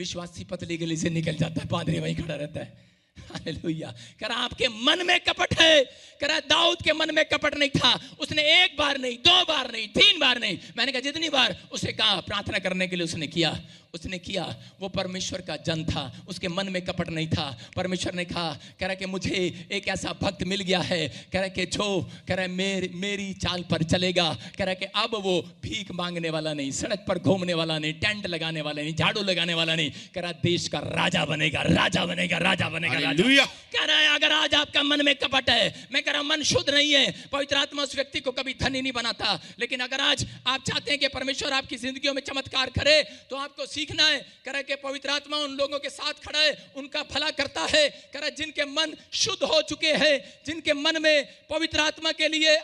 विश्वासी पतली गली से निकल जाता है, पादरी वहीं खड़ा रहता है। हालेलुया। कह रहा आपके मन में कपट है। कह रहा दाऊद के मन में कपट नहीं था। उसने एक बार नहीं, दो बार नहीं, तीन बार नहीं, मैंने कहा जितनी बार उसे कहा प्रार्थना करने के लिए उसने किया, वो परमेश्वर का जन था, उसके मन में कपट नहीं था। परमेश्वर ने कहा, कह रहा कि मुझे एक ऐसा भक्त मिल गया है, कह रहा कि जो कह रहा मेरी चाल पर चलेगा। कह रहा कि अब वो भीख मांगने वाला नहीं, सड़क पर घूमने वाला नहीं, टेंट लगाने वाला नहीं, झाड़ू लगाने वाला नहीं, कह रहा देश का राजा बनेगा, राजा बनेगा, राजा बनेगा, राजा। कह रहा है अगर आज आपका मन में कपट है, मैं कह रहा मन शुद्ध नहीं है, पवित्र आत्मा उस व्यक्ति को कभी धनी नहीं बनाता। लेकिन अगर आज आप चाहते हैं कि परमेश्वर आपकी जिंदगियों में चमत्कार करे, तो आपको सीखना है, कह रहा कि पवित्र आत्मा उन लोगों के साथ खड़ा है, उनका भला करता है। कह रहा जिनके मन शुद्ध हो चुके हैं, जिनके मन में पवित्र आत्मा के लिए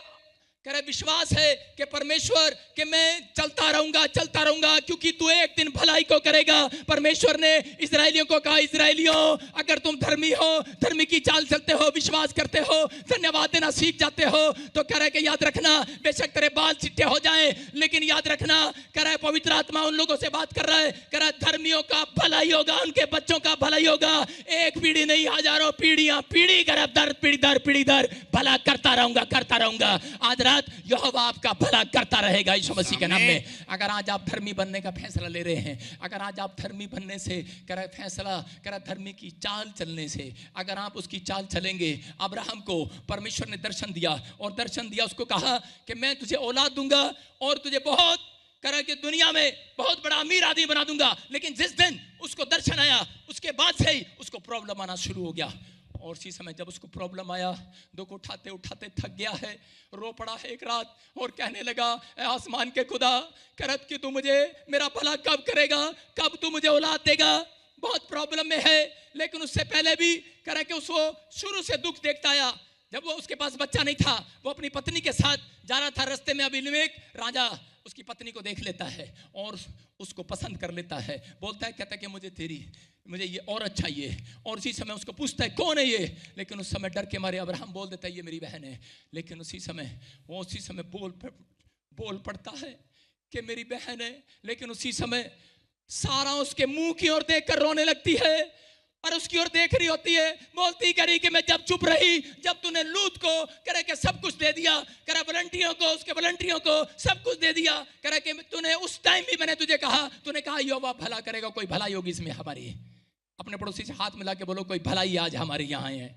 कह रहा विश्वास है कि परमेश्वर कि मैं चलता रहूंगा क्योंकि तू एक दिन भलाई को करेगा। परमेश्वर ने इस्राएलियों को कहा, इस्राएलियों अगर तुम धर्मी हो, धर्मी की चाल चलते हो, विश्वास करते हो, धन्यवाद देना सीख जाते हो, तो कह रहा है कि याद रखना बेशक तेरे बाल चिट्टे हो जाएं, लेकिन याद रखना, कह रहा है पवित्र आत्मा उन लोगों से बात कर रहा है, कह रहा है धर्मियों का भलाई होगा, उनके बच्चों का भलाई होगा। एक पीढ़ी नहीं, हजारों पीढ़ियां, पीढ़ी दर पीढ़ी दर भला करता रहूंगा। आज रात यहोवा आपका भला करता रहेगा यीशु मसीह के नाम में। अगर आज आप धर्मी बनने का फैसला ले रहे हैं, अगर आज आप धर्मी बनने से कर फैसला कर धर्मी की चाल चलने से अगर आप उसकी चाल चलेंगे, अब्राहम को परमेश्वर ने दर्शन दिया और दर्शन दिया, उसको कहा कि मैं तुझे औलाद दूंगा और तुझे बहुत करा कि दुनिया में बहुत बड़ा अमीर आदमी बना दूंगा। लेकिन जिस दिन उसको दर्शन आया, उसके बाद से ही उसको प्रॉब्लम आना शुरू हो गया। और उसी समय जब उसको प्रॉब्लम आया, दुख उठाते उठाते थक गया है, रो पड़ा है एक रात और कहने लगा, ऐ आसमान के खुदा, करत कि तू मुझे मेरा भला कब करेगा, कब तू मुझे औलाद देगा। बहुत प्रॉब्लम में है, लेकिन उससे पहले भी करा कि उसको शुरू से दुख देखता आया। जब वो उसके पास बच्चा नहीं था, वो अपनी पत्नी के साथ जा रहा था, रास्ते में अबीमेलेक राजा उसकी पत्नी को देख लेता है और उसको पसंद कर लेता है। बोलता है, कहता है कि मुझे ये औरत चाहिए। और उसी समय उसको पूछता है कौन है ये, लेकिन उस समय डर के मारे अब्राहम बोल देता है ये मेरी बहन है। लेकिन उसी समय बोल पड़ता है कि मेरी बहन है। लेकिन उसी समय सारा उसके मुंह की ओर देखकर रोने लगती है और उसकी ओर देख रही होती है, बोलती करी कि मैं जब चुप रही, जब तूने लूत को करे कि सब कुछ दे दिया, करे उसके वलंटियरों को सब कुछ दे दिया, करे कि तूने उस टाइम भी मैंने तुझे कहा, तूने कहा यहोवा भला करेगा, कोई भलाई होगी इसमें हमारी। अपने पड़ोसी से हाथ मिला के बोलो कोई भलाई आज हमारे यहाँ है।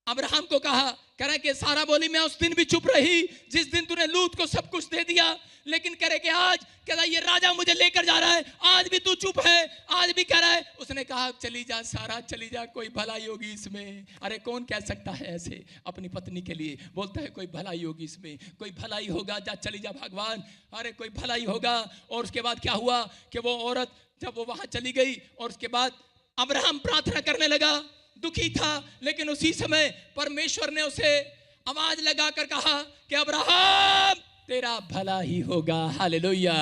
अब्राहम को कहा, कह रहा है कि सारा बोली मैं उस दिन भी चुप रही जिस दिन तूने लूत को सब कुछ दे दिया, लेकिन कह रहे कि आज कह रहा ये राजा मुझे लेकर जा रहा है, आज भी तू चुप है, आज भी कह रहा है। उसने कहा चली जा सारा, चली जा, कोई भलाई होगी इसमें। अरे कौन कह सकता है ऐसे अपनी पत्नी के लिए, बोलता है कोई भलाई होगी इसमें, कोई भलाई होगा, जा चली जा भगवान, अरे कोई भलाई होगा। और उसके बाद क्या हुआ कि वो औरत जब वो वहां चली गई और उसके बाद अब्राहम प्रार्थना करने लगा, दुखी था। लेकिन उसी समय परमेश्वर ने उसे आवाज लगाकर कहा कि अब्राहम तेरा भला ही होगा। हालेलुया।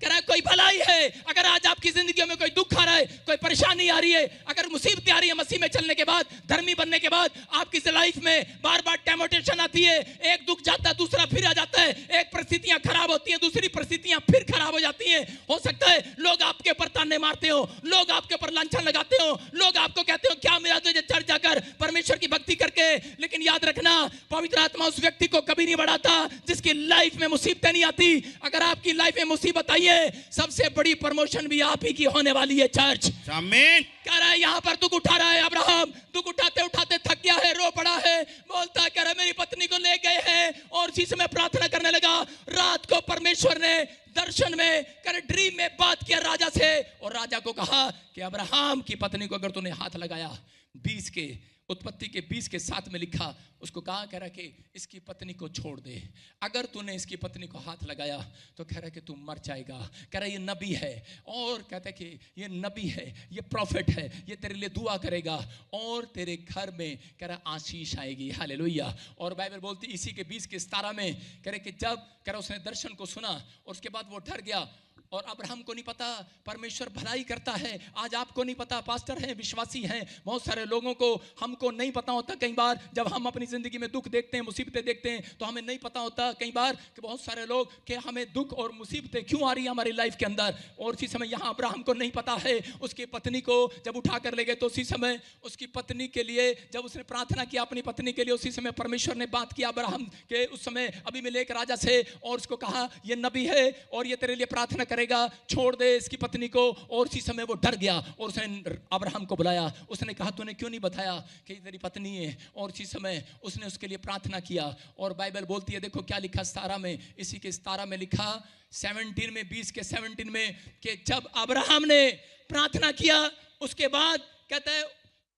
कह रहा है कोई भलाई है। अगर आज आपकी जिंदगी में कोई दुख आ रहा है, कोई परेशानी आ रही है, अगर मुसीबतें आ रही है, मसीह में चलने के बाद, धर्मी बनने के बाद आपकी लाइफ में बार बार टेम्पटेशन आती है, एक दुख जाता है दूसरा फिर आ जाता है, एक परिस्थितियां खराब होती हैं दूसरी परिस्थितियां फिर खराब हो जाती हैं। हो सकता है लोग आपके ऊपर ताने मारते हो, लोग आपके ऊपर लांछन लगाते हो, लोग आपको कहते हो क्या मिला तुझे चर्च जाकर परमेश्वर की भक्ति करके। लेकिन याद रखना पवित्र आत्मा उस व्यक्ति को कभी नहीं बढ़ाता जिसकी लाइफ में मुसीबतें नहीं आती। अगर आपकी लाइफ में मुसीबत आई है, सबसे बड़ी प्रमोशन भी आप ही की होने वाली है चर्च। आमीन। कह रहा है यहां पर दुख उठा रहा है अब्राहम, दुख उठाते उठाते थक गया है, रो पड़ा है, बोलता है कह रहा मेरी पत्नी को ले गए हैं। और इसी समय प्रार्थना करने लगा। रात को परमेश्वर ने दर्शन में कर ड्रीम में बात किया राजा से, और राजा को कहा कि अब्राहम की पत्नी को अगर तूने हाथ लगाया, 20 के उत्पत्ति के 20 के 7 में लिखा, उसको कहा कह रहा कि इसकी पत्नी को छोड़ दे। अगर तूने इसकी पत्नी को हाथ लगाया तो कह रहा कि तू मर जाएगा। कह रहा ये नबी है, और कहता है कि ये नबी है, ये प्रॉफिट है, ये तेरे लिए दुआ करेगा और तेरे घर में कह रहा आशीष आएगी। हालेलुया। और बाइबल बोलती इसी के 20 के 17 में कह रहे कि जब कह रहा उसने दर्शन को सुना और उसके बाद वो डर गया। और अब्राहम को नहीं पता परमेश्वर भलाई करता है। आज आपको नहीं पता, पास्टर हैं, विश्वासी हैं, बहुत सारे लोगों को हमको को नहीं पता होता कई बार जब हम अपनी जिंदगी में दुख देखते हैं, मुसीबतें देखते हैं, तो हमें नहीं पता होता कई बार कि बहुत सारे लोग कि हमें दुख और मुसीबतें क्यों आ रही है हमारी लाइफ के अंदर। और उसी समय यहाँ अब्राहम को नहीं पता है, उसकी पत्नी को जब उठा कर ले गए तो उसी समय उसकी पत्नी के लिए जब उसने प्रार्थना किया अपनी पत्नी के लिए, उसी समय परमेश्वर ने बात किया अब्राहम के उस समय अबीमेलेक राजा से और उसको कहा ये नबी है और ये तेरे लिए प्रार्थना करेगा, छोड़ दे इसकी पत्नी को। और उसी समय वो डर गया और उसने अब्राहम को बुलाया, उसने कहा तूने क्यों नहीं बताया कि तेरी पत्नी है। और उसी समय उसने उसके लिए प्रार्थना किया। और बाइबल बोलती है, देखो क्या लिखा सतारा में, इसी के सतारा में लिखा 17 में 20 के 17 में कि जब अब्राहम ने प्रार्थना किया उसके बाद कहता है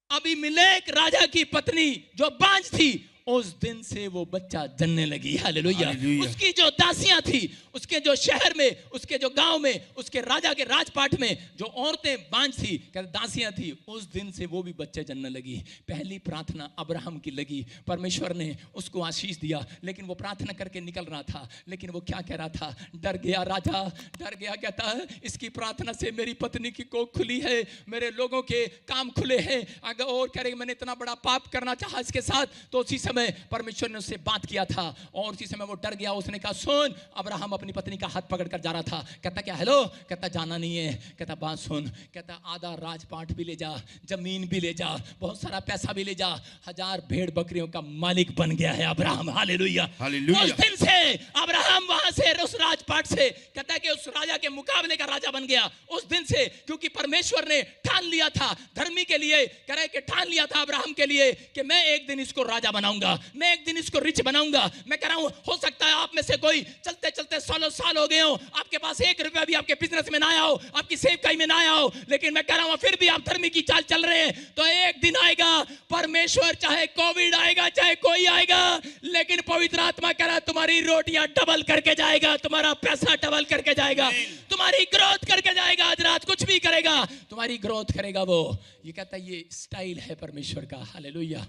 अबीमेलेक राजा की पत्नी जो बांझ थी उस दिन से वो बच्चा जनने लगी। हालेलुया। उसकी जो दासियां थी, उसके जो शहर में, उसके जो गांव में, उसके राजा के राजपाट में जो औरतें बांझ थी, कहते दासियां थी, उस दिन से वो भी बच्चे जनने लगी। पहली प्रार्थना अब्राहम की लगी, परमेश्वर ने उसको आशीष दिया। लेकिन वो प्रार्थना करके निकल रहा था, लेकिन वो क्या कह रहा था, डर गया राजा, डर गया। कहता है इसकी प्रार्थना से मेरी पत्नी की कोख खुली है, मेरे लोगों के काम खुले हैं। अगर और कह रहे मैंने इतना बड़ा पाप करना चाहा इसके साथ, तो उसी समय परमेश्वर ने उससे बात किया था। और उसी समय वो डर गया, उसने कहा सुन, अब्राहम अपनी पत्नी का हाथ पकड़कर जा रहा था। कहता क्या हेलो, कहता जाना नहीं है। कहता बात सुन, कहता आधा राजपाट भी ले जा, जमीन भी ले जा, बहुत सारा पैसा भी ले जा, 1000 भेड़ बकरियों का मालिक बन गया है अब्राहम। हालेलुया। उस दिन से अब्राहम वहां से उस राजपाट से कहता है कि उस राजा के मुकाबले का राजा बन गया। उस दिन से क्योंकि परमेश्वर ने ठान लिया था धर्मी के लिए, कह रहे कि ठान लिया था अब्राहम के लिए कि मैं एक दिन इसको राजा बनाऊंगा, मैं एक दिन इसको रिच बनाऊंगा। मैं कह रहा हूं हो सकता है आप में से कोई चलते चलते सालों साल हो गए हो, आपके पास 1 रुपया भी आपके बिजनेस में ना आया हो, आपकी सेवकाई में ना आया हो, लेकिन मैं कह रहा हूं फिर भी आप धर्मी की चाल चल रहे हैं, तो एक दिन आएगा परमेश्वर, चाहे कोविड आएगा चाहे कोई आएगा, लेकिन पवित्र आत्मा कह रहा तुम्हारी रोटियां डबल करके जाएगा, तुम्हारा पैसा डबल करके जाएगा, तुम्हारी ग्रोथ करके जाएगा। आज रात कुछ भी करेगा तुम्हारी ग्रोथ करेगा वो। ये कहता है ये स्टाइल है परमेश्वर का। हालेलुया।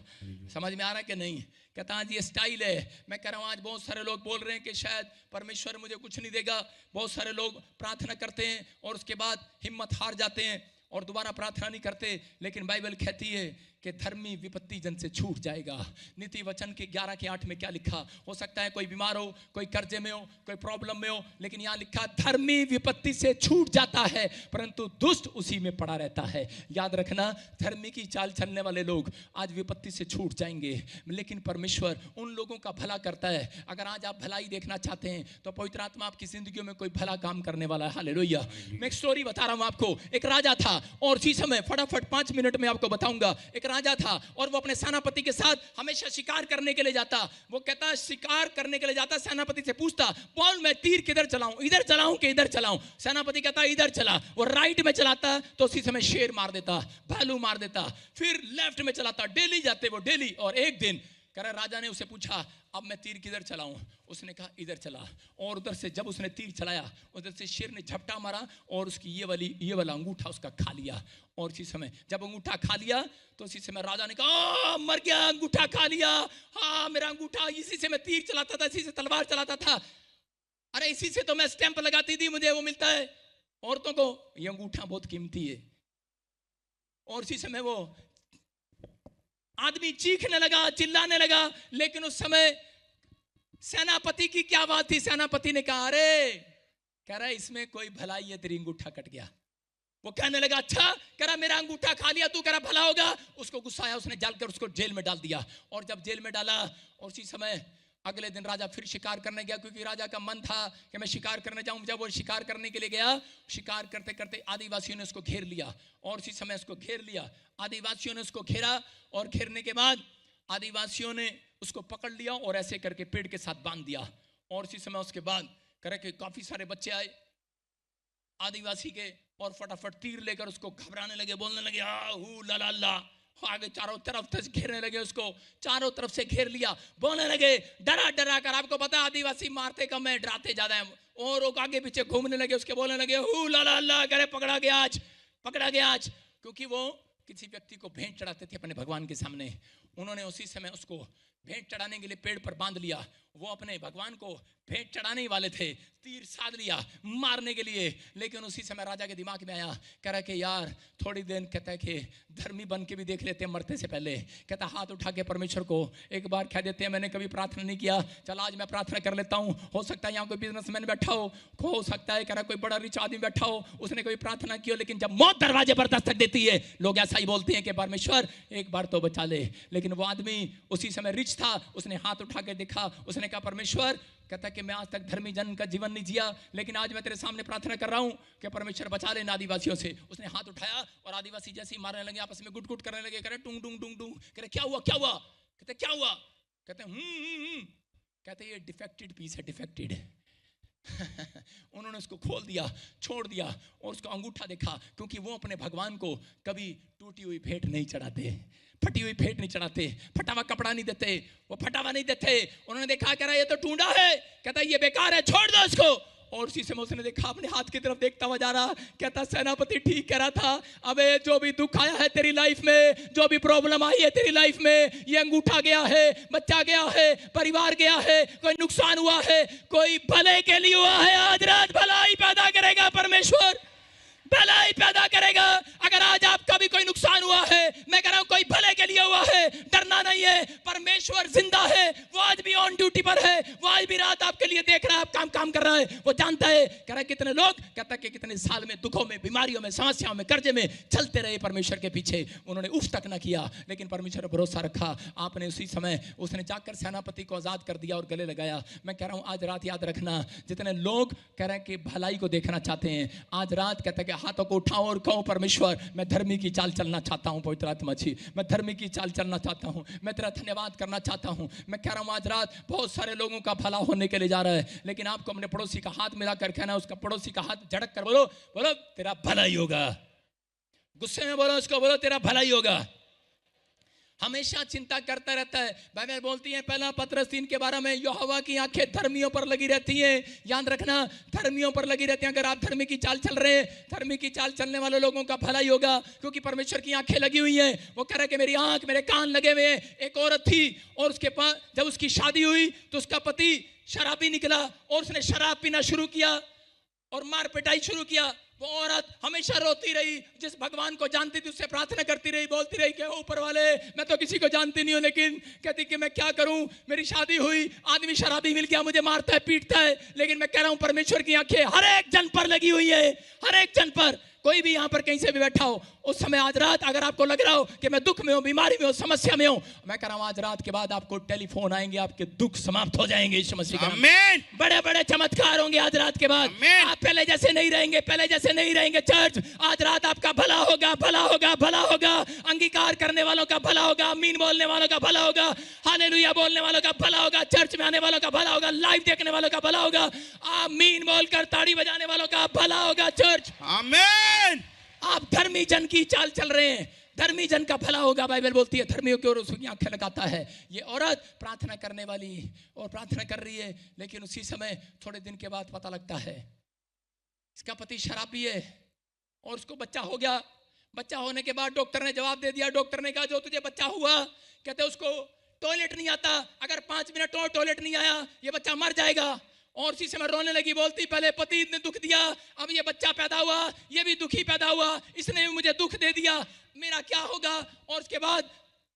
समझ में आ रहा है कि नहीं? कहता आज ये स्टाइल है। मैं कह रहा हूँ आज बहुत सारे लोग बोल रहे हैं कि शायद परमेश्वर मुझे कुछ नहीं देगा। बहुत सारे लोग प्रार्थना करते हैं और उसके बाद हिम्मत हार जाते हैं और दोबारा प्रार्थना नहीं करते। लेकिन बाइबल कहती है कि धर्मी विपत्ति जन से छूट जाएगा। नीति वचन के 11 के 8 में क्या लिखा? हो सकता है कोई बीमार हो, कोई कर्जे में हो, कोई प्रॉब्लम में हो, लेकिन यहाँ लिखा धर्मी विपत्ति से छूट जाता है परंतु दुष्ट उसी में पड़ा रहता है। याद रखना, धर्मी की चाल चलने वाले लोग आज विपत्ति से छूट जाएंगे, लेकिन परमेश्वर उन लोगों का भला करता है। अगर आज आप भलाई देखना चाहते हैं तो पवित्र आत्मा आपकी जिंदगी में कोई भला काम करने वाला है। हालेलुया। मैं एक स्टोरी बता रहा हूं आपको। एक राजा था और इसी समय फटाफट 5 मिनट में आपको बताऊंगा। एक राजा था और वो अपने सेनापति के साथ हमेशा शिकार करने के लिए जाता। वो कहता शिकार करने के लिए जाता, सेनापति से पूछता बोल मैं तीर किधर चलाऊं, इधर चलाऊं कि इधर चलाऊं? सेनापति कहता इधर चला। वो राइट में चलाता तो उसी समय शेर मार देता, भालू मार देता। फिर लेफ्ट में चलाता, डेली जाते वो डेली। और एक दिन कह रहा राजा ने उसे पूछा अब मैं तीर किधर चलाऊं? उसने कहा इधर चला। और उधर से जब उसने तीर चलाया उधर से शेर ने झपटा मारा और उसकी ये वाला अंगूठा उसका खा लिया। और इसी समय जब अंगूठा खा लिया तो इसी समय राजा ने कहा मर गया, अंगूठा खा लिया। हाँ मेरा अंगूठा, इसी से मैं तीर चलाता था, इसी से तलवार चलाता था, अरे इसी से तो मैं स्टैंप लगाती थी, मुझे वो मिलता है। औरतों को ये अंगूठा बहुत कीमती है। और इसी समय वो आदमी चीखने लगा, चिल्लाने लगा। लेकिन उस समय सेनापति की क्या बात थी? सेनापति ने कहा अरे कह रहा इसमें कोई भलाई है, तेरी अंगूठा कट गया। वो कहने लगा अच्छा, कह रहा मेरा अंगूठा खा लिया तू, कह रहा भला होगा। उसको गुस्सा आया, उसने जाकर उसको जेल में डाल दिया। और जब जेल में डाला और उसी समय अगले दिन राजा फिर शिकार करने गया, क्योंकि राजा का मन था कि मैं शिकार करने जाऊं। जब वो शिकार करने के लिए गया, शिकार करते करते आदिवासियों ने उसको घेर लिया। और उसी समय उसको घेर लिया, आदिवासियों ने उसको घेरा। और घेरने के बाद आदिवासियों ने उसको पकड़ लिया और ऐसे करके पेड़ के साथ बांध दिया। और इसी समय उसके बाद करे कि काफी सारे बच्चे आए आदिवासी के और फटाफट तीर लेकर उसको घबराने लगे, बोलने लगे आहू ला ला ला। आगे चारों तरफ से घेरने लगे उसको, चारों तरफ से घेर लिया। बोलने लगे डरा डरा कर, आपको पता है आदिवासी मारते कम है, डराते ज्यादा है। और वो आगे पीछे घूमने लगे उसके, बोलने लगे हू ला ला ला, करे पकड़ा गया आज, पकड़ा गया आज। क्योंकि वो किसी व्यक्ति को भेंट चढ़ाते थे अपने भगवान के सामने। उन्होंने उसी समय उसको भेंट चढ़ाने के लिए पेड़ पर बांध लिया। वो अपने भगवान को भेंट चढ़ाने ही वाले थे, तीर साध लिया मारने के लिए। लेकिन उसी समय राजा के दिमाग में आया, कह रहा कि यार थोड़ी देर, कहता है कि धर्मी बन के भी देख लेते हैं मरते से पहले। कहता हाथ उठा के परमेश्वर को एक बार कह देते हैं, मैंने कभी प्रार्थना नहीं किया, चल आज मैं प्रार्थना कर लेता हूँ। हो सकता है यहाँ कोई बिजनेसमैन बैठा हो सकता है कह रहा कोई बड़ा रिच आदमी बैठा हो, उसने कोई प्रार्थना की हो। लेकिन जब मौत दरवाजे पर दस्तक देती है, लोग ऐसा ही बोलते हैं कि परमेश्वर एक बार तो बचा ले। लेकिन वो आदमी उसी समय रिच था, उसने हाथ उठा के देखा, उसने कहा परमेश्वर, कहता कि मैं आज तक धर्मी जन का जीवन नहीं जिया, लेकिन आज मैं तेरे सामने प्रार्थना कर रहा हूं कि परमेश्वर बचा ले आदिवासियों से। उसने हाथ उठाया और आदिवासी जैसे ही मारने लगे, आपस में गुट गुट करने लगे, कह रहे टूंग टूंग टूंग टूंग। कह रहे क्या हुआ क्या हुआ? कहते क्या हुआ? कहते कहते ये डिफेक्टेड पीस है, डिफेक्टेड। उन्होंने उसको खोल दिया, छोड़ दिया और उसका अंगूठा देखा, क्योंकि वो अपने भगवान को कभी टूटी हुई भेंट नहीं चढ़ाते, फटी हुई भेंट नहीं चढ़ाते, फटा हुआ कपड़ा नहीं देते, वो फटा हुआ नहीं देते। उन्होंने देखा, कह रहा ये तो टूंडा है, कहता ये बेकार है, छोड़ दो इसको। और उसी समय उसने देखा, अपने हाथ की तरफ देखता हुआ जा रहा, कहता सेनापति ठीक कह रहा था, अबे जो भी दुख आया है तेरी लाइफ में, जो भी प्रॉब्लम आई है तेरी लाइफ में, ये अंगूठा गया है, बच्चा गया है, परिवार गया है, कोई नुकसान हुआ है, कोई भले के लिए हुआ है। आज रात भलाई पैदा करेगा परमेश्वर, भलाई पैदा करेगा। अगर आज आपका भी कोई नुकसान हुआ है, मैं कह रहा हूं कोई भले के लिए हुआ है, डरना नहीं है, परमेश्वर जिंदा है, वो आज भी ऑन ड्यूटी पर है, वो आज भी रात आपके लिए देख रहा है, आप काम कर रहा है, वो जानता है। कह रहा है कितने लोग, कहता कि कितने साल में दुखों में, बीमारियों में, समस्याओं में, कर्जे में चलते रहे परमेश्वर के पीछे, उन्होंने उफ तक ना किया, लेकिन परमेश्वर पर भरोसा रखा। आपने उसी समय, उसने जाकर सेनापति को आजाद कर दिया और गले लगाया। मैं कह रहा हूं आज रात याद रखना, जितने लोग कह रहे हैं कि भलाई को देखना चाहते हैं, आज रात कहता है कि हाथों को उठाओ और कहो परमेश्वर मैं धर्मी की चाल चलना चाहता हूं। पवित्र आत्मा जी, मैं धर्मी की चाल चलना चाहता हूं, मैं तेरा धन्यवाद करना चाहता हूं। मैं कह रहा हूं आज रात बहुत सारे लोगों का भला होने के लिए जा रहा है, लेकिन आपको अपने पड़ोसी का हाथ मिलाकर कहना, उसका पड़ोसी का हाथ झटक कर बोलो, बोलो तेरा भला ही होगा। गुस्से में बोलो उसको, बोलो तेरा भला ही होगा। हमेशा चिंता करता रहता है। बाइबल बोलती है पहला पतरस 3 के 12 में, यहोवा की आंखें धर्मियों पर लगी रहती हैं। याद रखना, धर्मियों पर लगी रहती हैं। अगर आप धर्मी की चाल चल रहे हैं, धर्मी की चाल चलने वाले लोगों का भला ही होगा, क्योंकि परमेश्वर की आंखें लगी हुई हैं। वो कह रहा है कि मेरी आंख, मेरे कान लगे हुए हैं। एक औरत थी और उसके पास जब उसकी शादी हुई तो उसका पति शराबी निकला और उसने शराब पीना शुरू किया और मार पिटाई शुरू किया। वो औरत हमेशा रोती रही, जिस भगवान को जानती थी उससे प्रार्थना करती रही, बोलती रही कि ऊपर वाले मैं तो किसी को जानती नहीं हूं, लेकिन कहती कि मैं क्या करूं, मेरी शादी हुई, आदमी शराबी मिल गया, मुझे मारता है, पीटता है। लेकिन मैं कह रहा हूं परमेश्वर की आंखें हर एक जन पर लगी हुई है, हर एक जन पर। कोई भी यहाँ पर कहीं से भी बैठा हो, उस समय आज रात अगर आपको लग रहा हो कि मैं दुख में हूं, बीमारी में हूं, समस्या में हूं, मैं कह रहा हूं आज रात के बाद आपको टेलीफोन आएंगे, आपके दुख समाप्त हो जाएंगे यीशु मसीह के नाम में। बड़े बड़े चमत्कार होंगे आज रात के बाद। आप पहले जैसे नहीं रहेंगे, पहले जैसे नहीं रहेंगे। चर्च आज रात आपका भला होगा, भला होगा, भला होगा। अंगीकार करने वालों का भला होगा, आमीन बोलने वालों का भला होगा, हालेलुया बोलने वालों का भला होगा, चर्च में आने वालों का भला होगा, लाइव देखने वालों का भला होगा, आमीन बोलकर ताड़ी बजाने वालों का भला होगा। चर्च आमीन। आप धर्मी जन की चाल चल रहे हैं, धर्मी जन का भला होगा। बाइबल बोलती है धर्मियों की ओर उसकी आंखें लगाता है। ये औरत प्रार्थना करने वाली और प्रार्थना कर रही है, लेकिन उसी समय थोड़े दिन के बाद पता लगता है इसका पति शराबी है और उसको बच्चा हो गया। बच्चा होने के बाद डॉक्टर ने जवाब दे दिया। डॉक्टर ने कहा जो तुझे बच्चा हुआ, कहते उसको टॉयलेट नहीं आता, अगर 5 मिनट और टॉयलेट नहीं आया ये बच्चा मर जाएगा। और उसी समय रोने लगी, बोलती पहले पति ने दुख दिया, अब ये बच्चा पैदा हुआ, ये भी दुखी पैदा हुआ, इसने भी मुझे दुख दे दिया, मेरा क्या होगा। और उसके बाद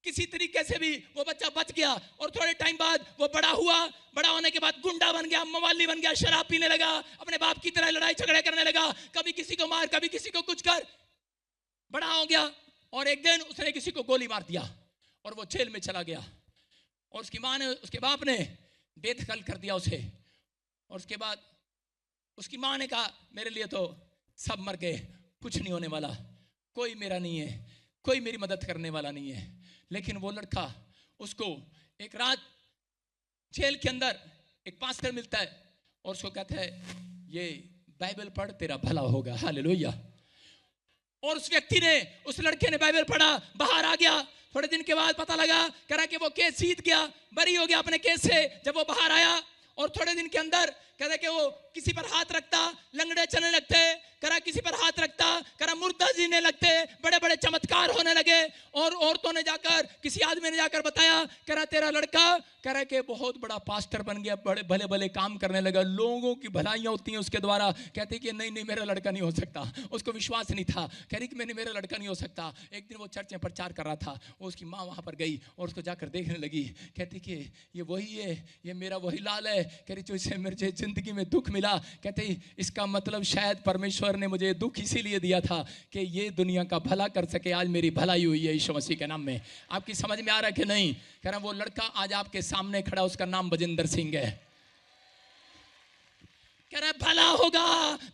किसी तरीके से भी वो बच्चा बच गया। और थोड़े टाइम बाद वो बड़ा हुआ, बड़ा होने के बाद गुंडा बन गया, मवाली बन गया, शराब पीने लगा, अपने बाप की तरह लड़ाई झगड़े करने लगा, कभी किसी को मार, कभी किसी को कुछ कर, बड़ा हो गया। और एक दिन उसने किसी को गोली मार दिया और वो जेल में चला गया। और उसकी माँ ने, उसके बाप ने बेदखल कर दिया उसे। और उसके बाद उसकी माँ ने कहा मेरे लिए तो सब मर गए, कुछ नहीं होने वाला, कोई मेरा नहीं है, कोई मेरी मदद करने वाला नहीं है। लेकिन वो लड़का, उसको एक रात जेल के अंदर एक पास्टर मिलता है और उसको कहता है ये बाइबल पढ़, तेरा भला होगा। हालेलुया। और उस व्यक्ति ने, उस लड़के ने बाइबल पढ़ा, बाहर आ गया। थोड़े दिन के बाद पता लगा, कह रहा कि वो केस जीत गया, बरी हो गया अपने केस से। जब वो बाहर आया और थोड़े दिन के अंदर कहता कि वो किसी पर हाथ रखता, लंगड़े चलने लगते, करा किसी पर हाथ रखता, करा मुर्दा जीने लगते, बड़े बड़े चमत्कार होने लगे। और औरतों ने जाकर किसी आदमी ने जाकर बताया, कह रहा तेरा लड़का कह रहा कि बहुत बड़ा पास्टर बन गया, बड़े भले भले काम करने लगा, लोगों की भलाइयाँ होती हैं उसके द्वारा। कहते कि नहीं नहीं मेरा लड़का नहीं हो सकता, उसको विश्वास नहीं था, कह रही कि मैंने मेरा लड़का नहीं हो सकता। एक दिन वो चर्च में प्रचार कर रहा था, उसकी माँ वहाँ पर गई और उसको जाकर देखने लगी, कहती कि ये वही है, ये मेरा वही लाल है। कह रही जो इसे मुझे जिंदगी में दुख मिला, कहते इसका मतलब शायद परमेश्वर ने मुझे दुख इसीलिए दिया था कि ये दुनिया का भला कर सके। आज मेरी भलाई हुई है यीशु मसीह के नाम में। आपकी समझ में आ रहा है कि नहीं? कह रहा वो लड़का आज आपके सामने खड़ा, उसका नाम बजिंदर सिंह है। कह रहा भला होगा।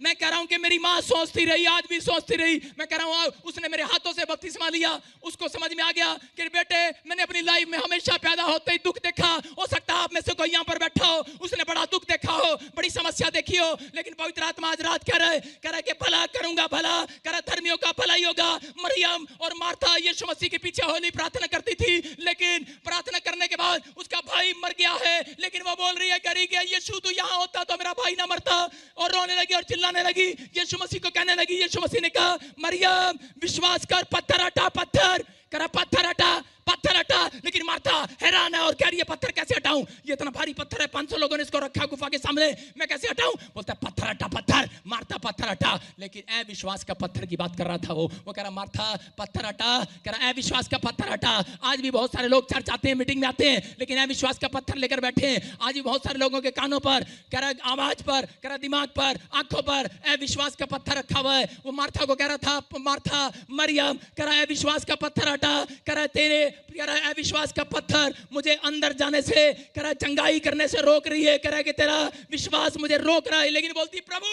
मैं कह रहा हूं कि मेरी माँ सोचती रही, आज भी सोचती रही। मैं कह रहा हूं उसने मेरे हाथों से बपतिस्मा लिया, उसको समझ में आ गया कि बेटे मैंने अपनी लाइफ में हमेशा पैदा होते ही दुख देखा। हो सकता है आप में से कोई यहाँ पर बैठा हो, उसने बड़ा दुख देखा हो, बड़ी समस्या देखी हो, लेकिन पवित्र आत्मा आज रात कह रहा है कि भला करूंगा, भला कह रहा धर्मियों का भला ही होगा। मरियम और मार्था यीशु मसीह के पीछे होली प्रार्थना करती थी, लेकिन प्रार्थना करने के बाद उसका भाई मर गया है। लेकिन वो बोल रही है, कह रही कि यीशु तू यहाँ होता तो मेरा भाई ना मरता, और रोने लगी और चिल्लाने लगी। यीशु मसीह को कहने लगी, यीशु मसीह ने कहा मरियम विश्वास कर, पत्थर हटा, पत्थर करा, पत्थर हटा, पत्थर हटा। लेकिन मार्था हैरान है और कह रही है पत्थर कैसे हटाऊं, ये इतना भारी पत्थर है, 500 लोगों ने इसको रखा गुफा के सामने, मैं कैसे हटाऊं? बोलता है पत्थर हटा, पत्थर। मार्था पत्थर हटा, लेकिन अविश्वास का पत्थर की बात कर रहा था वो कह रहा मार्था पत्थर हटा, कह रहा अविश्वास का पत्थर हटा। आज भी बहुत सारे लोग चर्च आते हैं, मीटिंग में आते हैं, लेकिन अविश्वास का पत्थर लेकर बैठे हैं। आज भी बहुत सारे लोगों के कानों पर, कह रहा आवाज पर, कह रहा दिमाग पर, आंखों पर अविश्वास का पत्थर रखा हुआ है। वो मार्था को कह रहा था, मार्था मरियम कह रहा अविश्वास का पत्थर हटा, कह रहा तेरे कह रहा अविश्वास का पत्थर मुझे अंदर जाने से, कह रहा चंगाई करने से रोक रही है, कह रहा कि तेरा विश्वास मुझे रोक रहा है। लेकिन बोलती प्रभु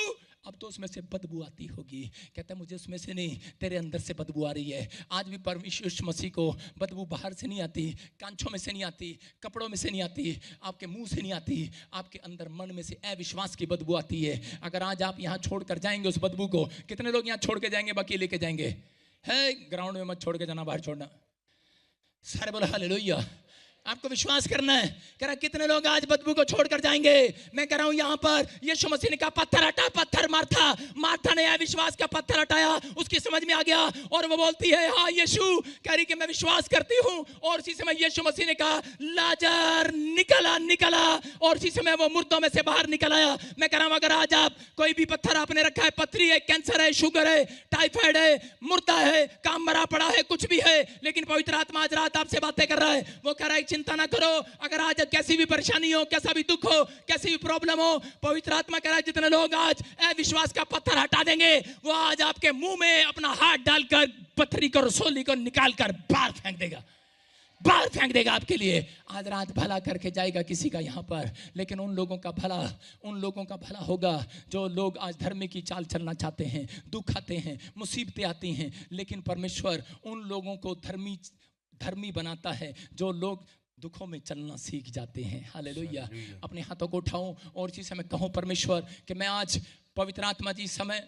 अब तो उसमें से बदबू आती होगी। कहता है मुझे उसमें से नहीं, तेरे अंदर से बदबू आ रही है। आज भी परमेश्वर मसीह को बदबू बाहर से नहीं आती, कांचों में से नहीं आती, कपड़ों में से नहीं आती, आपके मुंह से नहीं आती, आपके अंदर मन में से अविश्वास की बदबू आती है। अगर आज आप यहाँ छोड़कर जाएंगे उस बदबू को, कितने लोग यहाँ छोड़ के जाएंगे, बाकी लेके जाएंगे? है ग्राउंड में मत छोड़ के जाना, बाहर छोड़ना। सारे बोला हालेलुया। आपको विश्वास करना है। कह रहा कितने लोग आज बदबू को छोड़कर जाएंगे? मैं कह रहा हूं यहां पर यीशु मसीह ने कहा पत्थर हटा, पत्थर। मार्था ने अविश्वास का पत्थर हटाया, उसकी समझ में आ गया और वो बोलती है हाँ यीशु, कह रही कि मैं विश्वास करती हूं। और इसी समय यीशु मसीह ने कहा लाजर निकला, और इसी समय वो मुर्दों में से बाहर निकल आया। मैं कह रहा हूं अगर आज आप कोई भी पत्थर आपने रखा है, पथरी है, कैंसर है, शुगर है, टाइफाइड है, मुर्दा है, काम मरा पड़ा है, कुछ भी है, लेकिन पवित्र आत्मा आज रात आपसे बातें कर रहा है। वो कह रहा है चिंता ना करो। अगर आज कैसी भी परेशानी हो, कैसा भी दुख हो, कैसी भी प्रॉब्लम हो, पवित्र आत्मा कह रहा है जितने लोग आज अविश्वास का पत्थर हटा देंगे, वो आज आपके मुंह में अपना हाथ डालकर पथरी को, रसोली को निकाल कर बाहर फेंक देगा, बाहर फेंक देगा आपके लिए। आज रात भला करके जाएगा किसी का यहाँ पर, लेकिन उन लोगों का भला होगा जो लोग आज धर्म की चाल चलना चाहते हैं। दुख आते हैं, मुसीबतें आती हैं, लेकिन परमेश्वर उन लोगों को धर्मी बनाता है जो लोग दुखों में चलना सीख जाते हैं। हालेलुया। अपने हाथों को उठाऊं और इसी समय कहूं परमेश्वर कि मैं आज पवित्र आत्मा जी समय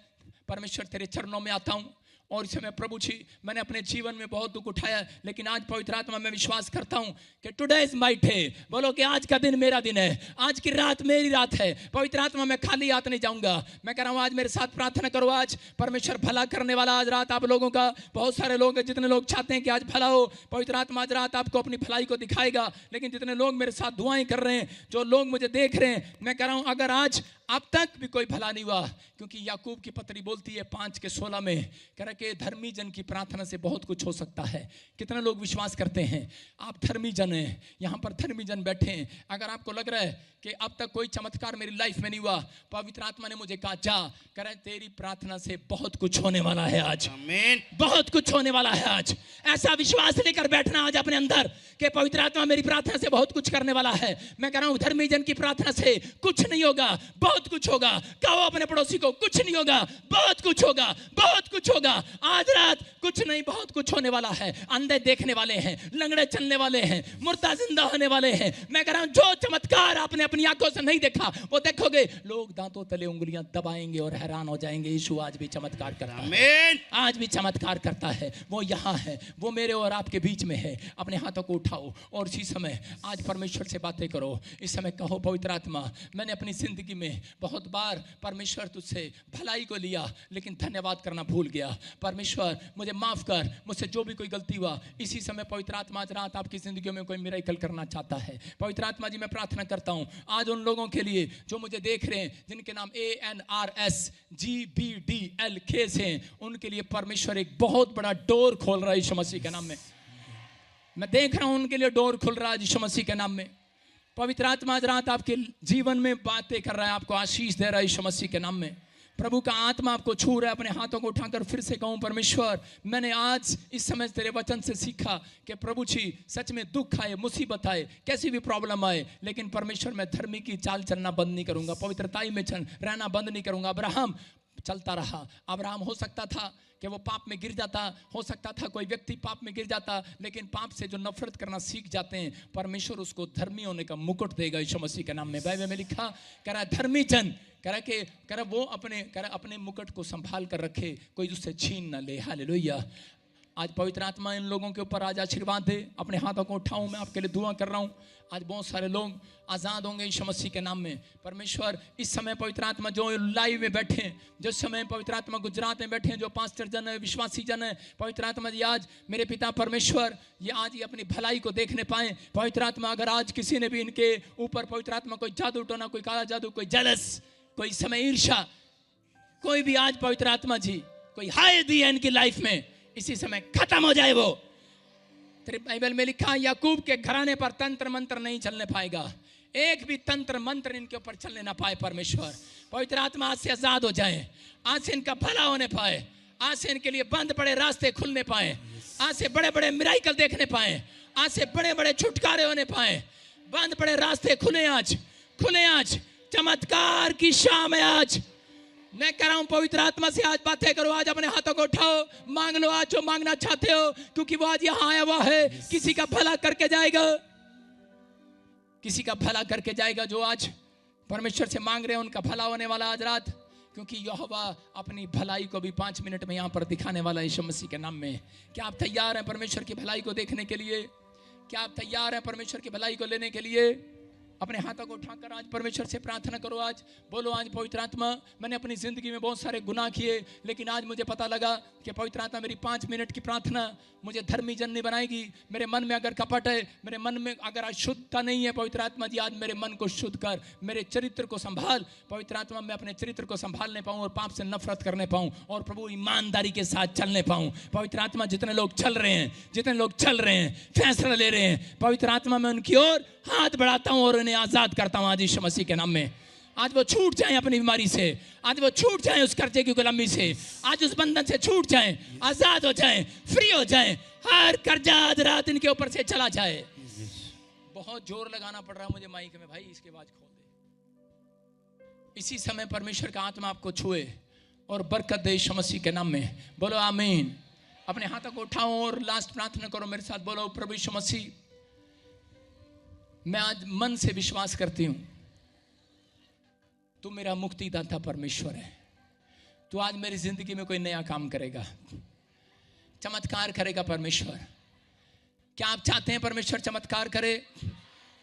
परमेश्वर तेरे चरणों में आता हूं। और इस समय प्रभु जी मैंने अपने जीवन में बहुत दुख उठाया, लेकिन आज पवित्र आत्मा में विश्वास करता हूं कि टुडे इज माय डे। बोलो कि आज का दिन मेरा दिन है, आज की रात मेरी रात है। पवित्र आत्मा मैं खाली हाथ नहीं जाऊंगा। मैं कह रहा हूं आज मेरे साथ प्रार्थना करो। आज परमेश्वर भला करने वाला आज रात आप लोगों का, बहुत सारे लोग हैं जितने लोग चाहते हैं कि आज भला हो, पवित्र आत्मा आज रात आपको अपनी भलाई को दिखाएगा। लेकिन जितने लोग मेरे साथ दुआएं कर रहे हैं, जो लोग मुझे देख रहे हैं, मैं कह रहा हूं अगर आज अब तक भी कोई भला नहीं हुआ, क्योंकि याकूब की पत्री बोलती है 5:16 में, कह रहा कि धर्मी जन की प्रार्थना से बहुत कुछ हो सकता है। कितने लोग विश्वास करते हैं? आप धर्मी जन हैं, यहाँ पर धर्मी जन बैठे हैं। अगर आपको लग रहा है कि अब तक कोई चमत्कार मेरी लाइफ में नहीं हुआ, पवित्र आत्मा ने मुझे कहा जा, कह रहा है तेरी प्रार्थना से बहुत कुछ होने वाला है आज। आमीन। बहुत कुछ होने वाला है आज। ऐसा विश्वास लेकर बैठना आज अपने अंदर कि पवित्र आत्मा मेरी प्रार्थना से बहुत कुछ करने वाला है। मैं कह रहा हूं धर्मी जन की प्रार्थना से कुछ नहीं होगा, बहुत कुछ होगा। कहो अपने पड़ोसी को कुछ नहीं होगा, बहुत कुछ होगा, बहुत कुछ होगा। आज रात कुछ नहीं, बहुत कुछ होने वाला है। अंधे देखने वाले हैं, लंगड़े चलने वाले हैं, मुर्दा जिंदा होने वाले हैं। मैं कह रहा हूं जो चमत्कार आपने अपनी आंखों से नहीं देखा वो देखोगे। लोग दांतों तले उंगलियां दबाएंगे और हैरान हो जाएंगे। यीशु आज भी चमत्कार करता है, आज भी चमत्कार करता है। वो यहाँ है, वो मेरे और आपके बीच में है। अपने हाथों को उठाओ और इसी समय आज परमेश्वर से बातें करो। इस समय कहो पवित्र आत्मा मैंने अपनी जिंदगी में बहुत बार परमेश्वर तुझसे भलाई को लिया, लेकिन धन्यवाद करना भूल गया। परमेश्वर मुझे माफ कर, मुझसे जो भी कोई गलती हुआ। इसी समय पवित्र आत्मा आज रात आपकी जिंदगियों में कोई मिरेकल करना चाहता है। पवित्र आत्मा जी मैं प्रार्थना करता हूं आज उन लोगों के लिए जो मुझे देख रहे हैं, जिनके नाम ANRSGBDLK हैं, उनके लिए परमेश्वर एक बहुत बड़ा डोर खोल रहा है यीशु मसीह के नाम में। मैं देख रहा हूं उनके लिए डोर खुल रहा है यीशु मसीह के नाम में। पवित्र आत्मा आज रात आपके जीवन में बातें कर रहा है, आपको आशीष दे रहा है यीशु मसीह के नाम में। प्रभु का आत्मा आपको छू रहा है। अपने हाथों को उठाकर फिर से कहूं, परमेश्वर मैंने आज इस समय तेरे वचन से सीखा कि प्रभु जी सच में दुख आए, मुसीबत आए, कैसी भी प्रॉब्लम आए, लेकिन परमेश्वर मैं धर्मी की चाल चलना बंद नहीं करूंगा, पवित्रताई में रहना बंद नहीं करूंगा। अब्राहम चलता रहा। अब्राहम हो सकता था कि वो पाप में गिर जाता, हो सकता था कोई व्यक्ति पाप में गिर जाता, लेकिन पाप से जो नफरत करना सीख जाते हैं, परमेश्वर उसको धर्मी होने का मुकुट देगा यीशु मसीह के नाम में। बाइबल में लिखा कह रहा धर्मी जन कह रहा वो अपने मुकुट को संभाल कर रखे, कोई उससे छीन ना ले। हालेलुया। आज पवित्र आत्मा इन लोगों के ऊपर आज आशीर्वाद दे। अपने हाथों को उठाऊं, मैं आपके लिए दुआ कर रहा हूं। आज बहुत सारे लोग आज़ाद होंगे यीशु मसीह के नाम में। परमेश्वर इस समय पवित्र आत्मा जो लाइव में बैठे हैं, जो समय पवित्र आत्मा गुजरात में बैठे हैं, जो पास्टर जन है, विश्वासी जन है, पवित्र आत्मा जी आज मेरे पिता परमेश्वर ये आज ये अपनी भलाई को देखने पाए। पवित्र आत्मा अगर आज किसी ने भी इनके ऊपर पवित्र आत्मा कोई जादू टोना, कोई काला जादू, कोई जेलस, कोई समय ईर्षा, कोई भी आज पवित्र आत्मा जी कोई हाय दी है इनकी लाइफ में, इसी समय खत्म हो जाए वो। तेरे बाइबल में लिखा याकूब के घराने पर तंत्र मंत्र नहीं चलने पाएगा, एक भी तंत्र मंत्र इनके ऊपर चलने ना पाए। परमेश्वर पवित्र आत्मा आज से आजाद हो जाए, आज से इनका भला होने पाए, आज से इनके लिए बंद पड़े रास्ते खुलने पाए, आज से बड़े बड़े मिराकल देखने पाए, आज से बड़े बड़े छुटकारे होने पाए, बंद पड़े रास्ते खुले आज, खुले आज। चमत्कार की शाम है आज। मैं कह रहा हूं पवित्र आत्मा से आज बातें करो, आज अपने हाथों को उठाओ, मांग लो आज जो मांगना चाहते हो, क्योंकि वो आज यहाँ आया हुआ है, किसी का भला करके जाएगा, किसी का भला करके जाएगा। जो आज परमेश्वर से मांग रहे हैं उनका भला होने वाला आज रात, क्योंकि यहोवा अपनी भलाई को भी 5 मिनट में यहाँ पर दिखाने वाला है यीशु मसीह के नाम में। क्या आप तैयार हैं परमेश्वर की भलाई को देखने के लिए? क्या आप तैयार हैं परमेश्वर की भलाई को लेने के लिए? अपने हाथों को उठाकर आज परमेश्वर से प्रार्थना करो। आज बोलो, आज पवित्र आत्मा मैंने अपनी जिंदगी में बहुत सारे गुनाह किए, लेकिन आज मुझे पता लगा कि पवित्र आत्मा मेरी 5 मिनट की प्रार्थना मुझे धर्मी जन नहीं बनाएगी। मेरे मन में अगर कपट है, मेरे मन में अगर आज शुद्धता नहीं है, पवित्र आत्मा जी आज मेरे मन को शुद्ध कर, मेरे चरित्र को संभाल। पवित्र आत्मा मैं अपने चरित्र को संभालने पाऊँ और पाप से नफरत करने पाऊँ और प्रभु ईमानदारी के साथ चलने पाऊँ। पवित्र आत्मा जितने लोग चल रहे हैं, जितने लोग चल रहे हैं, फैसला ले रहे हैं, पवित्र आत्मा मैं उनकी ओर हाथ बढ़ाता हूँ और उन्हें आजाद करता हूँ आज यीशु मसीह के नाम में। आज वो छूट जाएं अपनी बीमारी से, आज वो छूट जाएं उस कर्जे की गुलामी से, आज उस बंधन से छूट जाएं, आजाद हो जाएं, फ्री हो जाएं। हर कर्जा आज रात इनके ऊपर से चला जाए। बहुत जोर लगाना पड़ रहा है मुझे माइक में, भाई इसके बाद खोल दे। इसी समय परमेश्वर का आत्मा आपको छुए और बरकत दे यीशु मसीह के नाम में। बोलो आमीन। अपने हाथों को उठाओ और लास्ट प्रार्थना करो मेरे साथ। बोलो, प्रभु यीशु मसीह मैं आज मन से विश्वास करती हूं तू मेरा मुक्तिदाता परमेश्वर है। तू आज मेरी जिंदगी में कोई नया काम करेगा, चमत्कार करेगा परमेश्वर। क्या आप चाहते हैं परमेश्वर चमत्कार करे?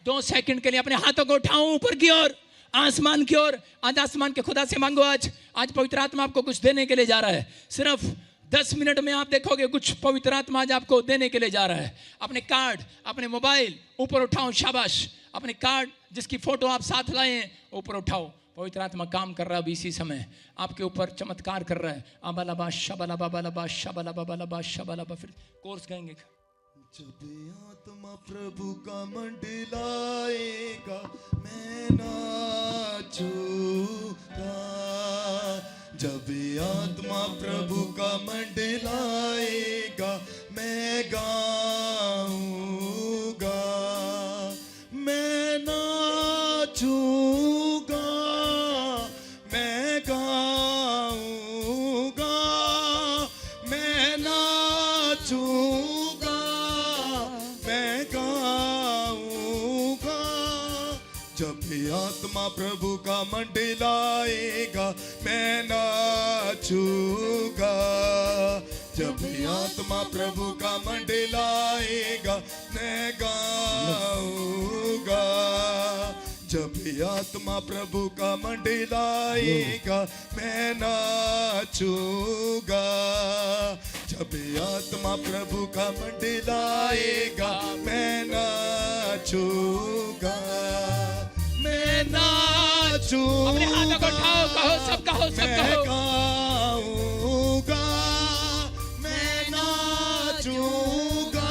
2 सेकंड के लिए अपने हाथों को उठाओ ऊपर की ओर, आसमान की ओर। आज आसमान के खुदा से मांगो। आज पवित्र आत्मा आपको कुछ देने के लिए जा रहा है। सिर्फ 10 मिनट में आप देखोगे कुछ पवित्र आत्मा आज आपको देने के लिए जा रहा है। अपने कार्ड, अपने मोबाइल ऊपर उठाओ, शाबाश। अपने कार्ड जिसकी फोटो आप साथ लाए हैं ऊपर उठाओ। पवित्र आत्मा काम कर रहा है अभी इसी समय, आपके ऊपर चमत्कार कर रहा है। अबलबा शबलबा बलबा शबलबा बलबा शबलबा। फिर कोर्स गाएंगे। जब आत्मा प्रभु का मंडलाएगा मैं नाचूंगा। जब आत्मा प्रभु का मंडलाएगा मैं गाऊंगा, मैं नाचूंगा, मैं गाऊंगा, मैं नाचूंगा, मैं गाऊंगा। जब आत्मा प्रभु का मंडलाएगा मैं नाचूंगा। जब आत्मा प्रभु का मंडलाएगा मैं गाऊंगा। जब आत्मा प्रभु का मंडलाएगा मैं नाचूंगा। जब आत्मा प्रभु का मंडलाएगा मैं नाचूंगा, मैं नाचूंगा। अपने हाथों को उठाओ, कहो सब कहो, सब मैं कहो। गाऊंगा, मैं नाचूंगा,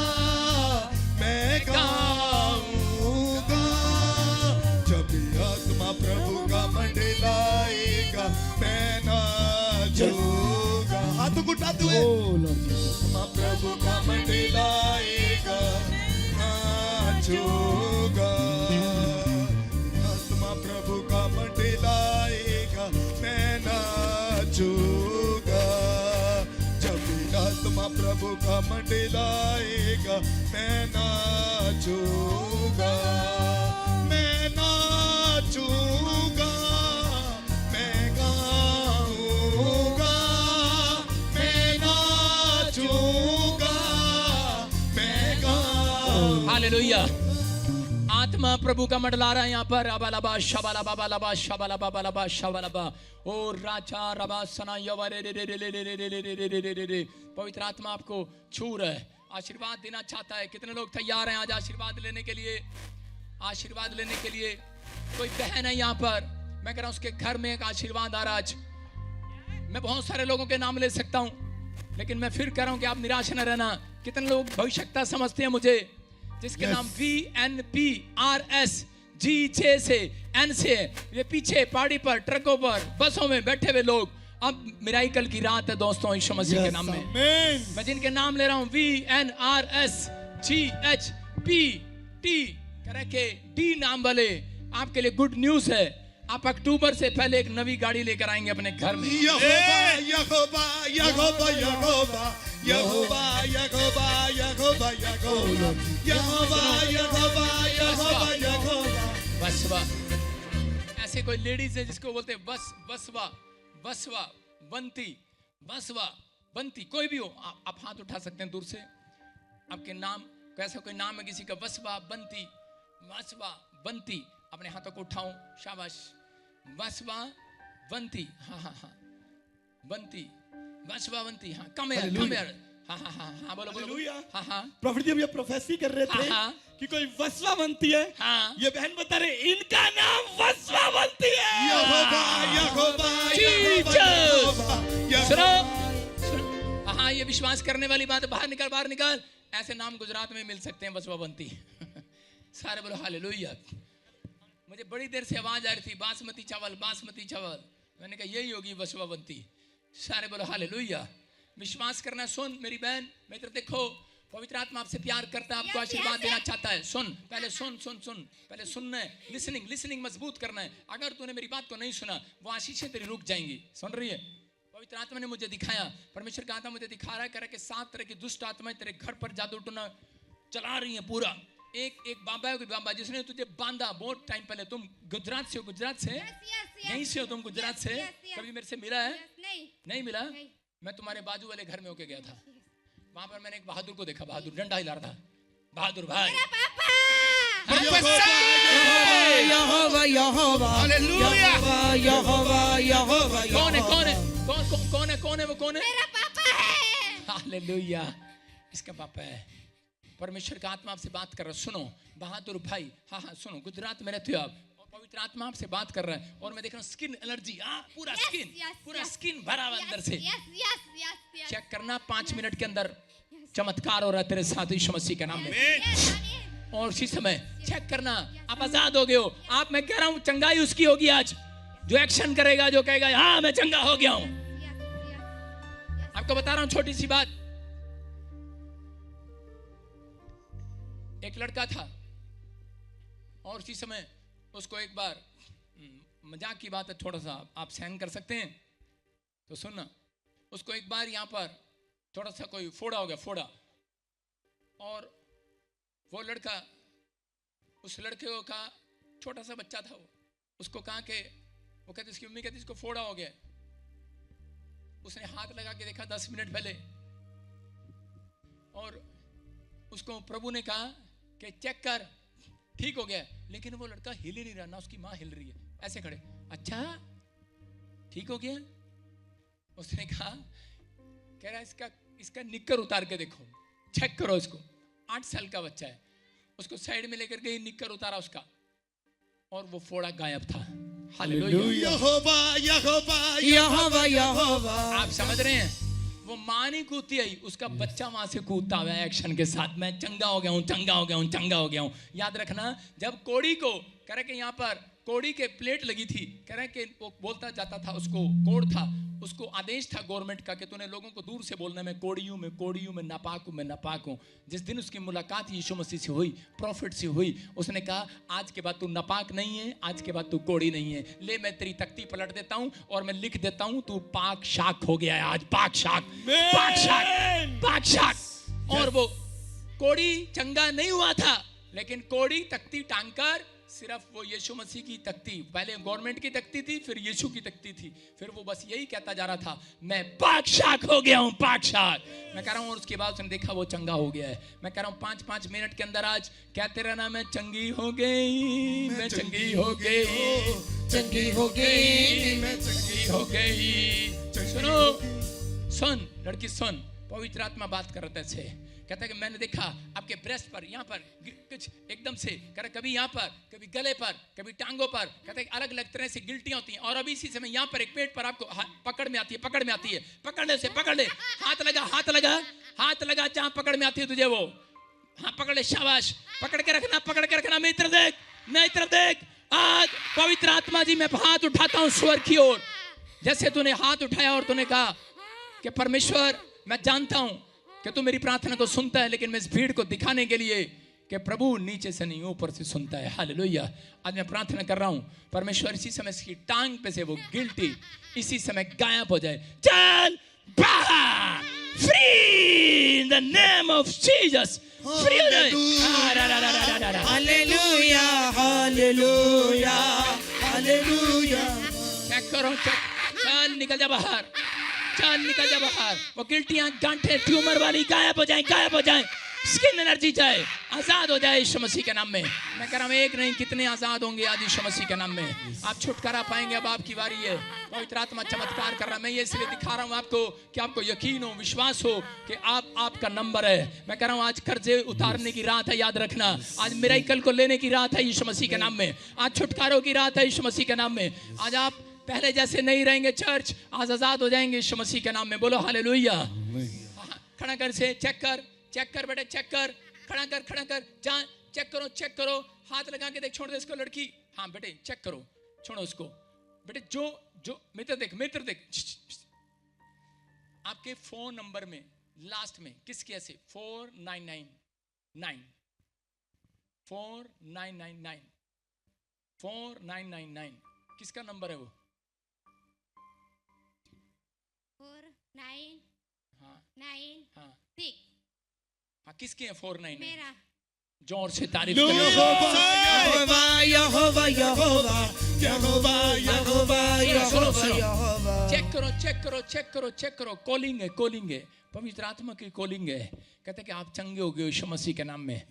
मैं गाऊंगा। जब आत्मा प्रभु का मंडलाएगा मैं नाचूंगा। हाथों को उठाते हुए आत्मा प्रभु का मंडलाएगा नाचूंगा। आत्मा प्रभु का मंडलाएगा मैं नाचूंगा। जब आत्मा प्रभु का मंडलाएगा मैं नाचूंगा, मैं नाचूंगा, मैं गाऊंगा, मैं नाचूंगा, मैं गाऊंगा। हालेलुया। आत्मा प्रभु का मंडला रहा है यहाँ पर। अबालबा शबालबा बालबा शबालबा बालबा शबालबा ओ राजा रबा सना यवरे रे रे रे रे रे रे रे रे रे रे रे रे। पवित्र आत्मा आपको छू रहा है, आशीर्वाद देना चाहता है। कितने लोग तैयार हैं आज आशीर्वाद लेने के लिए? आशीर्वाद लेने के लिए कोई बहन है यहाँ पर, मैं कह रहा हूँ उसके घर में एक आशीर्वाद आ रहा आज। मैं बहुत सारे लोगों के नाम ले सकता हूँ, लेकिन मैं फिर कह रहा हूँ कि आप निराश न रहना। कितने लोग भविष्यता समझते हैं मुझे, जिसके नाम VNPRS G6 से N से, ये पीछे पहाड़ी पर, ट्रकों पर, बसों में बैठे हुए लोग। अब मिराइकल की रात है दोस्तों यीशु मसीह के नाम में। मैं जिनके नाम ले रहा हूँ VNRS GHPT करके D नाम वाले, आपके लिए गुड न्यूज है। आप अक्टूबर से पहले एक नवी गाड़ी लेकर आएंगे अपने घर में। यहोवा Jehovah Jehovah Jehovah Jehovah Jehovah Jehovah Jehovah Jehovah Jehovah Jehovah यहोवा। बसवा, ऐसे कोई लेडीज है जिसको बोलते हैं बसवा, बसवा, बंती, बसवा, बंती, कोई भी हो आप हाथ उठा सकते हैं दूर से। आपके नाम, कैसा कोई नाम है किसी का, बसवा, बंती, बसवा, बंती, अपने हाथों को उठाओ, शाबाश। बसवा, बंती, हाँ हाँ हाँ, बंती, बसवा, बंती, हाँ, कम यार, कम यार, हाँ हाँ हाँ हाँ, बोलो बोलो, हाँ हाँ। प्रॉफिट जी, अब ये प्रोफेसी कर रहे थे हाँ। कि कोई वसवा बनती है। हाँ। ये बहन बता रहे इनका नाम वसवा बनती है। यहोवा यहोवा सुनो, हाँ, ये विश्वास करने वाली बात है। बाहर निकल, बाहर निकल। ऐसे नाम गुजरात में मिल सकते हैं, बसवा बनती। सारे बोलो हालेलुया। मुझे बड़ी देर से आवाज आ रही थी, बासमती चावल, बासमती चावल। मैंने कहा यही होगी बसवा बनती। सारे बोलो हालेलुया। विश्वास करना। सुन मेरी बहन, मित्र, देखो पवित्र आत्मा आपसे प्यार करता है, आपको आशीर्वाद देना चाहता है। सुन, पहले सुन सुन सुन, पहले सुनना है। लिसनिंग मजबूत करना है। अगर तूने मेरी बात को नहीं सुना, वो आशीषें तेरी रुक जाएंगी। सुन रही है? पवित्र आत्मा ने मुझे दिखाया, परमेश्वर का आत्मा मुझे दिखा रहा है, कह रहा है कि 7 तरह की दुष्ट आत्माएं तेरे घर पर जादू टोना चला रही है पूरा। एक बाबा है, बाबा जिसने तुझे बांधा बहुत टाइम पहले। तुम गुजरात से हो? गुजरात से? यहीं से हो तुम? गुजरात से? कभी मेरे से मिला है? नहीं मिला। मैं तुम्हारे बाजू वाले घर में होके गया था, वहां पर मैंने एक बहादुर को देखा। बहादुर डंडा हिला रहा था। बहादुर भाई, यहोवा यहोवा हालेलुया, यहोवा यहोवा। कौन है कौन है कौन है कौन है वो कौन है? मेरा पापा है। हालेलुया, इसका पापा है। परमेश्वर का आत्मा आपसे बात कर रहा है। सुनो बहादुर भाई, हाँ हाँ सुनो, गुजरात में रहते हो आप, और पवित्र आत्मा आपसे बात कर रहा है। और मैं देख रहा हूँ स्किन एलर्जी, पूरा स्किन भरा हुआ अंदर से। चेक करना, 5 मिनट के अंदर चमत्कार हो रहा है तेरे साथ यीशु मसीह के नाम में। और उसी समय चेक करना, आप आजाद हो गए हो। आप, मैं कह रहा हूँ चंगाई उसकी होगी आज जो एक्शन करेगा, जो कहेगा हाँ मैं चंगा हो गया हूं। आपको बता रहा हूं छोटी सी बात। एक लड़का था और उसी समय उसको एक बार, मजाक की बात है, थोड़ा सा आप सहन कर सकते हैं तो सुनना। उसको एक बार यहाँ पर थोड़ा सा कोई फोड़ा हो गया, फोड़ा। और वो लड़का, उस लड़के को कहा, छोटा सा बच्चा था वो, उसको कहा कि, वो कहते, उसकी मम्मी कहती इसको फोड़ा हो गया। उसने हाथ लगा के देखा 10 मिनट पहले, और उसको प्रभु ने कहा कि चेक कर, ठीक हो गया, लेकिन वो लड़का हिल ही नहीं रहा, ना उसकी माँ हिल रही है, ऐसे खड़े। अच्छा ठीक हो गया? उसने कहा, कह रहा इसका निक्कर उतार के देखो, चेक करो इसको। 8 साल का बच्चा है, उसको साइड में लेकर गई, निक्कर उतारा उसका, और वो फोड़ा गायब था। हालेलुया। यहोवा यहोवा यहोवा यहोवा। आप समझ रहे हैं? वो माँ नहीं कूदती आई, उसका बच्चा वहां से कूदता हुआ एक्शन के साथ, मैं चंगा हो गया हूँ, चंगा हो गया हूँ, चंगा हो गया हूँ। याद रखना, जब कोड़ी को कह रहे कि यहाँ पर कोड़ी के प्लेट लगी थी, कह रहे कि वो बोलता जाता था, उसको कोड था, उसको आदेश था गवर्नमेंट का कि तूने लोगों को दूर से बोलना, मैं कोड़ी हूँ, मैं कोड़ी हूँ, मैं नापाक हूँ, मैं नापाक हूँ। जिस दिन उसकी मुलाकात यीशु मसीह से हुई, प्रॉफिट से हुई, उसने कहा आज के बाद तू नापाक नहीं है, आज के बाद तू कोड़ी नहीं है, ले मैं तेरी तख्ती पलट देता हूँ और मैं लिख देता हूँ तू पाक शाक हो गया है आज, पाक शाक, पाक शाक, पाक शाक। और वो कोड़ी चंगा नहीं हुआ था, लेकिन कोड़ी तख्ती टांगकर, सिर्फ वो यीशु मसीह की तख्ती, पहले गवर्नमेंट की तख्ती थी, फिर यीशु की तख्ती थी, फिर वो बस यही कहता जा रहा था, मैं पाक शाक हो गया हूँ, पाक शाक। मैं कह रहा हूँ, और उसके बाद उसने देखा वो चंगा हो गया है। मैं कह रहा हूँ 5-5 मिनट के अंदर आज कहते रहना, मैं चंगी हो गई, मैं चंगी हो गई, चंगी हो गई, मैं चंगी हो गई। सुनो, सुन लड़की सुन, पवित्र आत्मा बात कर रहा था, कहता है कि मैंने देखा आपके ब्रेस्ट पर, यहाँ पर कुछ एकदम से, कह रहा कभी यहाँ पर, कभी गले पर, कभी टांगों पर, कहता है कि अलग अलग तरह से गिल्टियां होती हैं, और अभी इसी समय यहाँ पर एक पेट पर आपको पकड़ में आती है, पकड़ में आती है, पकड़ने से पकड़ ले, हाथ लगा, हाथ लगा, हाथ लगा जहाँ पकड़ में आती है तुझे वो, हाँ पकड़ ले, शाबाश, पकड़ के रखना, पकड़ के रखना। मैं इधर देख, मैं इधर देख। आज पवित्र आत्मा जी, मैं हाथ उठाता हूँ स्वर की ओर, जैसे तूने हाथ उठाया और तूने कहा कि परमेश्वर, मैं जानता हूं कि तू मेरी प्रार्थना को सुनता है, लेकिन मैं इस भीड़ को दिखाने के लिए कि प्रभु नीचे से नहीं ऊपर से सुनता है। हालेलुया। आज मैं प्रार्थना कर रहा हूं, परमेश्वर इसी समय इसकी टांग पे से वो गिल्टी इसी समय गायब हो जाए। चल बाहर, free in the name of Jesus, free हो जाए। Hallelujah, hallelujah, hallelujah. चेक करो, चल निकल जा बाहर, चल निकल जा बाहर। वो गिल्टियां, गांठें, ट्यूमर वाली गायब हो जाएं, गायब हो जाएं। स्किन एनर्जी जाए, आजाद हो जाए यीशु मसीह के नाम में। मैं कह रहा हूँ एक नहीं कितने आजाद होंगे आज यीशु मसीह के नाम में। आप छुटकारा पाएंगे, अब आपकी बारी है। पवित्र आत्मा चमत्कार कर रहा है। मैं ये इसलिए दिखा रहा हूँ आपको कि आपको यकीन हो, विश्वास हो कि आपका नंबर है। मैं कह रहा हूँ आज कर्जे उतारने की रात है, याद रखना। आज मिरेकल को लेने की रात है यीशु मसीह के नाम में। आज छुटकारों की रात है यीशु मसीह के नाम में। आज आप पहले जैसे नहीं रहेंगे चर्च, आज आजाद हो जाएंगे यीशु मसीह के नाम में। बोलो हालेलुया। खड़ा कर से चेक कर, चेक कर बेटे, चेक कर, खड़ा कर, खड़ा कर, जा चेक करो, चेक करो। हाथ लगा के देख, छोड़ दे इसको लड़की। हाँ बेटे चेक करो, छोड़ो उसको बेटे। जो मित्र देख, मित्र देख, आपके फोन नंबर में लास्ट में किसके ऐसे 4999 4999 4999 किसका नंबर है वो? 4996 हाँ किसके हैं 49? मेरा। जोर से तारीफ यहोवा, यहोवा, यहोवा, यहोवा, यहोवा, यहोवा। चेक करो, चेक करो, चेक करो, चेक करो। कॉलिंग है, कॉलिंग है, पवित्र आत्मा की कॉलिंग है। कहते कि आप चंगे हो गए यीशु मसीह के नाम में।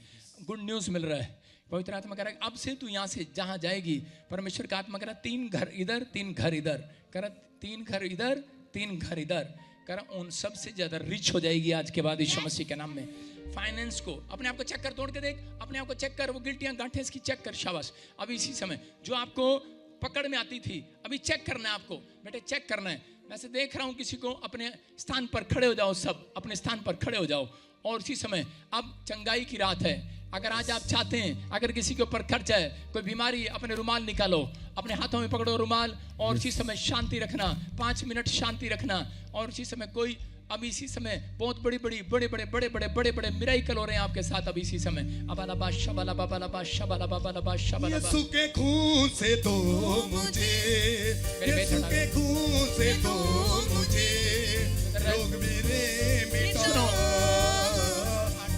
गुड न्यूज़ मिल रहा है। पवित्र आत्मा कह रहा है अब से तू यहाँ से जहाँ जाएगी, परमेश्वर का आत्मा कह रहा 3 घर इधर, 3 घर इधर, कह रहा 3 घर इधर, 3 घर इधर, कह रहा उन सबसे ज्यादा रिच हो जाएगी आज के बाद यीशु मसीह के नाम में। फाइनेंस को, अपने आप को चेक कर, तोड़ के देख, अपने आप को चेक कर, वो गिल्टियां गांठें इसकी चेक कर। शाबाश। अभी इसी समय जो आपको पकड़ में आती थी, अभी चेक करना है आपको बेटे, चेक करना है। मैं से देख रहा हूँ किसी को, अपने स्थान पर खड़े हो जाओ, सब अपने स्थान पर खड़े हो जाओ। और इसी समय अब चंगाई की रात है। अगर आज आप चाहते हैं, अगर किसी के ऊपर खर्च है, कोई बीमारी, अपने रुमाल निकालो, अपने हाथों में पकड़ो रुमाल, और इसी समय शांति रखना, 5 मिनट शांति रखना। और इसी समय कोई, अब इसी समय बहुत बड़े बड़े मिराकल हो रहे हैं आपके साथ। अब इसी समय अबाला शबाला बाबाला शबाला बाबाला शबाला। यीशु के खून से दो मुझे, यीशु के खून से दो मुझे, रोग मेरे मिटा,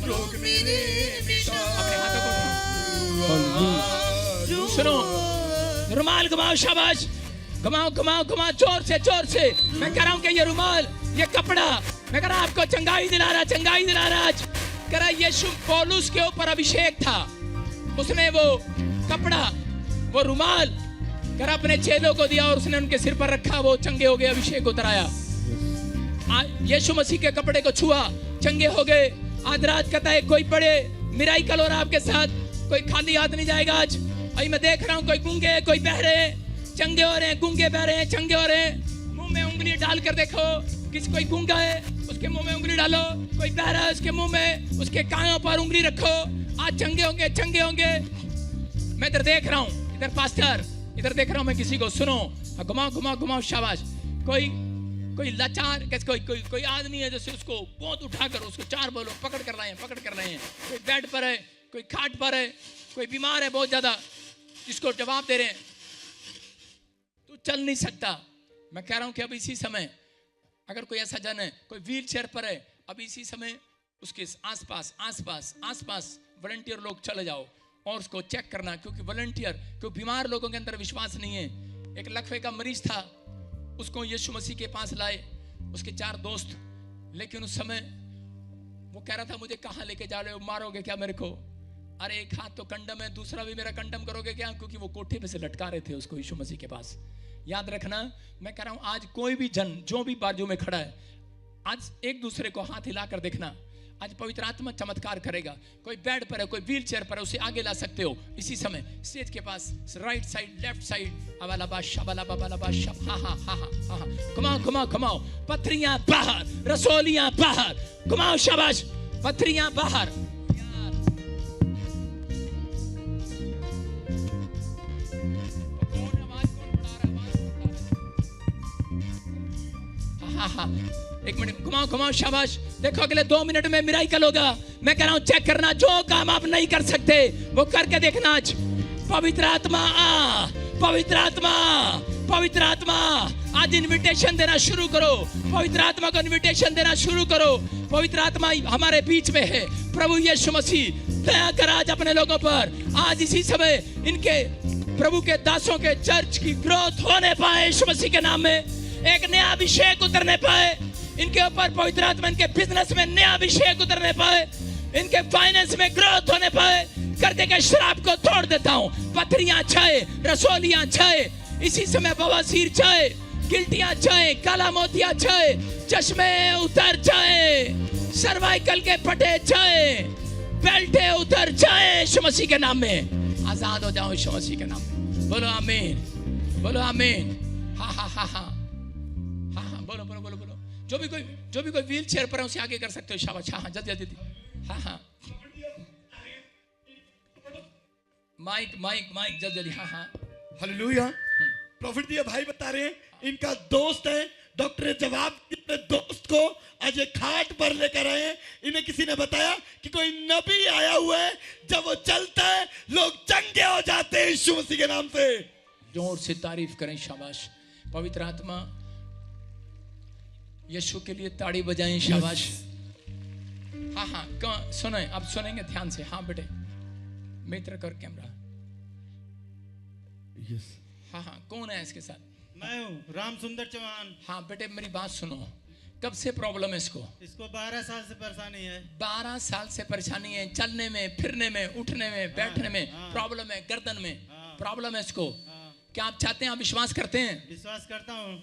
रोग मेरे मिटा। अपने हाथों को सुनो, रुमाल घुमाओ, शाबाश, घुमाओ घुमाओ घुमाओ, जोर से जोर से। मैं कह रहा हूँ कि ये रुमाल, ये कपड़ा, मैं कह रहा आपको चंगाई दिला रहा, चंगाई दिला रहा। आज कह रहा यीशु पौलुस के ऊपर अभिषेक था, उसने वो कपड़ा, वो रुमाल कर अपने चेलों को दिया और उसने उनके सिर पर रखा, वो चंगे हो गए, अभिषेक उतराया। यीशु मसीह के कपड़े को छुआ, चंगे हो गए। आज रात कहता है कोई पड़े मिराइकल हो रहा आपके साथ, कोई खाली हाथ नहीं जाएगा आज। अभी मैं देख रहा हूँ कोई गूंगे हैं, कोई बहरे हैं, चंगे हो रहे हैं, गूंगे बहरे हैं, चंगे हो रहे हैं। मुंह में उंगली डाल कर देखो, किसी कोई गूंगा है उसके मुंह में उंगली डालो, कोई बहरा है उसके मुंह में, उसके कानों पर उंगली रखो, आज चंगे होंगे, चंगे होंगे। मैं इधर देख रहा हूँ, इधर पास्टर, इधर देख रहा हूँ मैं किसी को, सुनो, घुमाओ घुमाओ घुमाओ, शाबाश। कोई लाचार, कोई आदमी है जैसे उसको बहुत उठाकर उसको चार बोलो पकड़ कर रहे हैं, कोई बेड पर है, कोई खाट पर है, कोई बीमार है बहुत ज्यादा, जिसको जवाब दे रहे हैं तू चल नहीं सकता। मैं कह रहा हूं कि अब इसी समय अगर कोई ऐसा जन है, कोई व्हील चेयर पर है, अब इसी समय उसके आसपास वॉलंटियर लोग चले जाओ और उसको चेक करना, क्योंकि वॉलंटियर, क्योंकि बीमार लोगों के अंदर विश्वास नहीं है। एक लकवे का मरीज था, उसको यीशु मसीह के पास लाए उसके 4 दोस्त, लेकिन उस समय वो कह रहा था मुझे कहाँ लेके जा रहे हो, मारोगे क्या मेरे को? अरे एक हाथ तो कंडम है, दूसरा भी मेरा कंडम करोगे क्या? क्योंकि वो कोठे पे से लटका रहे थे उसको यीशु मसीह के पास। याद रखना, मैं कह रहा हूं आज कोई भी जन जो भी बाजू में खड़ा है, आज एक दूसरे को हाथ हिलाकर देखना, आज पवित्र आत्मा चमत्कार करेगा। कोई बेड पर है, कोई व्हील चेयर पर है, उसे आगे ला सकते हो इसी समय स्टेज के पास, राइट साइड, लेफ्ट साइड, घुमाओ, पथरियां बाहर, रसोलियां बाहर, घुमाओ, शाबाश, पथरियां बाहर। एक मिनट, घुमाओ, शाबाश। देखो अगले 2 मिनट में मिराइकल होगा। मैं कह रहा हूं चेक करना, जो काम आप नहीं कर सकते वो करके देखना। आज पवित्र आत्मा आज इनविटेशन देना शुरू करो, पवित्र आत्मा को इनविटेशन देना शुरू करो। पवित्र आत्मा हमारे बीच में है। प्रभु यीशु मसीह दया कर आज अपने लोगों पर, आज इसी समय इनके प्रभु के दासों के चर्च की ग्रोथ होने पाए, यीशु मसीह के नाम में एक नया अभिषेक उतरने पाए इनके ऊपर, पवित्र आत्मा इनके बिजनेस में नया अभिषेक उतरने पाए, इनके फाइनेंस में ग्रोथ होने पाए। करके के शराब को तोड़ देता हूं, पथरियां छाए, रसोलियां छाए, इसी समय बवासीर छाए, गिल्टियां छाए, काला मोतिया छाए, चश्मे उतर जाए, सर्वाइकल के पटे छाए, बेल्टे उतर जाए, यीशु मसीह के नाम में आजाद हो जाओ, यीशु मसीह के नाम में। बोलो आमीन, बोलो आमीन। हाँ, बोलो। जो भी कोई व्हील चेयर पर है उसे आगे कर सकते हो, शाबाश। हाँ, जल्दी। हाँ, माइक जल्दी। हाँ। हालेलुया। प्रॉफिट दिया भाई बता रहे हैं, इनका दोस्त है। डॉक्टर ने जवाब अपने दोस्त को आज ये खाट पर लेकर आए हैं। इन्हें किसी ने बताया कि कोई नबी आया हुआ है, जब वो चलता है लोग चंगे हो जाते हैं यीशु मसीह के नाम से। जोर से तारीफ करें, शाबाश। पवित्र आत्मा यीशु के लिए ताड़ी बजाएं, शाबाश। हाँ, सुने, अब सुनेंगे ध्यान से। हाँ बेटे, मित्र कर कैमरा। हाँ, कौन है इसके साथ? मैं हूँ राम सुंदर चौहान। हाँ बेटे, मेरी बात सुनो, कब से प्रॉब्लम है इसको? 12 साल से परेशानी है। 12 साल से परेशानी है, चलने में, फिरने में, उठने में, बैठने में प्रॉब्लम है, गर्दन में प्रॉब्लम है इसको। क्या आप चाहते हैं, आप विश्वास करते हैं? विश्वास करता हूँ।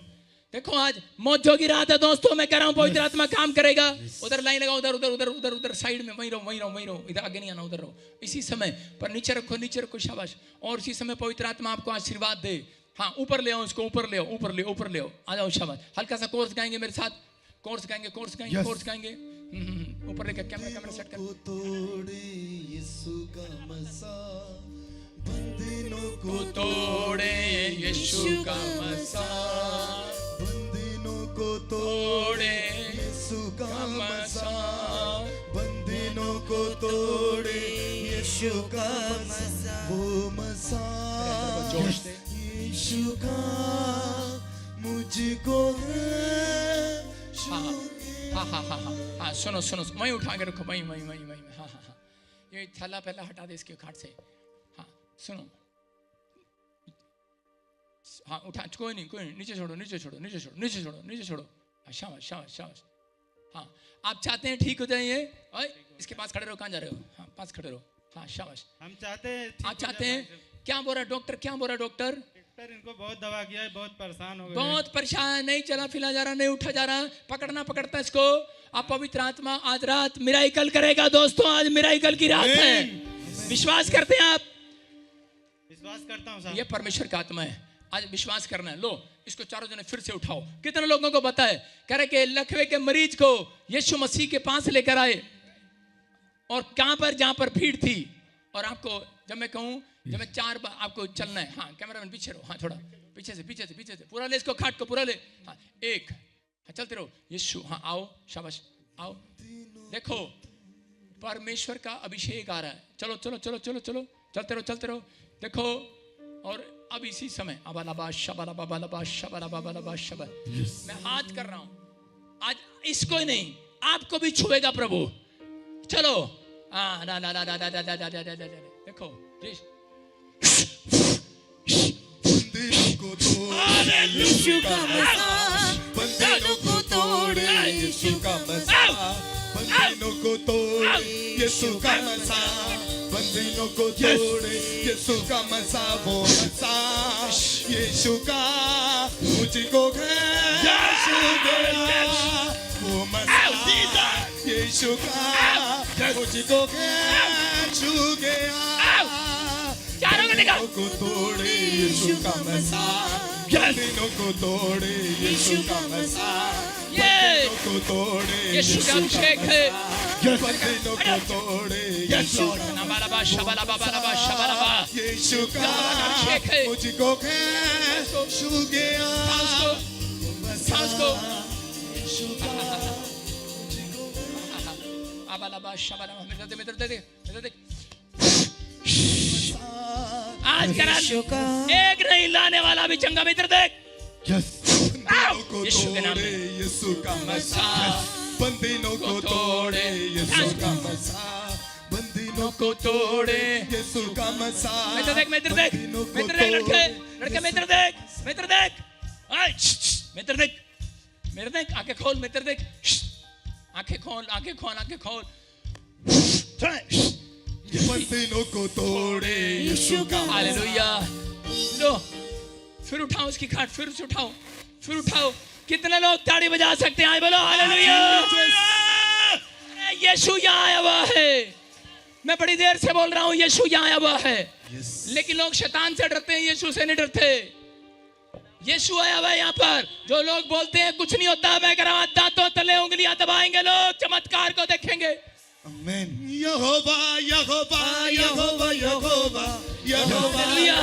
देखो आज मौत जोगी रात है दोस्तों, मैं कह रहा हूँ पवित्र आत्मा काम करेगा। उधर लाइन लगाओ, उधर साइड में, वहीं रहो, इधर आगे नहीं आना, उधर रहो। इसी समय पर नीचे रखो, शाबाश। और इसी समय पवित्र आत्मा आपको आशीर्वाद दे। हाँ, ऊपर ले आओ इसको, ऊपर ले आओ, आ जाओ, शाबाश। हल्का सा कोर्स गाएंगे मेरे साथ, कोर्स गाएंगे। ऊपर लेकर कैमरा सेट कर। बंधनों को तोड़े यीशु का मसा, बंधनों को तोड़े यीशु का मसा, बंधनों को तोड़े यीशु का मसा, वो मसा यीशु का मुझको है। हाँ, सुनो, वहीं उठा के रखो, वहीं। हाँ, ये थैला पहला हटा दे इसके खाट से। सुनो, हाँ, उठा, कोई नहीं, नीचे छोड़ो। शाबाश। हाँ, आप चाहते हैं ठीक हो जाइए? इसके पास खड़े रहो, कहाँ जा रहे हो? हाँ, पास खड़े रहो। हाँ शाबाश। हम चाहते हैं ठीक आप हो चाहते जाए हैं? क्या बोल रहा है डॉक्टर, क्या बोल रहा है डॉक्टर? डॉक्टर इनको बहुत दवा किया है, बहुत परेशान हो गए हैं। बहुत परेशान, नहीं चला फिला जा रहा, नहीं उठा जा रहा, पकड़ना पकड़ता इसको। आप पवित्र आत्मा आज रात मिराइकल करेगा दोस्तों, आज मिराइकल की रात है। विश्वास करते हैं आप? विश्वास करता हूँ साहब। ये परमेश्वर का आत्मा है, आज विश्वास करना है। लो इसको चारों जने फिर से उठाओ। कितने लोगों को पता है? कह रहे कि लकवे के मरीज को यीशु मसीह के पास लेकर आए, और कहां पर? जहां पर भीड़ थी। और आपको जब मैं कहूं, जब मैं 4 बार आपको चलना है, हाँ कैमरामैन पीछे रहो, हाँ थोड़ा पीछे से पीछे से पीछे से पूरा ले इसको, खाट को पूरा ले, हाँ 1, हाँ चलते रहो। यीशु, हाँ आओ, शाबाश आओ। देखो परमेश्वर का अभिषेक आ रहा है। चलो चलो चलो चलो चलो, चलते रहो चलते रहो। देखो, और अब इसी समय अबालाबा शबालाबा बालाबा शबालाबा बालाबा शबा, मैं हाथ कर रहा हूं, आज इसको ही नहीं आपको भी छुएगा प्रभु। चलो हाँ ना ना ना ना ना ना ना ना ना ना, देखो प्लीज। बंदियों को तोड़े यीशु का मसाह, बंदियों को तोड़े यीशु का मसाह, बंदियों को तोड़े यीशु का मसाह, बंदियों को तोड़े यीशु का मसाह, वो मसाह यीशु का मुझको छू गया, वो मसाह यीशु का मुझको छू गया। बंदियों को तोड़े यीशु का मसाह, बंदियों को तोड़े यीशु का मसाह, बंदियों को तोड़े यीशु का अभिषेक है। बंदियों को तोड़े यीशु का नबालाबा शबालाबा बालाबा शबालाबा, यीशु का अभिषेक है। मुझको छू गया, सांस को यीशु का अबालाबा शबालाबा, मित्र दे मित्र दे मित्र दे। आज करा एक नहीं लाने वाला भी चंगा मित्र देख। बंदियों को यीशु के नाम तोड़े में। यीशु का मसाह, बंदियों को तोड़े यीशु का मसाह, बंदियों को तोड़े यीशु का मसाह। मित्र देख मित्र देख मित्र देख, लड़के लड़के मित्र देख मित्र देख, मित्र देख मित्र देख, आंखें खोल मित्र देख, आंखें खोल आंखें खोल आंखें खोल। बंदियों को तोड़े यीशु का हालेलुया। लो फिर उठाओ उसकी खाट, फिर से उठाओ, फिर उठाओ। कितने लोग ताड़ी बजा सकते हैं? बोलो हालेलुया। यीशु यहाँ आया हुआ है। मैं बड़ी देर से बोल रहा हूँ यीशु यहाँ आया हुआ है, लेकिन लोग शैतान से डरते हैं, यीशु से नहीं डरते। यीशु आया हुआ है यहाँ पर। जो लोग बोलते हैं कुछ नहीं होता, मैं कह रहा हूं दांतों तले उंगलियां दबाएंगे लोग, चमत्कार को देखेंगे। आमीन। यहोवा यहोवा यहोवा यहोवा यहोवा हालेलुया।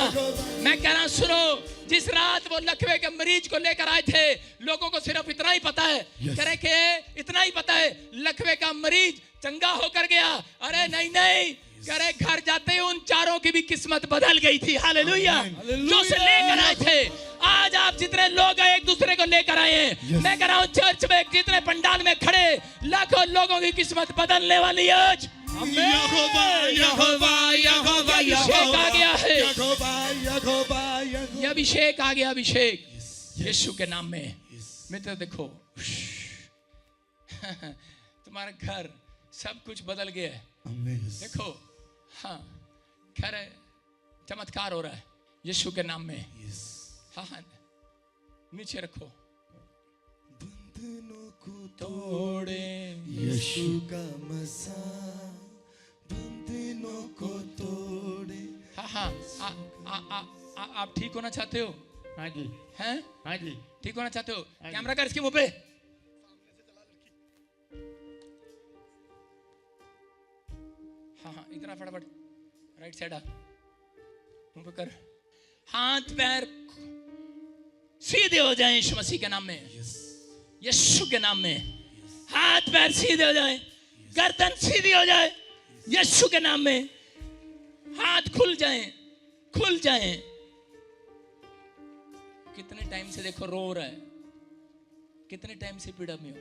मैं कह रहा हूं सुनो, जिस रात वो लकवे के मरीज को लेकर आए थे, लोगों को सिर्फ इतना ही पता है, कह रहे कि इतना ही पता है लकवे का मरीज चंगा होकर गया। अरे नहीं नहीं, कह रहे घर जाते ही उन चारों की भी किस्मत बदल गई थी। हालेलुया। जो से लेकर आए थे, आज आप जितने लोग एक दूसरे को लेकर आए हैं, मैं कह रहा हूं चर्च में जितने पंडाल में खड़े लाखों लोगों की किस्मत बदलने वाली है आज। यहोवा यहोवा यहोवा अभिषेक आ गया है, यहोवा यहोवा ये अभिषेक आ गया, अभिषेक यीशु के नाम में। मित्र देखो तुम्हारा घर सब कुछ बदल गया है। देखो हाँ, खैर चमत्कार हो रहा है यीशु के नाम में। हाँ हाँ नीचे रखो। बंधनों को तोड़े यीशु का मसाह, बंधनों को तोड़े। हाँ हाँ आप ठीक होना चाहते हो? हाँ जी हैं? हाँ जी। ठीक होना चाहते हो? कैमरा कर इसके मुंह पे। हाँ हाँ इतना फटाफट राइट साइड आ, मुंह पे कर। हाथ पैर सीधे हो जाएं यीशु मसीह के नाम में, यीशु के नाम में। हाथ पैर सीधे हो जाएं, गर्दन सीधी हो जाए यीशु के नाम में। हाथ खुल जाएं, खुल जाएं। कितने टाइम से देखो रो रहा है, कितने टाइम से पीड़ा में हो?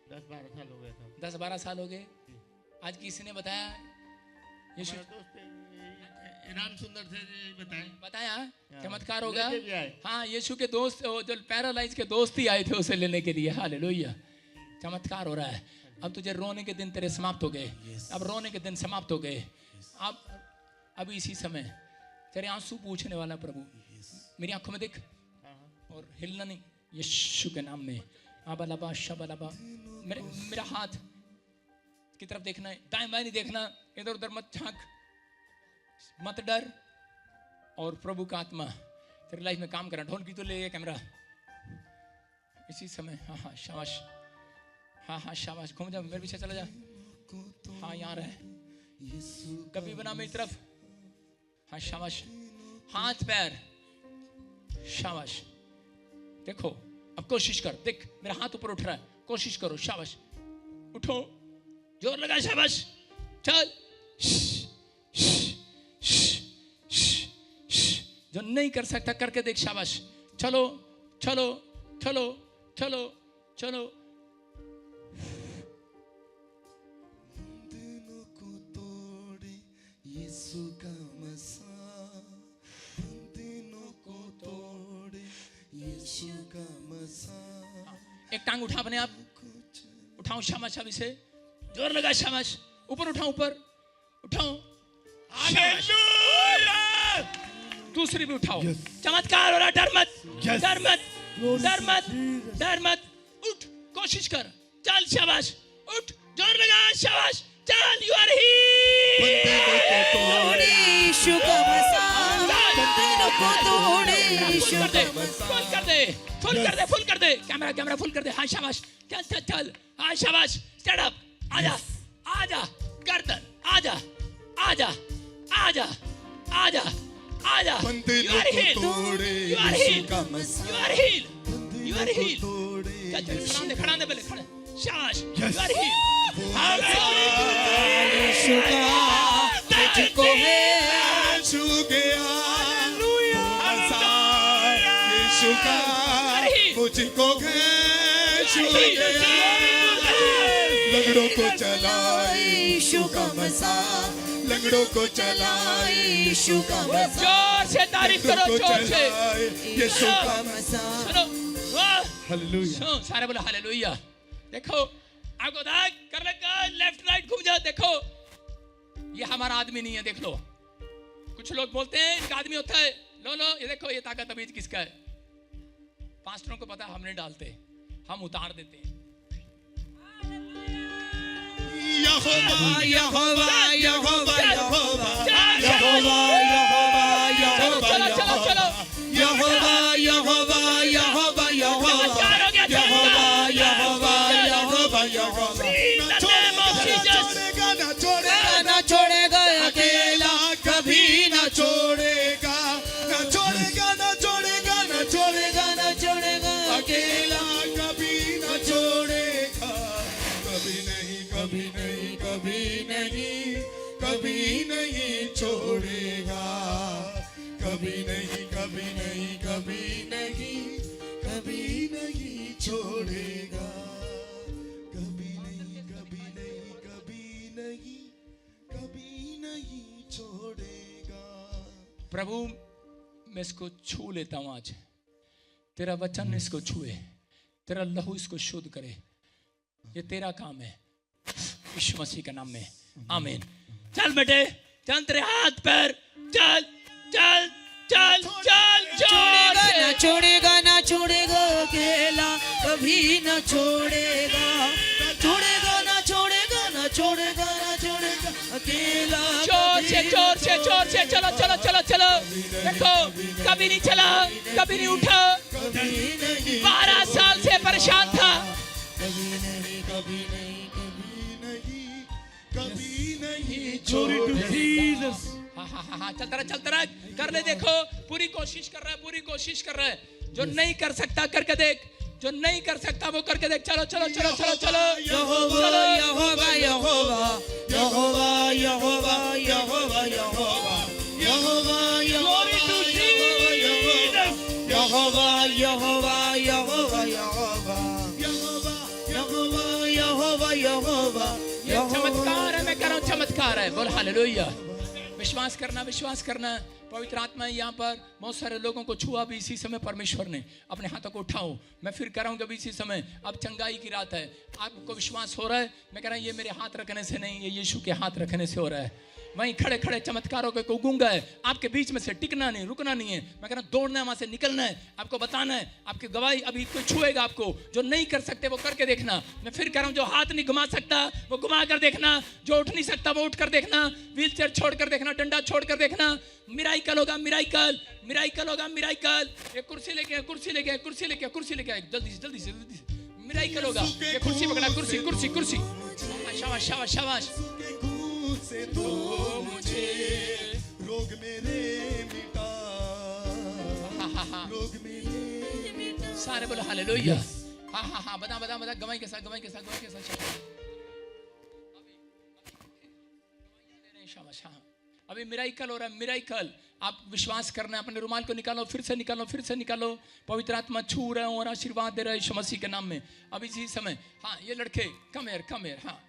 10-12 साल हो गया था। 10-12 साल हो गए। आज किसी ने बताया यीशु? राम सुंदर से बताया चमत्कार होगा। लेके भी आए। हाँ यीशु के दोस्त, जो पैरालाइज के दोस्त ही आए थे उसे लेने के लिए। हालेलुया। चमत्कार हो रहा है। अब तुझे रोने के दिन तेरे समाप्त हो गए, अब रोने के दिन समाप्त हो गए। अभी इसी समय तेरे आंसू पूछने वाला प्रभु, मेरी आंखों में देख और हिलना नहीं, यीशु के नाम में। आबालाबा शबालाबा, मेरा हाथ की तरफ देखना है, दाएं बाएं नहीं देखना, इधर उधर मत झांक, मत डर। और प्रभु का आत्मा तेरी लाइफ में काम कर रहा। ढोल की तो ले ये कैमरा इसी समय। हाँ हाँ शाबाश, हाँ हाँ शाबाश, घूम जा, मेरे पीछे चला जा। हाँ यहाँ रहे, कभी बना मेरी तरफ। हाँ शाबाश, हाथ पैर, शाबाश। देखो अब कोशिश कर, देख मेरा हाथ ऊपर उठ रहा है, कोशिश करो, शाबाश, उठो, जोर लगा, शाबाश, चल। जो नहीं कर सकता करके देख, शाबाश, चलो चलो चलो चलो चलो। बंधनों को तोड़े यीशु का मसा, बंधनों को तोड़े यीशु का मसा। एक टांग उठा अपने आप, उठाओ, शाबाश, अभी से जोर लगा, शाबाश, ऊपर उठाओ, ऊपर उठाओ, दूसरी भी उठाओ। चमत्कार हो रहा, डर मत, डर मत, डर मत, डर मत, उठ, कोशिश कर, चल, शाबाश, उठ, जोर लगा, शाबाश, चल, यू आर हील्ड। फुल कर दे, फुल कर दे, फुल कर दे, कैमरा कैमरा फुल कर दे। हाँ शाबाश, चल चल चल, हाँ शाबाश, स्टैंड अप, आजा आजा, गर्दन, आजा आजा आजा आजा आजा। You are healed, you are healed, you are healed, you are healed। चल चल, खड़ा दे पहले, खड़ा, शाबाश, you are healed। यीशु का तुझको है छू गया, यीशु का मुझको है छू गया, लंगड़ों को चलाए यीशु का मसा, लंगड़ों को चलाए यीशु का मसा। जोर से तारीफ करो, जोर से यीशु का मसा। सुनो, हालेलुया, सारे बोलो हालेलुया। देखो आगो दाग कर लगा, लेफ्ट राइट घूम जाओ। देखो ये हमारा आदमी नहीं है, देख लो। कुछ लोग बोलते हैं इनका आदमी होता है, लो लो, ये देखो, ये ताकत अभी किसका है? पास्टरों को पता है, हम नहीं डालते, हम उतार देते हैं। यहोवा Jehovah Jehovah Jehovah Jehovah Jehovah Jehovah Jehovah Jehovah Jehovah Jehovah यहोवा। ना छोड़ेगा अकेला, कभी ना छोड़ेगा, ना छोड़ेगा, ना छोड़ेगा, ना छोड़ेगा, ना छोड़ेगा अकेला, कभी ना छोड़ेगा, कभी नहीं, कभी नहीं, कभी नहीं, कभी नहीं छोड़ेगा, कभी नहीं, कभी नहीं, कभी नहीं, कभी नहीं छोड़ेगा, कभी नहीं, कभी नहीं, कभी नहीं, कभी नहीं छोड़ेगा। प्रभु मैं इसको छू लेता हूं आज, तेरा वचन इसको छुए, तेरा लहू इसको शुद्ध करे, ये तेरा काम है, यीशु मसीह के नाम में, आमीन। चल बेटे, चल, तेरे हाथ पैर, चल चल चल चल, छोड़ेगा ना, छोड़ेगा ना, छोड़ेगा अकेला, कभी ना छोड़ेगा, छोड़ेगा ना, छोड़ेगा ना, छोड़ेगा ना, छोड़ेगा अकेला, जोर से जोर से जोर से, चलो चलो चलो चलो। देखो कभी नहीं चला, कभी नहीं उठा, 12 साल से परेशान था, कभी नहीं, कभी नहीं, कभी नहीं, कभी नहीं छोड़ेगा। हाँ चलता रहा, चलता रहा, कर ले। देखो पूरी कोशिश कर रहा है, पूरी कोशिश कर रहा है। जो नहीं कर सकता करके देख, जो नहीं कर सकता वो करके देख। चलो चलो चलो चलो चलो, यहोवा Jehovah Jehovah Jehovah Jehovah Jehovah Jehovah Jehovah Jehovah Jehovah Jehovah Jehovah यहोवा। ये चमत्कार है, मैं कह रहा हूँ चमत्कार है। बोल हालेलुया। विश्वास करना, विश्वास करना, पवित्र आत्मा यहाँ पर बहुत सारे लोगों को छुआ भी इसी समय परमेश्वर ने। अपने हाथों को उठाओ, मैं फिर कह रहा हूँ कि अभी इसी समय अब चंगाई की रात है। आपको विश्वास हो रहा है? मैं कह रहा हूँ ये मेरे हाथ रखने से नहीं, ये यीशु के हाथ रखने से हो रहा है। वहीं खड़े खड़े चमत्कारों के गूंगा है, आपके बीच में से टिकना नहीं, रुकना नहीं है। मैं कह रहा हूँ दौड़ना है, वहां से निकलना है, आपको बताना है। आपकी गवाही अभी कोई छुएगा आपको, जो नहीं कर सकते वो करके देखना। मैं फिर कह रहा हूँ जो हाथ नहीं घुमा सकता वो घुमा कर देखना, जो उठ नहीं सकता वो उठ कर देखना, व्हील चेयर छोड़ कर देखना, डंडा छोड़ कर देखना। मिराइकल होगा, मिराइकल, मिराइकल होगा, मिराइकल। एक कुर्सी लेके, कुर्सी लेके, कुर्सी लेके, कुर्सी लेके आए, जल्दी से जल्दी से जल्दी से। मिराइकल होगा। ये कुर्सी पकड़ा, कुर्सी कुर्सी कुर्सी। शाबाश शाबाश शाबाश। से तो मुझे रोग मेरे मिटा, रोग मेरे मिटा। सारे बोलो हालेलुया। हाँ हाँ हाँ, बता बता बता, गवाही के साथ, गवाही के साथ, गवाही के साथ। शाबाश। हाँ, अभी मिराइकल हो रहा है, मिराइकल। आप विश्वास करना है, अपने रुमाल को निकालो, फिर से निकालो, फिर से निकालो। पवित्र आत्मा छू रहे और आशीर्वाद दे रहे यीशु मसीह के नाम में अभी इसी समय। हाँ, ये लड़के कम हेयर, कम हेयर। हाँ,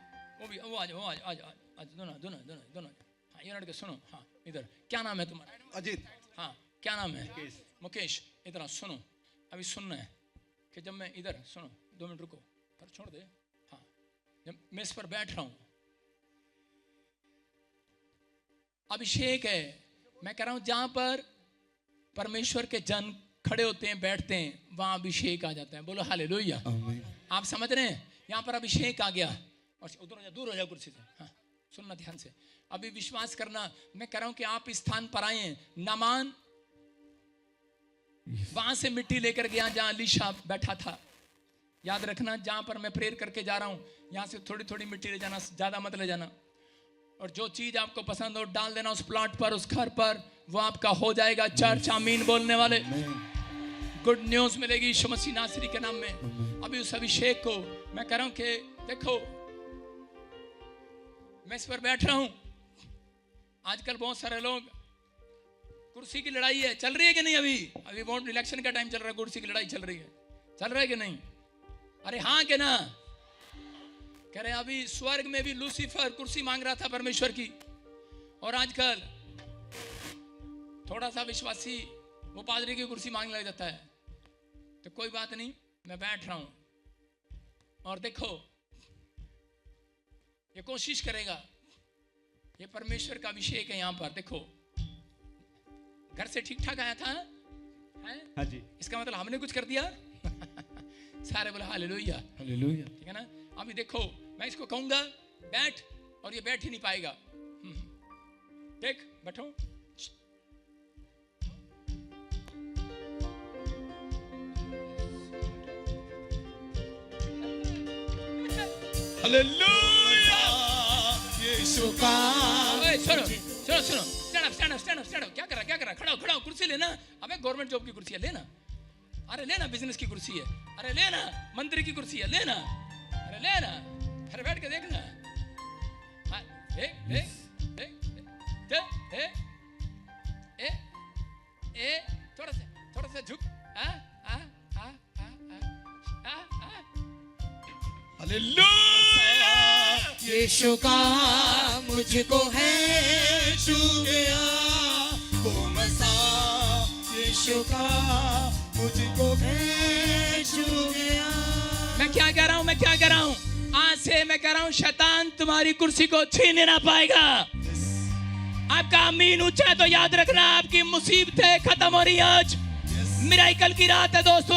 वो भी वो आज, वो आज आज आज दोनों दोनों दोनों दोनों। हाँ, ये लड़के सुनो। हाँ, इधर क्या नाम है तुम्हारा? अजीत। हाँ, क्या नाम है? मुकेश। इधर सुनो, अभी सुनना है कि जब मैं इधर सुनो, 2 मिनट रुको, पर छोड़ दे। हाँ, जब मैं इस पर बैठ रहा हूं, अभिषेक है। मैं कह रहा हूं जहां पर परमेश्वर के जन खड़े होते हैं, बैठते हैं, वहां अभिषेक आ जाता है। बोलो हालेलुया। आप समझ रहे हैं? यहां पर अभिषेक आ गया। और उधर हो जा, दूर हो जाओ कुर्सी से। हाँ, सुनना ध्यान से, अभी विश्वास करना। मैं कह रहा हूं कि आप इस स्थान पर आए हैं। नामान वहां से मिट्टी लेकर गया जहां अलीशा बैठा था। याद रखना, जहां पर मैं प्रेयर करके जा रहा हूं, यहां से थोड़ी थोड़ी मिट्टी ले जाना, ज्यादा मत ले जाना। और जो चीज आपको पसंद हो डाल देना उस प्लॉट पर, उस घर पर, वो आपका हो जाएगा। चर्च आमीन बोलने वाले, गुड न्यूज मिलेगी यीशु मसीह नासरी के नाम में। अभी उस अभिषेक को मैं कह रहा हूं कि देखो, मैं इस पर बैठ रहा हूं। आजकल बहुत सारे लोग, कुर्सी की लड़ाई है, चल रही है कि नहीं? अभी वोट इलेक्शन का टाइम चल रहा है, कुर्सी की लड़ाई चल रही है, चल रहा है कि नहीं? अरे हाँ के ना? कह रहे हैं अभी स्वर्ग में भी लूसीफर कुर्सी मांग रहा था परमेश्वर की, और आजकल थोड़ा सा विश्वासी वो पादरी की कुर्सी मांगने लग जाता है। तो कोई बात नहीं, मैं बैठ रहा हूं और देखो, ये कोशिश करेगा। ये परमेश्वर का अभिषेक है यहाँ पर। देखो, घर से ठीक ठाक आया था, है? हाँ जी। इसका मतलब हमने कुछ कर दिया। सारे बोले हालेलुया, हालेलुया। ठीक है ना? अभी देखो, मैं इसको कहूंगा बैठ, और ये बैठ ही नहीं पाएगा। देख, बैठो। हालेलुया। यीशु का। सुनो सुनो सुनो, stand up stand up stand up stand up. क्या कर रहा? खड़ा हो, खड़ा हो, कुर्सी लेना। अबे गवर्नमेंट जॉब की कुर्सी है, लेना। अरे लेना, बिजनेस की कुर्सी है, अरे लेना, मंत्री की कुर्सी है, लेना, अरे लेना, अरे बैठ के देखना। हाँ, देख देख देख देख, ए ए थोड़ा सा झुक। हालेलुया। यीशु का मुझको है छू गया, वो मसा यीशु का मुझको है छू गया। मैं क्या कह रहा हूं? आज से मैं कह रहा हूं, शैतान तुम्हारी कुर्सी को छीन ना पाएगा। आपका आमीन ऊंचा है तो याद रखना, आपकी मुसीबतें खत्म हो रही है। आज मिराइकल की रात है दोस्तों।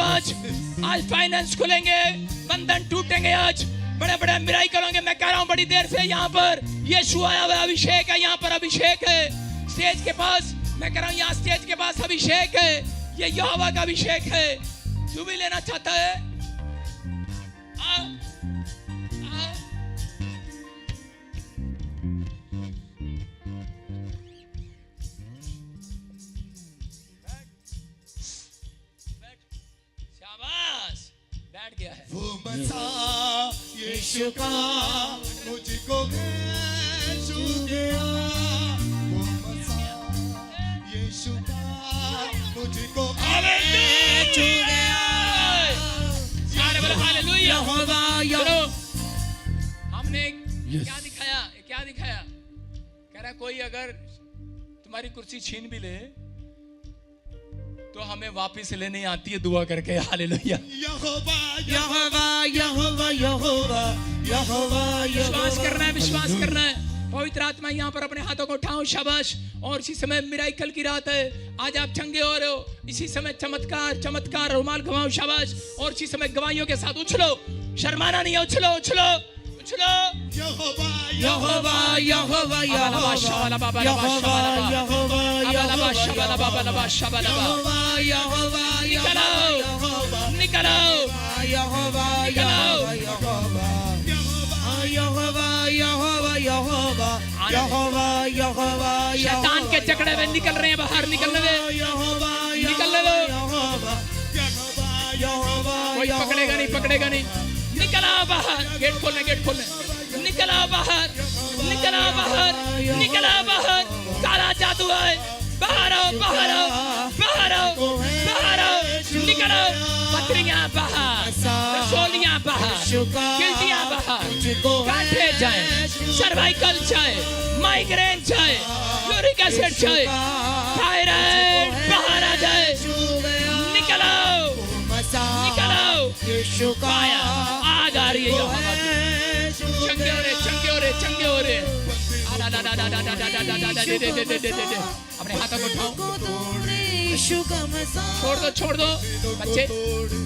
आज फाइनेंस खुलेंगे, बंधन टूटेंगे, आज बड़े बड़े मिराइकल होंगे। मैं कह रहा हूं बड़ी देर से यहाँ पर यीशु आया हुआ, अभिषेक है, यहाँ पर अभिषेक है। स्टेज के पास, मैं कह रहा हूं यहाँ स्टेज के पास अभिषेक है, ये यहोवा का अभिषेक है। तू भी लेना चाहता है? शाबाश, बैठ गया है। वो मसा यीशु का मुझको है छू गया, वो मसा यीशु का मुझको है छू गया। सारे बोलो हालेलुया। यहोवा हमने क्या दिखाया? कह रहा कोई अगर हमारी कुर्सी छीन भी ले तो हमें वापस लेने आती है दुआ करके। हालेलुया। यहोवा यहोवा यहोवा यहोवा यहोवा विश्वास करना है, विश्वास करना है। पवित्र आत्मा यहाँ पर अपने हाथों को उठाओ, शाबाश। और इसी समय मिराकल की रात है, आज आप चंगे हो रहे हो। इसी समय चमत्कार चमत्कार, रुमाल घुमाओ, शाबाश। और इसी समय गवाहियों के साथ उछलो, शर्माना नहीं है, उछलो उछलो उछलो। यहोवा Jehovah Jehovah Jehovah Jehovah Jehovah Jehovah यहोवा निकलो निकलो यहोवा Jehovah Jehovah Jehovah Jehovah Jehovah Jehovah यहोवा शैतान के जकड़े में निकल रहे हैं बाहर, निकलने दे, निकलने दो। कोई पकड़ेगा नहीं, पकड़ेगा नहीं। निकला बाहर, गेट खोलने, गेट खोलने। निकला बाहर, निकला बाहर, निकला बाहर। काला जादू है, बाहर आओ, बाहर आओ, बाहर आओ, बाहर आओ, निकलो। पथरियां बाहर, रसोलियां बाहर, गिल्टियां बाहर, गांठे जाए, सर्वाइकल जाए, माइग्रेन जाए, यूरिक एसिड जाए, थायराइड बाहर आ जाए। निकलो निकलो। पाया आग आ रही है, चंगे हो रहे, चंगे हो रहे, चंगे हो रहे। अपने हाथों को उठाओ, छोड़ दो, छोड़ दो। बच्चे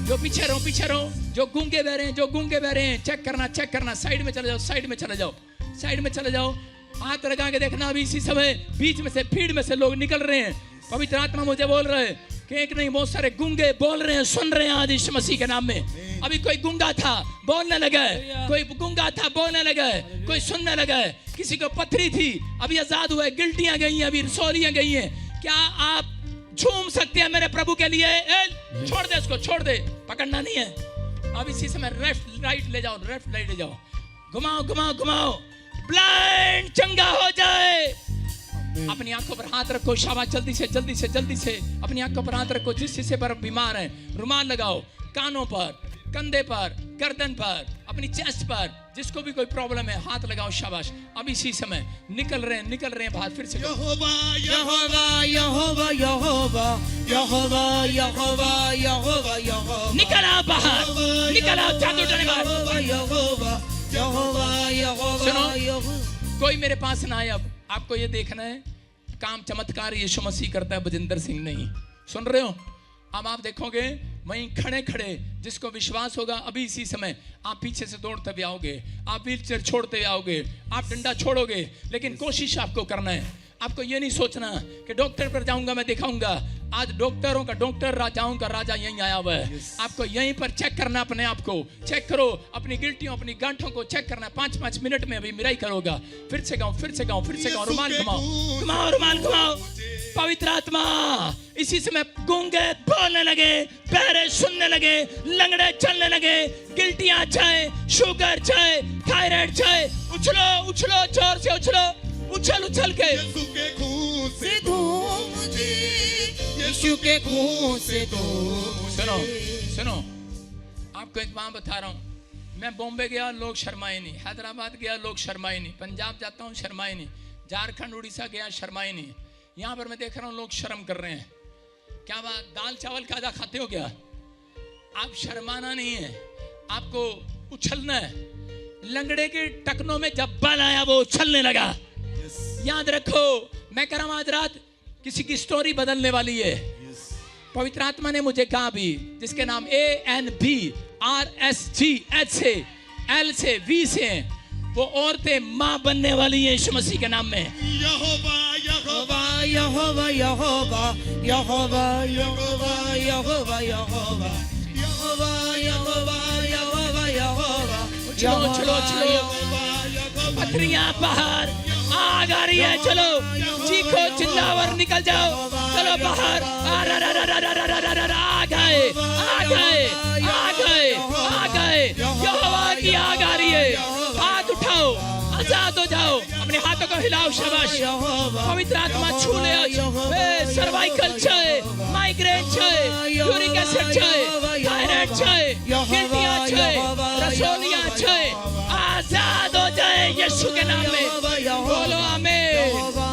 जो पीछे रहो, पीछे रहो। जो गूंगे बह रहे हैं, जो गूंगे बह रहे हैं, चेक करना, चेक करना। साइड में चले जाओ, साइड में चले जाओ, साइड में चले जाओ। हाथ लगा के देखना, अभी इसी समय बीच में से, भीड़ में से लोग निकल रहे हैं। पवित्र आत्मा मुझे बोल रहे हैं कि एक नहीं, बहुत सारे गूंगे बोल रहे हैं, सुन रहे हैं आज यीशु मसीह के नाम में। अभी कोई गूंगा था, बोलने लगा है, कोई गूंगा था, बोलने लगा है, कोई सुनने लगा है। किसी को पथरी थी, अभी आजाद हुआ है, गिल्टियां गई हैं, अभी रसोलियां गई हैं। क्या आप झूम सकते हैं मेरे प्रभु के लिए? छोड़ दे उसको, छोड़ दे, पकड़ना नहीं है। अब इसी समय लेफ्ट राइट ले जाओ, लेफ्ट राइट ले जाओ, घुमाओ घुमाओ घुमाओ, ब्लाइंड चंगा हो जाए। अपनी आंखों पर हाथ रखो, शाबाश। जल्दी से जल्दी से जल्दी से अपनी आंखों पर हाथ रखो। जिस हिस्से पर बीमार है रुमाल लगाओ, कानों पर, कंधे पर, गर्दन पर, अपनी चेस्ट पर, जिसको भी कोई प्रॉब्लम है हाथ लगाओ, शाबाश। अब इसी समय निकल रहे हैं, निकल रहे हैं बाहर। फिर से यहोवा Jehovah Jehovah Jehovah Jehovah Jehovah Jehovah यहोवा निकला बाहर, निकला, जादू टने बाहर। यहोवा यहोवा यहोवा सुनो, यहोवा। कोई मेरे पास ना आए। अब आपको ये देखना है, काम चमत्कार यीशु मसीह करता है, बजिंदर सिंह नहीं। सुन रहे हो? अब आप देखोगे वहीं खड़े खड़े, जिसको विश्वास होगा अभी इसी समय आप पीछे से दौड़ते हुए आओगे, आप व्हीलचेयर छोड़ते हुए आओगे, आप डंडा छोड़ोगे। लेकिन कोशिश आपको करना है। आपको ये नहीं सोचना कि डॉक्टर पर जाऊंगा, मैं दिखाऊंगा। आज डॉक्टरों का डॉक्टर, राजाओं का राजा यहीं आया हुआ है। आपको यहीं पर चेक करना, अपने आप को चेक करो, अपनी गिल्टियों, अपनी गांठों को चेक करना। 5-5 मिनट में अभी मिराई करोगा। फिर से गाओ, फिर से गाओ, फिर से गाओ। रुमाल घुमाओ, घुमाओ, रुमाल घुमाओ। पवित्र आत्मा इसी समय गूंगे बोलने लगे, बहरे सुनने लगे, लंगड़े चलने लगे, गिल्टियां जाए, शुगर जाए, थायराइड जाए। उछलो उछलो, जोर से उछलो, उछल उछल के। यीशु के खून से धूम जी, यीशु के खून से धूम। सुनो सुनो, आपको एक बात बता रहा हूँ। मैं बॉम्बे गया, लोग शर्माए नहीं। हैदराबाद गया, लोग शर्माए नहीं। पंजाब जाता हूँ, शर्माए नहीं। झारखंड उड़ीसा गया, शर्माए नहीं। यहाँ पर मैं देख रहा हूँ लोग शर्म कर रहे हैं। क्या बात, दाल चावल खाजा खाते हो क्या? आप शर्माना नहीं है, आपको उछलना है। लंगड़े के टकनों में जब बल आया वो उछलने लगा। याद रखो, मैं कह रहा हूं आज रात किसी की स्टोरी बदलने वाली है। पवित्र आत्मा ने मुझे कहा भी, जिसके नाम ANBRSGH से, L से, V से, वो औरतें मां बनने वाली हैं यीशु मसीह के नाम में। यहोवा Jehovah Jehovah Jehovah Jehovah Jehovah Jehovah Jehovah Jehovah Jehovah Jehovah यहोवा। चलो चलो चलो, पथरियां बाहर, आग आ रही है। चलो चीखो, चिल्लावर, निकल जाओ, चलो बाहर। आग आए, आग आए, आग आए, आग आए। यहोवा की आग आ रही है। हाथ उठाओ, आजाद हो जाओ, अपने हाथों को हिलाओ, शाबाश। पवित्र आत्मा छू ले आज। सर्वाइकल चाहे, माइग्रेन चाहे, यूरिक एसिड चाहे, थायराइड चाहे, गिल्टियां चाहे, रसोलियां चाहे, आजाद हो जाए यीशु के नाम में। बोलो आमीन।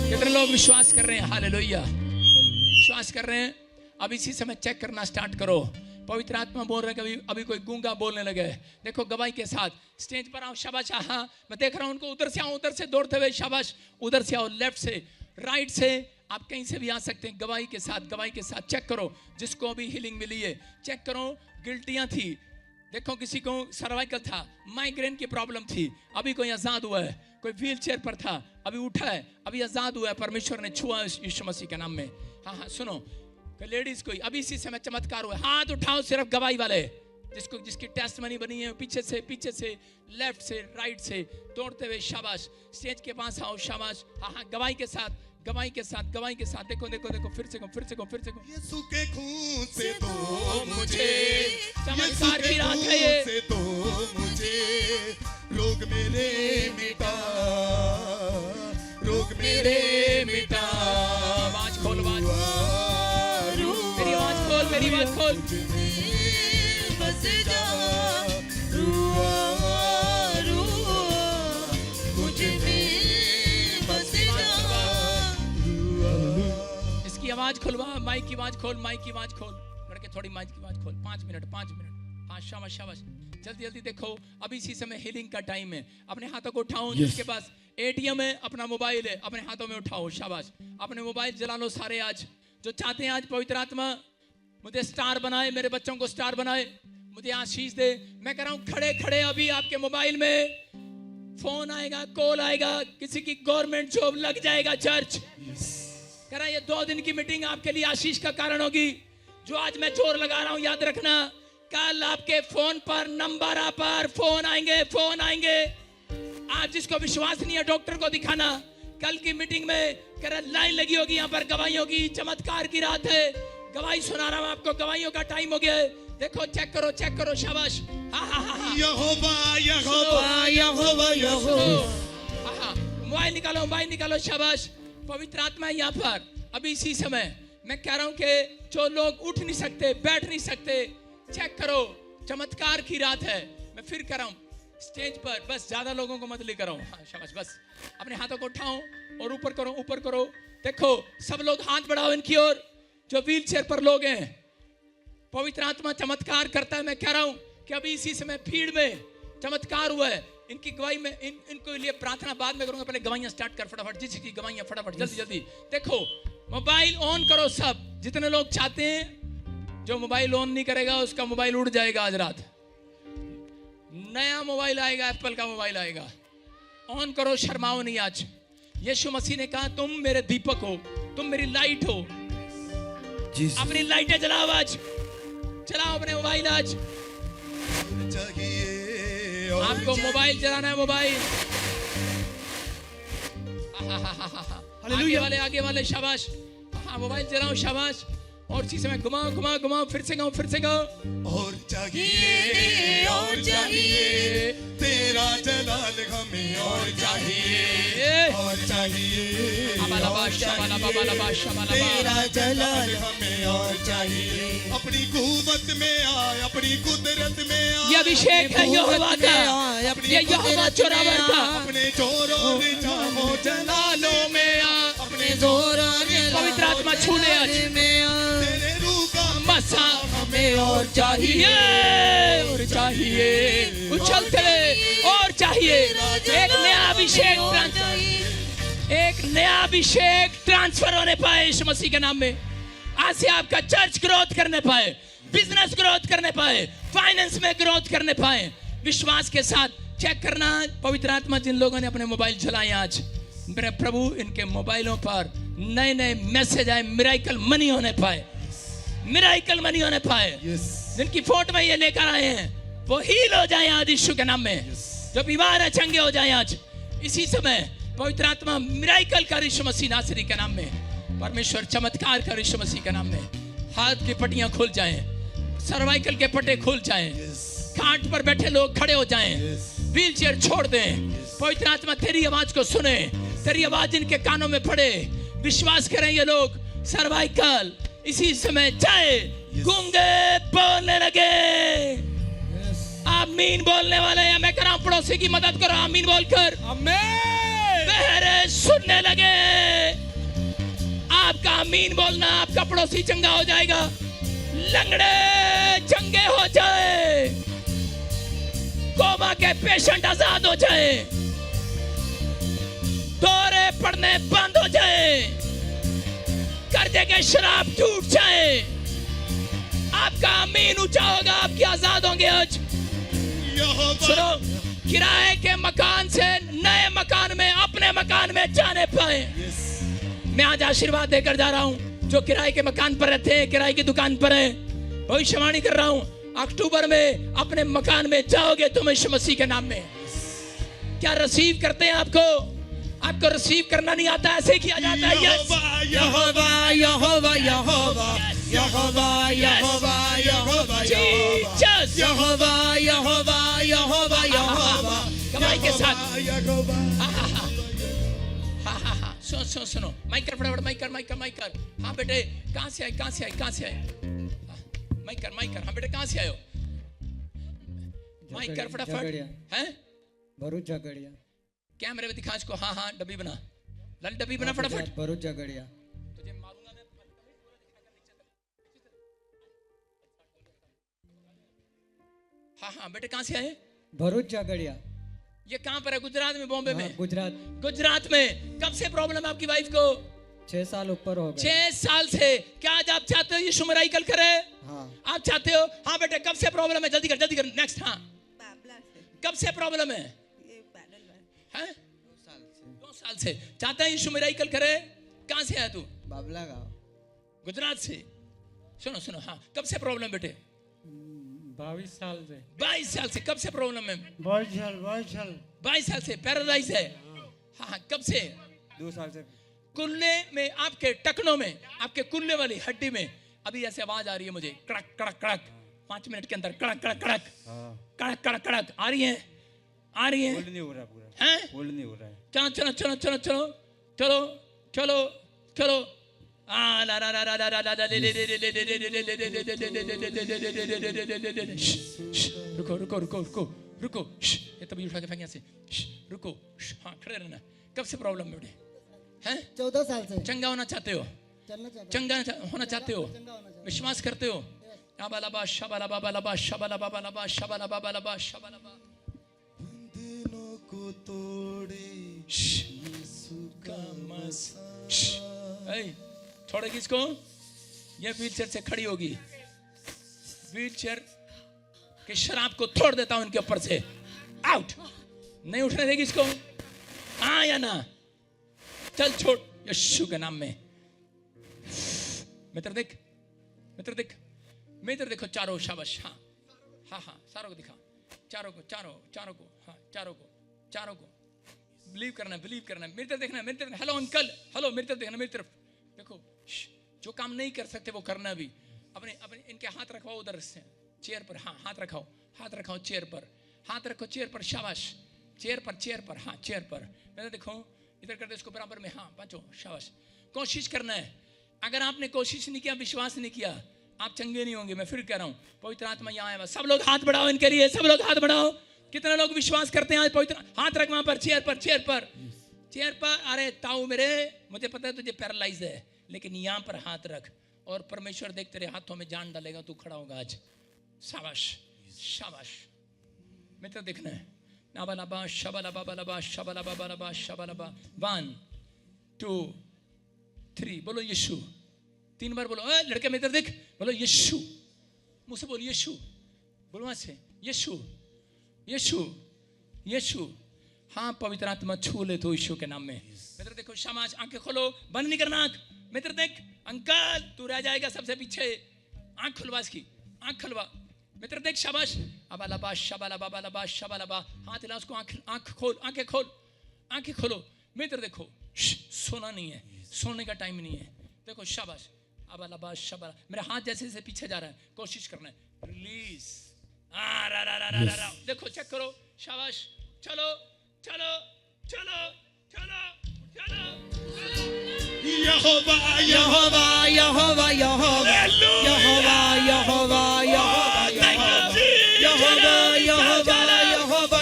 कितने लोग लोग विश्वास कर रहे हैं? हालेलुया, विश्वास कर रहे हैं। अब इसी समय चेक करना स्टार्ट करो। पवित्र आत्मा बोल रहे हैं अभी कोई गूंगा बोलने लगे। देखो गवाही के साथ स्टेज पर आओ, शाबाश। हाँ, मैं देख रहा हूं उनको, उधर से आओ, उधर से दौड़ते हुए, शाबाश। उधर से आओ, लेफ्ट से, राइट से, आप कहीं से भी आ सकते हैं। गवाही के साथ, गवाही के साथ चेक करो। जिसको अभी हीलिंग मिली है चेक करो। गिल्टियां थी, देखो किसी को सर्वाइकल था, माइग्रेन की प्रॉब्लम थी, अभी कोई आजाद हुआ है। कोई व्हील चेयर पर था, अभी उठा है, अभी आजाद हुआ है। परमेश्वर ने छुआ यीशु मसीह के नाम में। हाँ हाँ, सुनो, लेडीज कोई अभी इसी समय चमत्कार हुआ। हाथ उठाओ सिर्फ गवाही वाले, जिसकी टेस्टमनी बनी है। पीछे से, लेफ्ट से, राइट से, दौड़ते हुए, शाबाश। स्टेज के पास आओ, शाबाश। हाँ हाँ, गवाही के साथ, गवाही के साथ, गवाही के साथ। देखो देखो देखो, फिर से को। यीशु के खून से तो मुझे, चमत्कार की रात है ये। से तो मुझे रोग मेरे मिटा, रोग मेरे मिटा। आवाज खोल, मेरी आवाज खोल, मेरी आवाज खोल। बस जा रुआ मुझ में बस जा। इसकी आवाज खुलवा, माइक की आवाज खोल, माइक की आवाज खोल। लड़के थोड़ी माइक की आवाज खोल। 5 मिनट। हाँ, शाबाश शाबाश, जल्दी देखो। अभी इसी समय हीलिंग का टाइम है। अपने हाथों को उठाओ। जिसके पास एटीएम है, अपना मोबाइल है, अपने हाथों में उठाओ, शाबाश। अपने मोबाइल जला लो सारे। आज जो चाहते हैं आज पवित्र आत्मा मुझे स्टार बनाए, मेरे बच्चों को स्टार बनाए, मुझे आशीष दे। मैं कह रहा हूं खड़े खड़े अभी आपके मोबाइल में फोन आएगा, कॉल आएगा, किसी की गवर्नमेंट जॉब लग जाएगा। चर्च कह रहा है ये 2 दिन की मीटिंग आपके लिए आशीष का कारण होगी। जो आज मैं जोर लगा रहा हूं, याद रखना, कल आपके फोन पर नंबर पर फोन आएंगे। आज जिसको विश्वास नहीं है डॉक्टर को दिखाना। कल की मीटिंग में कह रहा लाइन लगी होगी, यहाँ पर गवाहियों की, चमत्कार की रात है। गवाही सुना रहा हूं आपको, गवाहियों का टाइम हो गया है। देखो, चेक करो, शाबाश। हाँ। मोबाइल निकालो, शाबाश। पवित्र आत्मा है यहाँ पर। अभी इसी समय मैं कह रहा हूं कि जो लोग उठ नहीं सकते, बैठ नहीं सकते, चेक करो, चमत्कार की रात है। मैं फिर कह रहा हूं, स्टेज पर बस ज्यादा लोगों को मत लेकर आओ। हाँ, शाबाश, बस अपने हाथों को उठाओ और ऊपर करो। देखो सब लोग हाथ बढ़ाओ इनकी ओर, जो व्हील चेयर पर लोग हैं। पवित्र आत्मा चमत्कार करता है। मैं कह रहा हूं कि अभी इसी समय भीड़ में चमत्कार हुआ है। इनकी गवाही में इनको लिए प्रार्थना बाद में करूंगा। पहले गवाहियां स्टार्ट कर फटाफट, जिसकी गवाहियां फटाफट, जल्दी। देखो मोबाइल ऑन करो सब, जितने लोग चाहते हैं। जो मोबाइल ऑन नहीं करेगा उसका मोबाइल उड़ जाएगा आज रात। नया मोबाइल आएगा, एप्पल का मोबाइल आएगा। ऑन करो, शर्माओ नहीं। आज यीशु मसीह ने कहा तुम मेरे दीपक हो, तुम मेरी लाइट हो। अपनी लाइटें जलाओ आज, चलाओ अपने मोबाइल आज। आपको मोबाइल चलाना है, मोबाइल। आगे वाले शाबाश। हाँ, मोबाइल चलाओ, शाबाश। और इसी समय घुमाओ, फिर से गाओ। और चाहिए तेरा जलाल हमें, और चाहिए तेरा जलाल हमें, और चाहिए। अपनी कुव्वत में आए, अपनी कुदरत में आए। ये अभिषेक है यहोवा का, ये यहोवा चोरावर का। अपने जोरों ने जामो जलालों में आ, अपने जोरों ने पवित्र आत्मा छूने आज। तेरे रूह का मसा हमें और चाहिए, उछलते और चाहिए। एक नया अभिषेक ट्रांसफर होने पाए यीशु मसीह के नाम में। आज से आपका चर्च ग्रोथ करने पाए, बिजनेस ग्रोथ करने पाए, फाइनेंस में ग्रोथ करने पाए। विश्वास के साथ चेक करना। पवित्र आत्मा जिन लोगों ने अपने मोबाइल चलाए आज, मेरे प्रभु इनके मोबाइलों पर नए मैसेज आए, मिराइकल मनी होने पाए। जिनकी फोटो में ये लेकर आए हैं वो हील हो जाए आज यीशु के नाम में। जो बीमार है चंगे हो जाए आज इसी समय। पवित्र आत्मा मिराइकल कर यीशु मसीह नासरी के नाम में। परमेश्वर चमत्कार कर यीशु मसीह के नाम में। हाथ की पट्टियां खुल जाएं, सर्वाइकल के पट्टे खुल जाएं, खाट पर बैठे लोग खड़े हो जाएं, व्हील चेयर छोड़ दें। पवित्र आत्मा तेरी आवाज को सुने, तेरी आवाज इनके कानों में पड़े। विश्वास करें ये लोग सर्वाइकल इसी समय जाए, गूंगे बोलने लगे। आमीन बोलने वाले हैं। मैं कह रहा हूं पड़ोसी की मदद करो, आमीन बोलकर। बहरे सुनने लगे, आपका आमीन बोलना, आपका पड़ोसी चंगा हो जाएगा, लंगड़े चंगे हो जाए, कोमा के पेशेंट आजाद हो जाए, दौरे पड़ने बंद हो जाए, कर्जे के शराब टूट जाए, आपका आमीन ऊंचा होगा, आपकी आजाद होंगे। आज सुनो, किराए के मकान से नए मकान में, अपने मकान में जाने पाए। मैं आज आशीर्वाद देकर जा रहा हूं, जो किराए के मकान पर रहते हैं, किराए की दुकान पर हैं, भविष्यवाणी कर रहा हूं, अक्टूबर में अपने मकान में जाओगे तुम यीशु मसीह के नाम में। क्या रिसीव करते हैं? आपको रिसीव करना नहीं आता, ऐसे किया जाता है। Jehovah Jehovah Jehovah Jehovah Jehovah Jehovah Jehovah Jehovah Jehovah Jehovah यहोवा कमाई के साथ। सुनो, माइक कर फटाफट, माइक कर। हाँ बेटे, कहाँ से आए? माइक कर। हाँ बेटे, कहाँ से आए हो? माइक कर फटाफट। हैं? भरूच झगड़िया। कैमरे में दिखा इसको। हाँ, डब्बी बना, डब्बी बना फटाफट। भरूच झगड़िया। तुझे मारूंगा मैं। हाँ बेटे, कहाँ से आए? भरूच झगड़िया। ये कहाँ पर है? गुजरात में, बॉम्बे में? गुजरात में। कब से प्रॉब्लम है आपकी वाइफ को? 6 साल ऊपर हो गए। 6 साल से। क्या आज आप चाहते हो यीशु मिराकल करे? हाँ। आप चाहते हो? हाँ बेटे, कब से प्रॉब्लम है? जल्दी कर। नेक्स्ट। हाँ, कब से प्रॉब्लम है? 2 साल से चाहता है यीशु मिराकल करे। कहाँ से आया तू? बाबला गाँव, गुजरात से। सुनो। हाँ, कब से प्रॉब्लम बेटे? 22 साल से। 22 साल से। कब से प्रॉब्लम है? 22 साल से पैरालाइज है। हाँ, कब से? 2 साल से। कुल्ले में, आपके टखनों में, आपके कुल्ले वाली हड्डी में अभी ऐसे आवाज आ रही है मुझे, कड़क 5 मिनट के अंदर कड़क आ रही है। होल्ड नहीं हो रहा पूरा। हैं? होल्ड नहीं हो रहा है। चलो। रुको। ये तभी उठा के फेंक यहाँ से। रुको। हाँ, खड़े रहना। कब से प्रॉब्लम बेटे? हैं? 14 साल से। चंगा होना चाहते हो? चंगा होना चाहते हो? विश्वास करते हो? दिनों को तोड़े छोड़े किसको? ये व्हीलचेयर से खड़ी होगी। व्हीलचेयर के शराब को तोड़ देता हूं इनके ऊपर से। आउट। नहीं उठने देगी इसको? हाँ या ना? चल छोड़, यीशु के नाम में। मित्र देखो चारों। शाबाश। हाँ, सारों को दिखा। चारों को बिलीव करना। मेरी तरफ देखना। हेलो अंकल, हेलो, मेरी तरफ देखना। मेरी तरफ देखो। जो काम नहीं कर सकते वो करना भी। अपने इनके हाथ रखवाओ उधर से, चेयर पर। हाँ, हाथ रखाओ चेयर पर। शाबाश। चेयर पर। हाँ, चेयर पर। मेरा देखो, इधर कर दे इसको बराबर में। हाँ, बचो। शाबाश। कोशिश करना है। अगर आपने कोशिश नहीं किया, विश्वास नहीं किया, आप चंगे नहीं होंगे। मैं फिर कह रहा हूँ, पवित्र आत्मा यहाँ आया। सब लोग हाथ बढ़ाओ इनके लिए। सब लोग हाथ बढ़ाओ। कितने लोग विश्वास करते हैं? आज पवित्र हाथ रख वहां पर, चेयर पर। अरे ताऊ मेरे, मुझे पता है तुझे पैरालाइज है, लेकिन यहाँ पर हाथ रख और परमेश्वर देख तेरे हाथों में जान डालेगा। तू खड़ा होगा आज। शाबाश। मित्र देखना है। 1 2 3 बोलो यीशु। 3 बार बोलो। लड़के मित्र देख, बोलो यीशु। मुझसे बोलो यीशु। बोलो वहां से यीशु। हाँ, पवित्र आत्मा छू ले तो यीशु के नाम में। मित्र देखो, शाबाश। आंखें खोलो, बंद नहीं करना आंख। मित्र देख, अंकल तू रह जाएगा सबसे पीछे। आंख खुलवा इसकी, आंख खुलवा। मित्र देख, शाबाश। शबाला। हाथ हिला उसको। आंखें खोलो। मित्र देखो, सोना नहीं है, सोने का टाइम नहीं है। देखो, शाबाश। शबाला। मेरा हाथ जैसे जैसे पीछे जा रहा है, कोशिश करना है। रिलीज। देखो, चेक करो। शाबाश। चलो। यहोवा Jehovah Jehovah Jehovah Jehovah Jehovah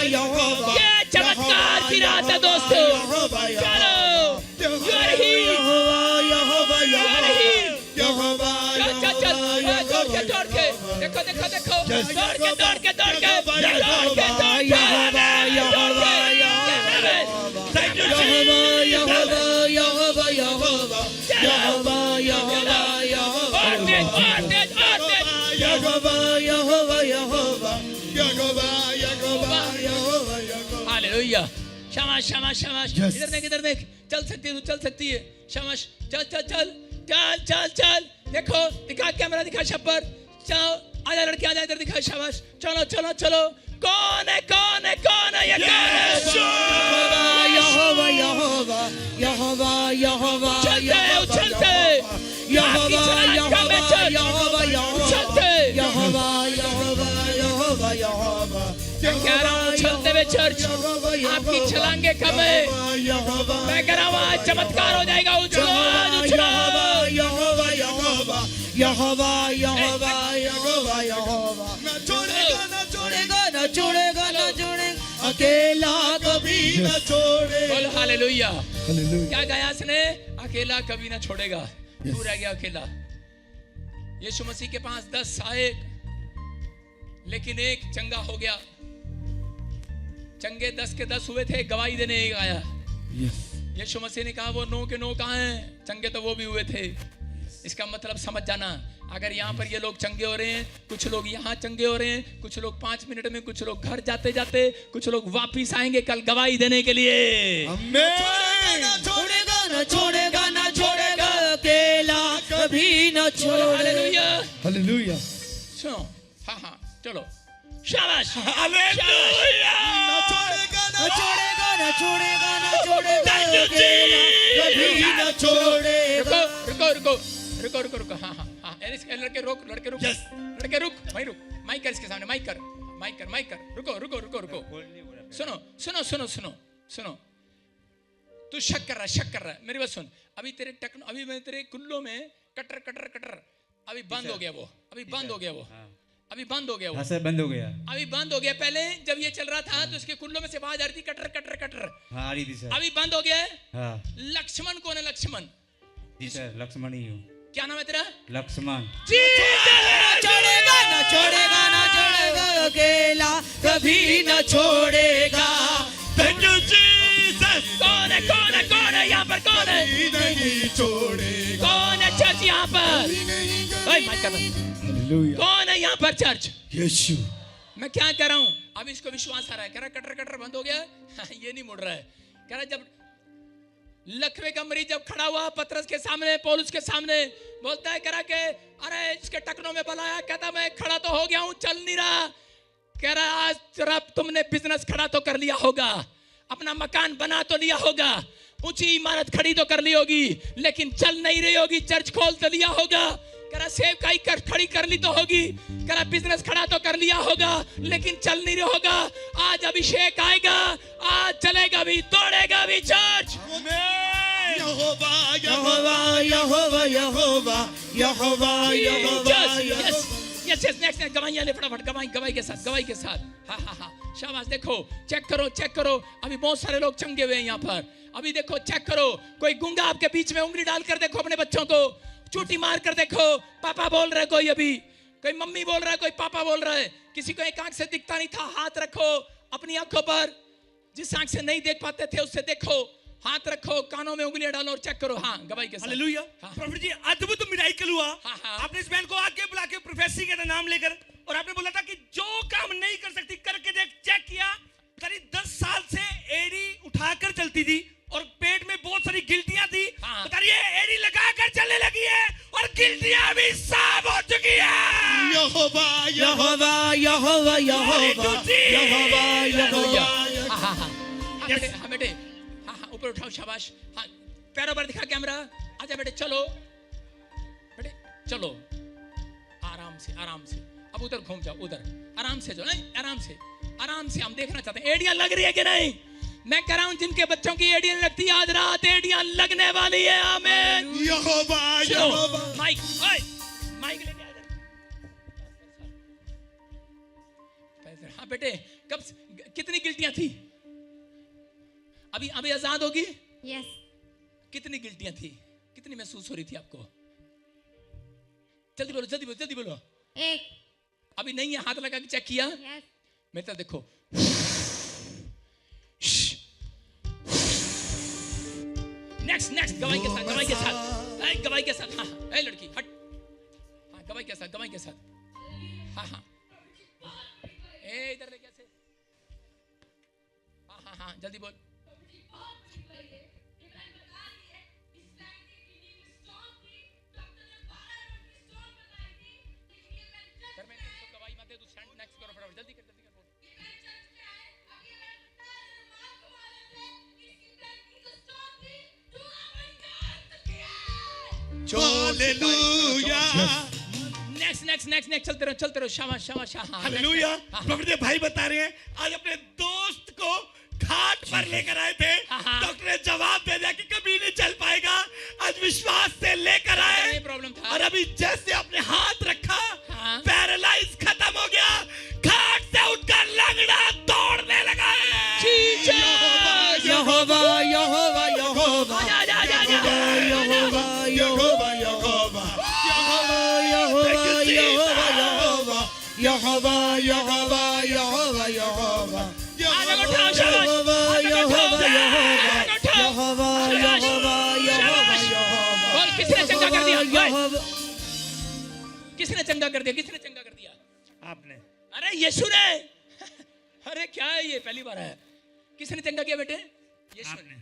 यहोवा। ये चमत्कार की रात है दोस्तों। चलो। यहोवा यहोवा देखो Yes. दौड़ के दौड़ के दौड़ के Yahweh, दौड़ के दौड़ के यहोवा यहोवा Thank you, Jehovah Jesus. Jehovah Jehovah Jehovah Jehovah यहोवा और तेज और तेज और तेज यहोवा Jehovah Jehovah Jehovah Jehovah Jehovah यहोवा हालेलुया शाबाश शाबाश शाबाश Yes. इधर देख चल सकती है तू चल सकती है शाबाश चल चल चल चल चल चल देखो दिखा कैमरा दिखा छप्पर चलो आजा लड़के आजा इधर दिखा शाबाश चलो चलो चलो कौन है ये कौन है यहोवा यहोवा यहोवा यहोवा चलते उछलते यहोवा यहोवा यहोवा चलते यहोवा यहोवा यहोवा यहोवा मैं कह रहा हूँ चलते हुए चर्च आपकी छलांगे कम है मैं कह रहा हूँ आज चमत्कार हो जाएगा उछलो आज उछलो यहोवा यहोवा यहोवा यहोवा यहोवा यहोवा न छोड़ेगा न छोड़ेगा न छोड़ेगा न छोड़ेगा अकेला कभी न छोड़े बोल हालेलुया Hallelujah. क्या गाया इसने अकेला कभी ना छोड़ेगा तू रह गया अकेला यीशु मसीह के पास 10 आए लेकिन एक चंगा हो गया चंगे 10 के 10 हुए थे गवाही देने एक आया Yes. यीशु मसीह ने कहा वो 9 के 9 कहाँ हैं चंगे तो वो भी हुए थे इसका मतलब समझ जाना अगर यहाँ पर ये लोग चंगे हो रहे हैं कुछ लोग यहाँ चंगे हो रहे हैं कुछ लोग 5 मिनट में कुछ लोग घर जाते जाते कुछ लोग वापिस आएंगे कल गवाही देने के लिए Amen. छोड़ेगा न छोड़ेगा न छोड़ेगा अकेला कभी न छोड़े हालेलुया Hallelujah. सुनो हाँ हाँ चलो शाबाश Hallelujah. न छोड़ेगा न छोड़ेगा न छोड़ेगा न छोड़ेगा अकेला कभी न छोड़ेगा रुको रुको रुको रुको रुको हाँ हाँ हाँ लड़के रुक Yes. लड़के रुक वहीं रुक माइक कर इसके सामने माइक कर रुको रुको रुको रुको सुनो सुनो सुनो सुनो सुनो तू शक कर रहा है मेरी बात सुन अभी मैं तेरे कुल्लों में कटर कटर कटर अभी बंद हो गया वो अभी बंद हो गया वो अभी बंद हो गया वो हाँ सर बंद हो गया अभी बंद हो गया पहले जब ये चल रहा था तो इसके कुल्लों में से आवाज आ रही थी कटर कटर कटर हाँ आ रही थी सर अभी बंद हो गया है हाँ लक्ष्मण कौन है लक्ष्मण जी सर लक्ष्मण ही हूँ क्या नाम है तेरा लक्ष्मण छोड़ेगा न छोड़ेगा न छोड़ेगा अकेला कभी न छोड़ेगा Thank you, Jesus. कौन है यहाँ पर कौन है नहीं छोड़ेगा कौन है चर्च यहाँ पर ओए माइक कर बंद। Hallelujah. कौन है यहाँ पर चर्च Yeshua. मैं क्या कर रहा हूँ अब इसको विश्वास आ रहा है कह रहा कटर कटर बंद हो गया ये नहीं मुड़ रहा है कह रहा जब लखवे का मरीज जब खड़ा हुआ पतरस के सामने पौलुस के सामने बोलता है कह रहा के अरे इसके टकनों में बलाया कहता मैं खड़ा तो हो गया हूँ चल नहीं रहा कह रहा आज जरा तुमने बिजनेस खड़ा तो कर लिया होगा अपना मकान बना तो लिया होगा ऊंची इमारत खड़ी तो कर ली होगी लेकिन चल नहीं रही होगी चर्च खोल तो लिया होगा कह रहा सेवकाई कर खड़ी कर ली तो होगी कह रहा बिजनेस खड़ा तो कर लिया होगा लेकिन चल नहीं रहा होगा आज अभिषेक आएगा आज चलेगा भी दौड़ेगा भी church Jehovah Jehovah Jehovah Jehovah Jehovah यहोवा यस नेक्स्ट गवाही फटाफट गवाही के साथ हाँ हाँ हाँ शाबाश देखो चेक करो अभी बहुत सारे लोग चंगे हुए हैं यहाँ पर अभी देखो चेक करो कोई गूंगा आपके बीच में उंगली डालकर देखो अपने बच्चों को चूटी मार कर देखो पापा बोल रहा है कोई अभी कोई मम्मी बोल रहा है कोई पापा बोल रहा है किसी को एक आंख से दिखता नहीं था हाथ रखो अपनी आंखों पर जिस आंख से नहीं देख पाते थे उससे देखो हाथ रखो कानों में उंगलियां डालो और चेक करो हाँ गवाही के साथ हालेलुया हाँ। प्रॉफिट जी अद्भुत मिराइकल हुआ हाँ, हाँ। आपने इस बहन को आगे बुला के प्रोफेसी का नाम लेकर और आपने बोला था कि जो काम नहीं कर सकती करके देख चेक किया करीब 10 साल से एड़ी उठाकर चलती थी और पेट में बहुत सारी गिल्टियां थी हाँ। बताइए एड़ी लगाकर चलने लगी है और गिल्टियां भी साफ हो चुकी है Jehovah Jehovah Jehovah Jehovah Jehovah यहोवा हाँ हाँ हाँ बेटे हाँ ऊपर उठाओ शाबाश हाँ पैरों पर दिखा कैमरा आजा बेटे चलो आराम से अब उधर घूम जाओ उधर आराम से जो नहीं आराम से हम देखना चाहते हैं एड़ियां लग रही है कि नहीं मैं कह रहा हूं जिनके बच्चों की एड़ियां लगती है आज रात एड़ियां लगने वाली है आमीन यहोवा माइक लेके आ इधर हाँ बेटे कब कितनी गिल्टियां थी अभी आजाद होगी यस कितनी गिल्टियां थी कितनी महसूस हो रही थी आपको जल्दी बोलो एक अभी नहीं है, हाथ लगा के चेक किया? मेरे तरफ देखो। नेक्स्ट नेक्स्ट, गवाही के साथ, गवाही के साथ, गवाही के साथ। हाँ हाँ, लड़की हट। हाँ गवाही के साथ, गवाही के साथ। हाँ हाँ, इधर ले कैसे? हाँ हाँ हाँ, जल्दी बोल। गवाही मत दे, तू स्टैंड नेक्स्ट करो फटाफट, जल्दी कर बोल। हालेलुया। नेक्स्ट चलते रहो। शाबाश शाबाश। हालेलुया। प्रॉफिट देव भाई बता रहे हैं आज अपने दोस्त को घाट पर लेकर आए थे, डॉक्टर ने जवाब दे दिया कि कभी नहीं चल पाएगा, आज विश्वास से लेकर आए, प्रॉब्लम था। और अभी जैसे आपने हाथ रखा, पैरालाइज खत्म हो गया, घाट से उठकर लंगड़ा दौड़ने लगा है। यहोवा यहोवा यहोवा किसने चंगा कर दिया? किसने चंगा कर दिया? आपने। अरे यीशु ने। अरे क्या है ये, पहली बार है। किसने चंगा किया बेटे? यीशु ने।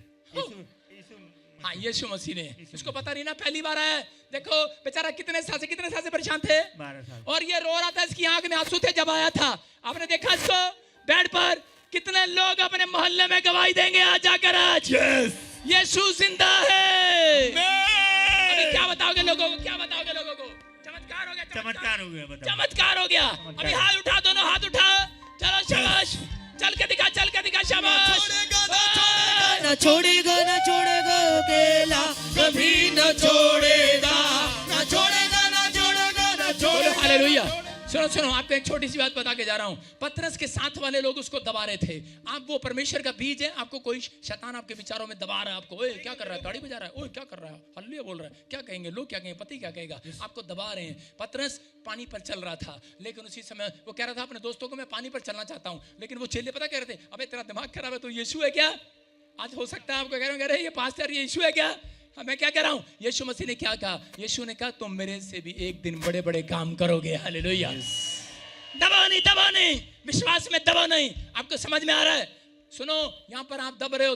हाँ यीशु मसीह ने। इसको पता नहीं ना, पहली बार है। देखो बेचारा कितने साल से परेशान थे, 12 साल। और ये रो रहा था, इसकी आंख में आंसू थे जब आया था। आपने देखा इसको बेड पर? कितने लोग अपने मोहल्ले में गवाही देंगे आज जाकर, आज यीशु जिंदा है। अभी क्या बताओगे लोगों को? चमत्कार हो गया। चमत्कार हो गया, बताओ। चमत्कार हो गया। अभी हाथ उठा, दोनों हाथ उठा। चलो शाबाश, चल के दिखा शाबाश। न छोड़ेगा अकेला, कभी न छोड़ेगा। हालेलुया। सुनो, आपको एक छोटी सी बात बता के जा रहा हूं। पतरस के साथ वाले लोग उसको दबा रहे थे। आप वो परमेश्वर का बीज है, आपको कोई शैतान आपके विचारों में दबा रहा है। आपको, ओए क्या कर रहा है, गाड़ी बजा रहा है, ओए क्या कर रहा है, हालेलुया बोल रहा है, क्या कहेंगे लोग, क्या कहेंगे, पति क्या कहेगा, आपको दबा रहे हैं। पतरस पानी पर चल रहा था, लेकिन उसी समय वो कह रहा था अपने दोस्तों को, मैं पानी पर चलना चाहता हूं। लेकिन वो चेले पता कह रहे थे, अबे तेरा दिमाग खराब है, तो यीशु है क्या? आज हो सकता है आपको कह रहे हैं ये पास्टर ये यीशु है क्या? मैं क्या कह रहा हूं? यीशु मसीह ने क्या कहा? यीशु ने कहा तुम मेरे से भी एक दिन बड़े बड़े काम करोगे। हालेलुया। दबाओ नहीं, विश्वास में दबाओ नहीं। आपको समझ में आ रहा है? सुनो, यहाँ पर आप दब रहे हो,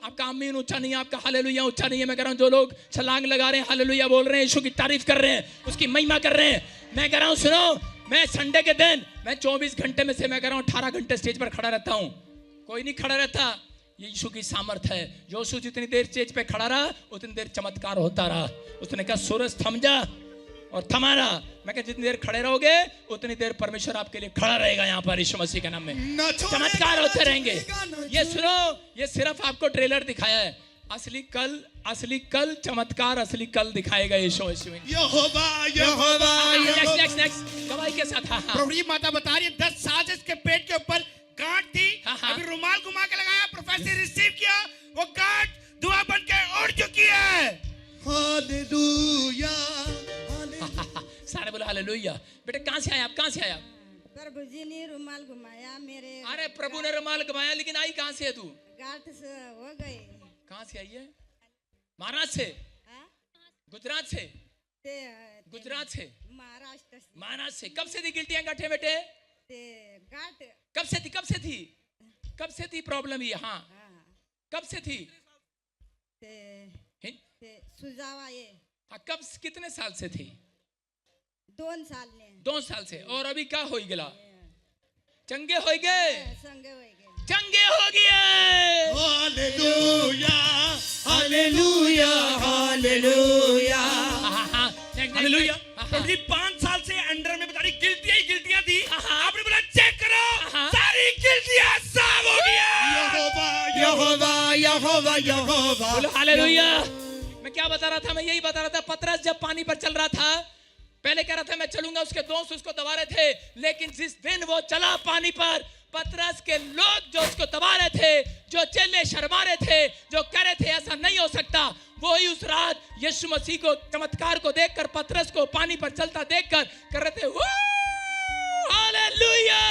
आपका आमीन ऊंचा नहीं है, आपका हालेलुया ऊंचा नहीं है। मैं कह रहा हूँ जो लोग छलांग लगा रहे हैं, हालेलुया बोल रहे हैं, यीशु की तारीफ कर रहे हैं, उसकी महिमा कर रहे हैं, मैं कह रहा हूँ सुनो, मैं संडे के दिन मैं 24 घंटे में से मैं कह रहा हूँ 18 घंटे स्टेज पर खड़ा रहता हूँ। कोई नहीं खड़ा रहता, ये यीशु की सामर्थ है। यीशु जितनी देर स्टेज पे खड़ा रहा उतनी देर चमत्कार होता रहा। उसने कहा सूरज थम जा, और थमा रहा। मैं कहा जितनी देर खड़े रहोगे उतनी देर परमेश्वर आपके लिए खड़ा रहेगा यहाँ पर यीशु मसीह के नाम में। चमत्कार होते रहेंगे। ये सुनो, ये सिर्फ आपको ट्रेलर दिखाया है, असली कल चमत्कार असली कल दिखाएगा यीशु मसीह। नेक्स्ट गवाही के साथ। हाँ प्रभु जी माता बता रही है 10 साल से इसके पेट के ऊपर गांठ थी, अभी रुमाल घुमा के लगाया, प्रोफेसर रिसीव किया, वो गांठ धुआं बन के उड़ चुकी है। हालेलुया। सारे बोले हालेलुया। बेटे कहाँ से आए आप? प्रभु जी ने रुमाल घुमाया मेरे। अरे प्रभु ने रुमाल घुमाया, लेकिन आई कहाँ से है तू? गांठ से हो गई। कहाँ से आई है? महाराष्ट्र से? गुजरात से? महाराष्ट्र से। कब से थी गिल्टियां गांठे बेटे? गांठ कब से थी प्रॉब्लम ये? हाँ कब से थी? सुझावा ये। हाँ कब, कितने साल से थी? 2 साल से। और अभी क्या हो गया? चंगे हो गए। हालेलुया। हालेलुया। 5 साल से अंडर में बता रही गिल्टियां थी, आपने बोला चेक करो, सारी गिल्टियां साफ हो गया। यहोवा। बोलो हालेलुया। मैं क्या बता रहा था? मैं यही बता रहा था, पतरस जब पानी पर चल रहा था, पहले कह रहा था मैं चलूंगा, उसके दोस्त उसको दबा रहे थे, लेकिन जिस दिन वो चला पानी पर, पतरस के लोग जो उसको दबा रहे थे, जो चेले शर्मा रहे थे, जो कह रहे थे ऐसा नहीं हो सकता, वो ही उस रात यीशु मसीह को चमत्कार को देखकर, पतरस को पानी पर चलता देखकर कर रहे थे हालेलुया।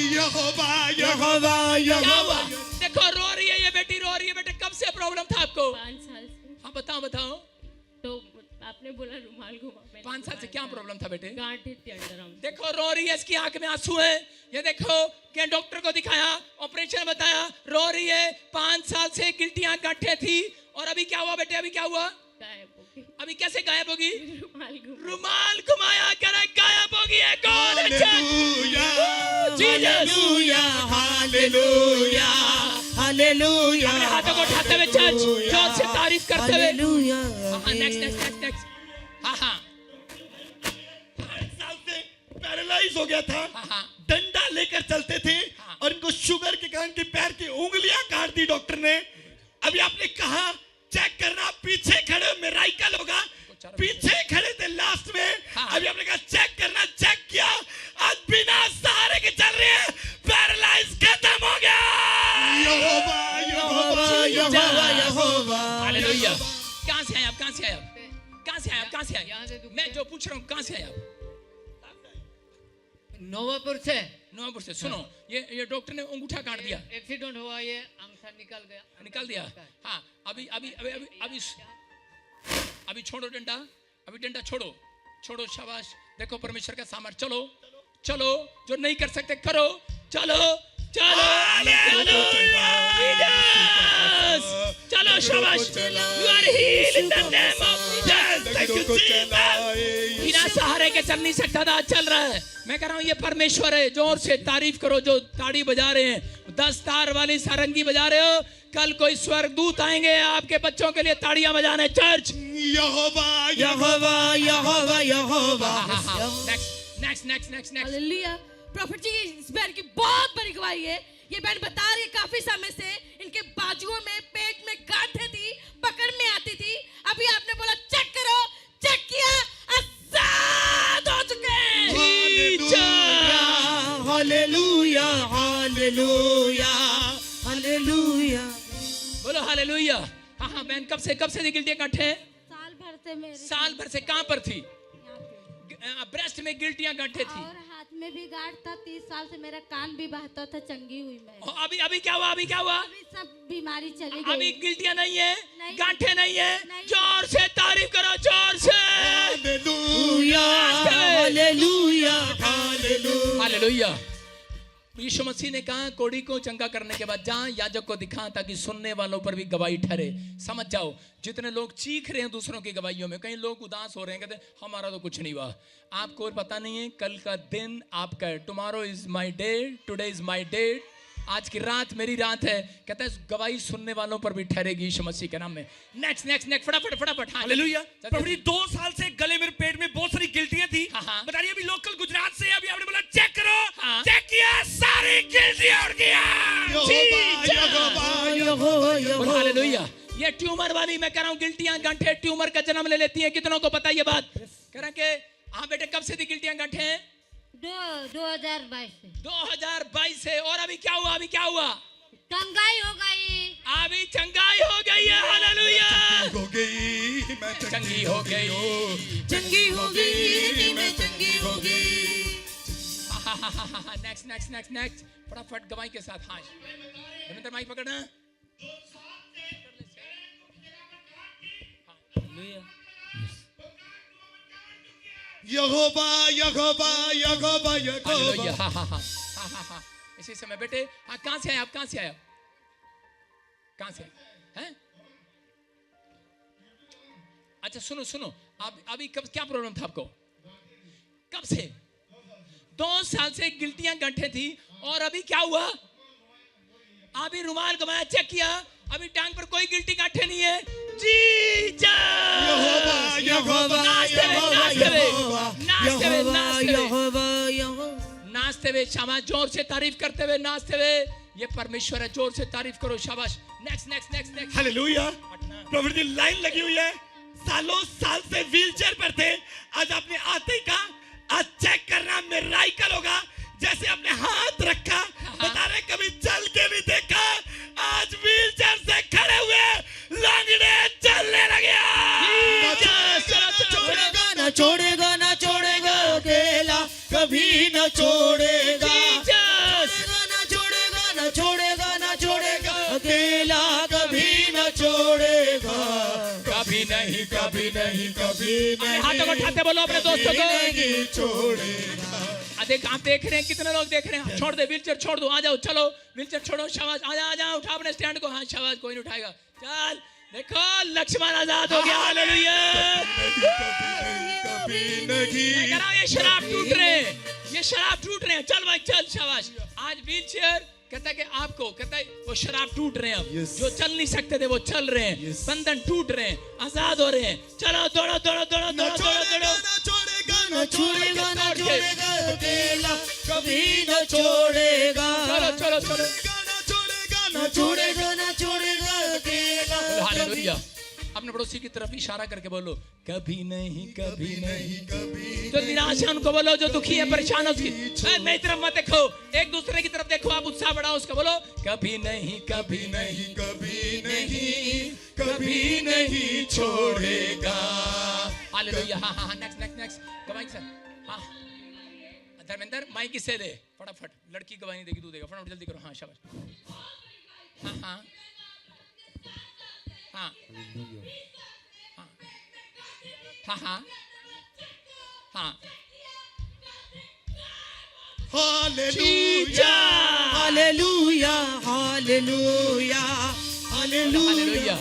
यहोवा यहोवा क्या यहोवा हुआ? देखो रो रही है ये बेटी, रो रही है। बेटे कब से प्रॉब्लम था आपको? 5 साल से। हाँ बताओ बताओ। तो आपने बोला रुमाल घुमा, मैंने 5 साल से क्या प्रॉब्लम था बेटे? गांठ थी अंडर आर्म। देखो रो रही है, इसकी आंख में आंसू है। ये देखो क्या डॉक्टर को दिखाया, ऑपरेशन बताया, रो रही है। 5 साल से गिल्टियां गांठें थी। और अभी क्या हुआ बेटे? अभी क्या हुआ? गायब हो गई। अभी कैसे गायब होगी? रुमाल घुमा। रुमाल घुमाया करे गायब होगी। है कौन है? हालेलुया हालेलुया हालेलुया हालेलुया अपने हाथों को उठाते हुए चर्च जोर से तारीफ करते हुए। हालेलुया हाँ नेक्स्ट नेक्स्ट नेक्स्ट नेक्स्ट। हाँ हाँ 8 साल से पैरालाइज हो गया था। हाँ। डंडा लेकर चलते थे हाँ। और इनको शुगर के कारण की पैर की उंगलियां काट दी डॉक्टर ने। अभी आपने कहा चेक करना, पीछे खड़े हो, मिराइकल होगा। पीछे खड़े थे लास्ट में। हाँ। अभी आपने कहा चेक करना, चेक किया। आज बिना सहारे के चल रहे हैं, पैरालाइज खत्म हो गया। यहोवा यहोवा यहोवा यहोवा हालेलुया। कहाँ से आए आप? कहाँ से आए आप? कहाँ से आए आप? कहाँ से आए? मैं जो पूछ रहा हूँ कहाँ से आए आप? नवापुर से। नवापुर से। सुनो ये डॉक्टर ने अंगूठा काट दिया, एक्सीडेंट हुआ, ये अंगूठा निकल गया। निकाल दिया। हाँ अभी अभी अभी अभी अभी अभी छोड़ो डंडा, अभी डंडा छोड़ो, छोड़ो। शाबाश। देखो परमेश्वर का सामर्थ्य। चलो चलो, जो नहीं कर सकते करो। चलो चलो चलो शाबाश। You are healed in the name of Jesus. बिना सहारे के चल नहीं सकता था, चल रहा है। मैं कह रहा हूँ ये परमेश्वर है। जोर से तारीफ करो जो ताड़ी बजा रहे हैं। 10 तार वाली सारंगी बजा रहे हो। कल कोई स्वर्गदूत आएंगे आपके बच्चों के लिए ताड़ियां बजाने। Church Jehovah Jehovah Jehovah Jehovah next next next next next. Hallelujah. Prophet ji इस बैंड की बहुत बड़ी गवाही है। ये बैंड बता रही है काफी समय से इनके बाजुओं में, पेट में गांठें थी, पकड़ में आती थी। अभी आपने बोला चेक करो, चेक किया, आजाद हो चुके हैं। Hallelujah hallelujah hallelujah. बोलो हालेलुया। हाँ हाँ बहन कब से गिल्टियां गांठें? साल भर से मेरे साल भर से। कहाँ पर थी? यहाँ पे। ब्रेस्ट में गिल्टियां गांठें थी। और हाथ में भी गांठ था। 30 साल से मेरा कान भी बहता था, चंगी हुई मैं। और अभी क्या हुआ? अभी क्या हुआ? अभी सब बीमारी चली अभी गई। गिल्टियां नहीं है, नहीं। गांठें नहीं है। नहीं। जोर से तारीफ करो, जोर से। Hallelujah hallelujah hallelujah. हालेलुया। यीशु मसीह ने कहा कोड़ी को चंगा करने के बाद जा याजक को दिखा ताकि सुनने वालों पर भी गवाही ठहरे। समझ जाओ जितने लोग चीख रहे हैं दूसरों की गवाहियों में, कई लोग उदास हो रहे हैं, कहते हैं हमारा तो कुछ नहीं हुआ। आपको पता नहीं है कल का दिन आपका है। Tomorrow is my day, today is my day. आज की रात मेरी रात है। कहता है गवाही सुनने वालों पर भी ठहरेगी यीशु मसीह के नाम में। नेक्स्ट नेक्स्ट नेक्स्ट फटाफट फटाफट। हाँ हालेलुया। जल्दी। प्रभु जी 2 साल से गले में, पेट में बहुत सारी गिल्टियां थी। हाँ। बता रही अभी लोकल गुजरात से। अभी आपने बोला चेक करो, हाँ। चेक किया, सारी गिल्टियां उड़ गया। यहोवा बोलो हालेलुया। ये ट्यूमर वाली मैं कह रहा हूँ गिल्टियां गांठें ट्यूमर का जन्म ले लेती हैं। कितनों को पता है ये बात? कह रहे कि हाँ बेटे कब से थी गिल्टियां गांठें? 2022 से 2022 से। और अभी क्या हुआ? अभी क्या हुआ? चंगाई हो गई। अभी चंगाई हो गई है। हालेलुया। हो गई, मैं चंगी हो गई। चंगी हो गई, मैं चंगी हो गई। नेक्स्ट नेक्स्ट नेक्स्ट नेक्स्ट फटाफट गवाही के साथ। हाँ रविंद्र माइक पकड़ना। यहोवा यहोवा यहोवा हालेलुया। यहोवा। हाँ इसी समय बेटे। हाँ कहाँ से आए आप? कहाँ से आए आप? कहाँ से हैं? अच्छा सुनो सुनो, आप अभी कब क्या प्रॉब्लम था आपको? कब से? 2 साल से गिल्टियां गांठें थी। और अभी क्या हुआ? अभी रुमाल घुमाया, चेक किया, अभी टांग पर कोई गिल्टी गांठें नहीं है। जीसस। यहोवा यहोवा यहोवा यहोवा यहोवा। नाचते हुए शाबाश, जोर से तारीफ करते हुए नाचते हुए। ये परमेश्वर है, जोर से तारीफ करो। शाबाश। Next next next next. Hallelujah. प्रभु जी लाइन लगी हुई है। सालों साल से व्हीलचेयर पर थे। आज आपने आते ही कहा आज चेक करना मिराइकल होगा। जैसे आपने हाथ रखा, बता रहे कभी चल के नहीं देखा, आज व्हीलचेयर से खड़े हुए लंगड़े चलने लगे। छोड़ेगा ना छोड़ेगा अकेला, कभी न छोड़ेगा जीसस न छोड़ेगा न छोड़ेगा न छोड़ेगा अकेला कभी न छोड़ेगा कभी नहीं कभी नहीं कभी नहीं हाथों को उठाते बोलो अपने दोस्तों को नहीं छोड़ेगा आप देख रहे हैं कितने लोग देख रहे हैं छोड़ दे व्हीलचेयर छोड़ दो आ जाओ चलो व्हीलचेयर छोड़ो शाबाश आ जा उठा अपने स्टैंड को हाँ शाबाश कोई नहीं उठाएगा चल देखो लक्ष्मण आजाद हो गया हालेलुया कभी नहीं मैं कह रहा हूं ये शराब टूट रहे हैं ये शराब टूट रहे हैं चल भाई चल शाबाश आज व्हीलचेयर कहता है कि आपको कहता है वो शराब टूट रहे हैं अब जो चल नहीं सकते थे वो चल रहे हैं बंधन टूट रहे हैं आजाद हो रहे हैं चलो दौड़ो दौड़ो दौड़ो दौड़ो दौड़ो दौड़ो न छोड़ेगा न छोड़ेगा अकेला कभी न छोड़ेगा चलो चलो चलो न छोड़ेगा न छोड़ेगा अकेला हालेलुया अपने पड़ोसी की तरफ इशारा करके बोलो कभी नहीं कभी नहीं कभी जो निराश है उनको बोलो जो दुखी है परेशान है उसकी मेरी तरफ मत देखो एक दूसरे की तरफ देखो आप उत्साह बढ़ाओ उसका बोलो कभी नहीं कभी नहीं कभी नहीं कभी नहीं छोड़ेगा हालेलुया हाँ हाँ नेक्स्ट नेक्स्ट नेक्स्ट गवाही सर हाँ धर्मेंद्र माइक किससे दे फटाफट लड़की गवाही नहीं देगी तू देगा फटाफट जल्दी करो हाँ शाबाश हाँ हाँ हाँ हाँ हाँ हाँ hallelujah hallelujah hallelujah hallelujah hallelujah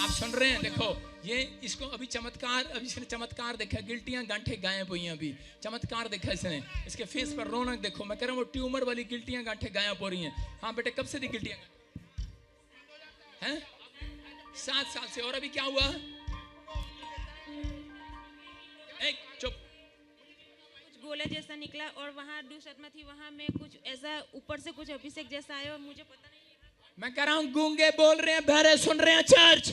आप सुन रहे हैं देखो ये इसको अभी इसने चमत्कार देखा गिल्टियां गांठे गायब हुई हैं अभी चमत्कार देखा इसने इसके फेस पर रौनक देखो मैं कह रहा हूँ वो ट्यूमर वाली गिल्टियां गांठे गायब हो रही हैं हाँ बेटे कब से थी गिल्टियां हैं 7 साल से और अभी क्या हुआ एक चुप गोला जैसा निकला और वहाँ दुष्आत्मा थी वहाँ में कुछ ऐसा ऊपर से कुछ अभिषेक जैसा आया और मुझे पता नहीं मैं कह रहा हूँ गूंगे बोल रहे हैं बहरे सुन रहे हैं चर्च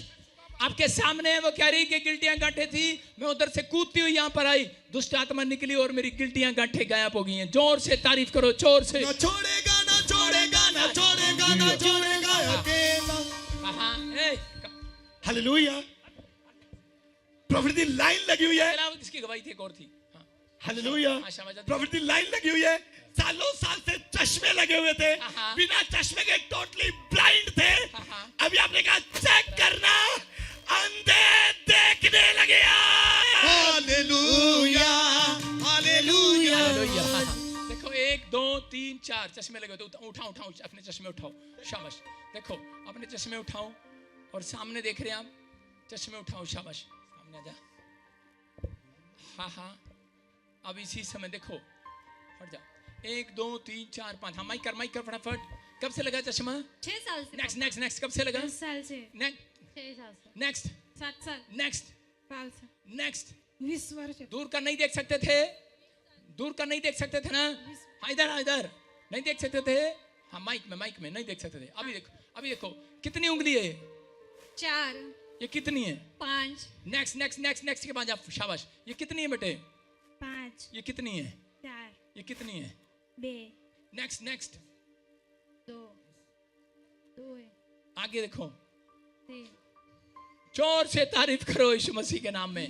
आपके सामने वो कह रही कि गिल्टियां गांठे थी मैं उधर से कूदती हुई यहाँ पर आई दुष्ट आत्मा निकली और मेरी गिल्टियां गांठे गायब हो गई हैं जोर से तारीफ करो जोर से न छोड़ेगा न छोड़ेगा न छोड़ेगा न छोड़ेगा अकेला हाँ हालेलुया प्रॉफिट दी लाइन लगी हुई है किसकी गवाही थी एक और थी हालेलुया प्रॉफिट दी लाइन लगी हुई है सालों साल से चश्मे लगे हुए थे बिना चश्मे के टोटली ब्लाइंड थे अभी आपने कहा चेक करना अंधे देखने लगे हालेलुया हालेलुया हालेलुया देखो 1 2 3 4 चश्मे लगे तो उठाओ उठाओ अपने चश्मे उठाओ शाबाश देखो अपने चश्मे उठाओ और सामने देख रहे हैं आप चश्मे उठाओ शाबाश सामने आ जा हाँ हाँ अब इसी समय देखो हट जा 1 2 3 4 5 हाँ माइक कर फटाफट कब से लगा चश्मा 6 साल से नेक्स्ट नेक्स्ट नेक्स्ट कब से लगा 10 साल से नेक्स्ट 6 साल से नेक्स्ट 7 साल नेक्स्ट 5 साल नेक्स्ट 20 वर्ष दूर का नहीं देख सकते थे दूर का नहीं देख सकते थे ना हाँ इधर नहीं देख सकते थे हाँ माइक में नहीं देख सकते थे अभी देखो कितनी उंगली है 4 ये कितनी है 5 नेक्स्ट नेक्स्ट नेक्स्ट नेक्स्ट के बाद आप शाबाश ये कितनी है बेटे 5 ये कितनी है 4 ये कितनी है 2 नेक्स्ट नेक्स्ट 2 आगे देखो 3 जोर से तारीफ करो यीशु मसीह के नाम में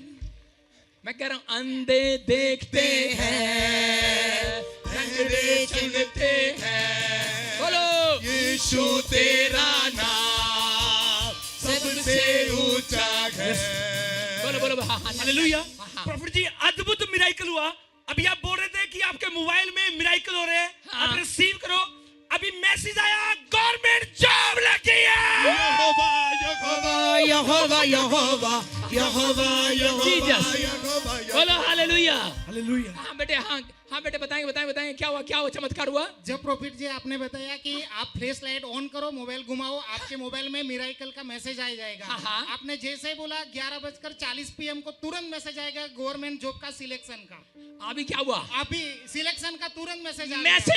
मैं कह रहा हूं अंधे देखते हैं अंधे सुनते हैं बोलो यीशु तेरा नाम सबसे ऊंचा है बोलो हालेलुया प्रॉफिट जी अद्भुत मिराइकल हुआ अभी आप बोल रहे थे कि आपके मोबाइल में मिराइकल हो रहे हैं आप रिसीव करो अभी मैसेज आया गवर्नमेंट जॉब लग गई है यहोवा यहोवा यहोवा जीसस बोलो हालेलुया हालेलुया हाँ बेटे बताएंगे क्या हुआ चमत्कार हुआ जब प्रॉफिट जी आपने बताया कि आप फ्लैश लाइट ऑन करो मोबाइल घुमाओ आपके मोबाइल में मिराइकल का मैसेज आ जाएगा आपने जैसे बोला 11:40 PM को तुरंत मैसेज आएगा गवर्नमेंट जॉब का सिलेक्शन का अभी क्या हुआ अभी सिलेक्शन का तुरंत मैसेज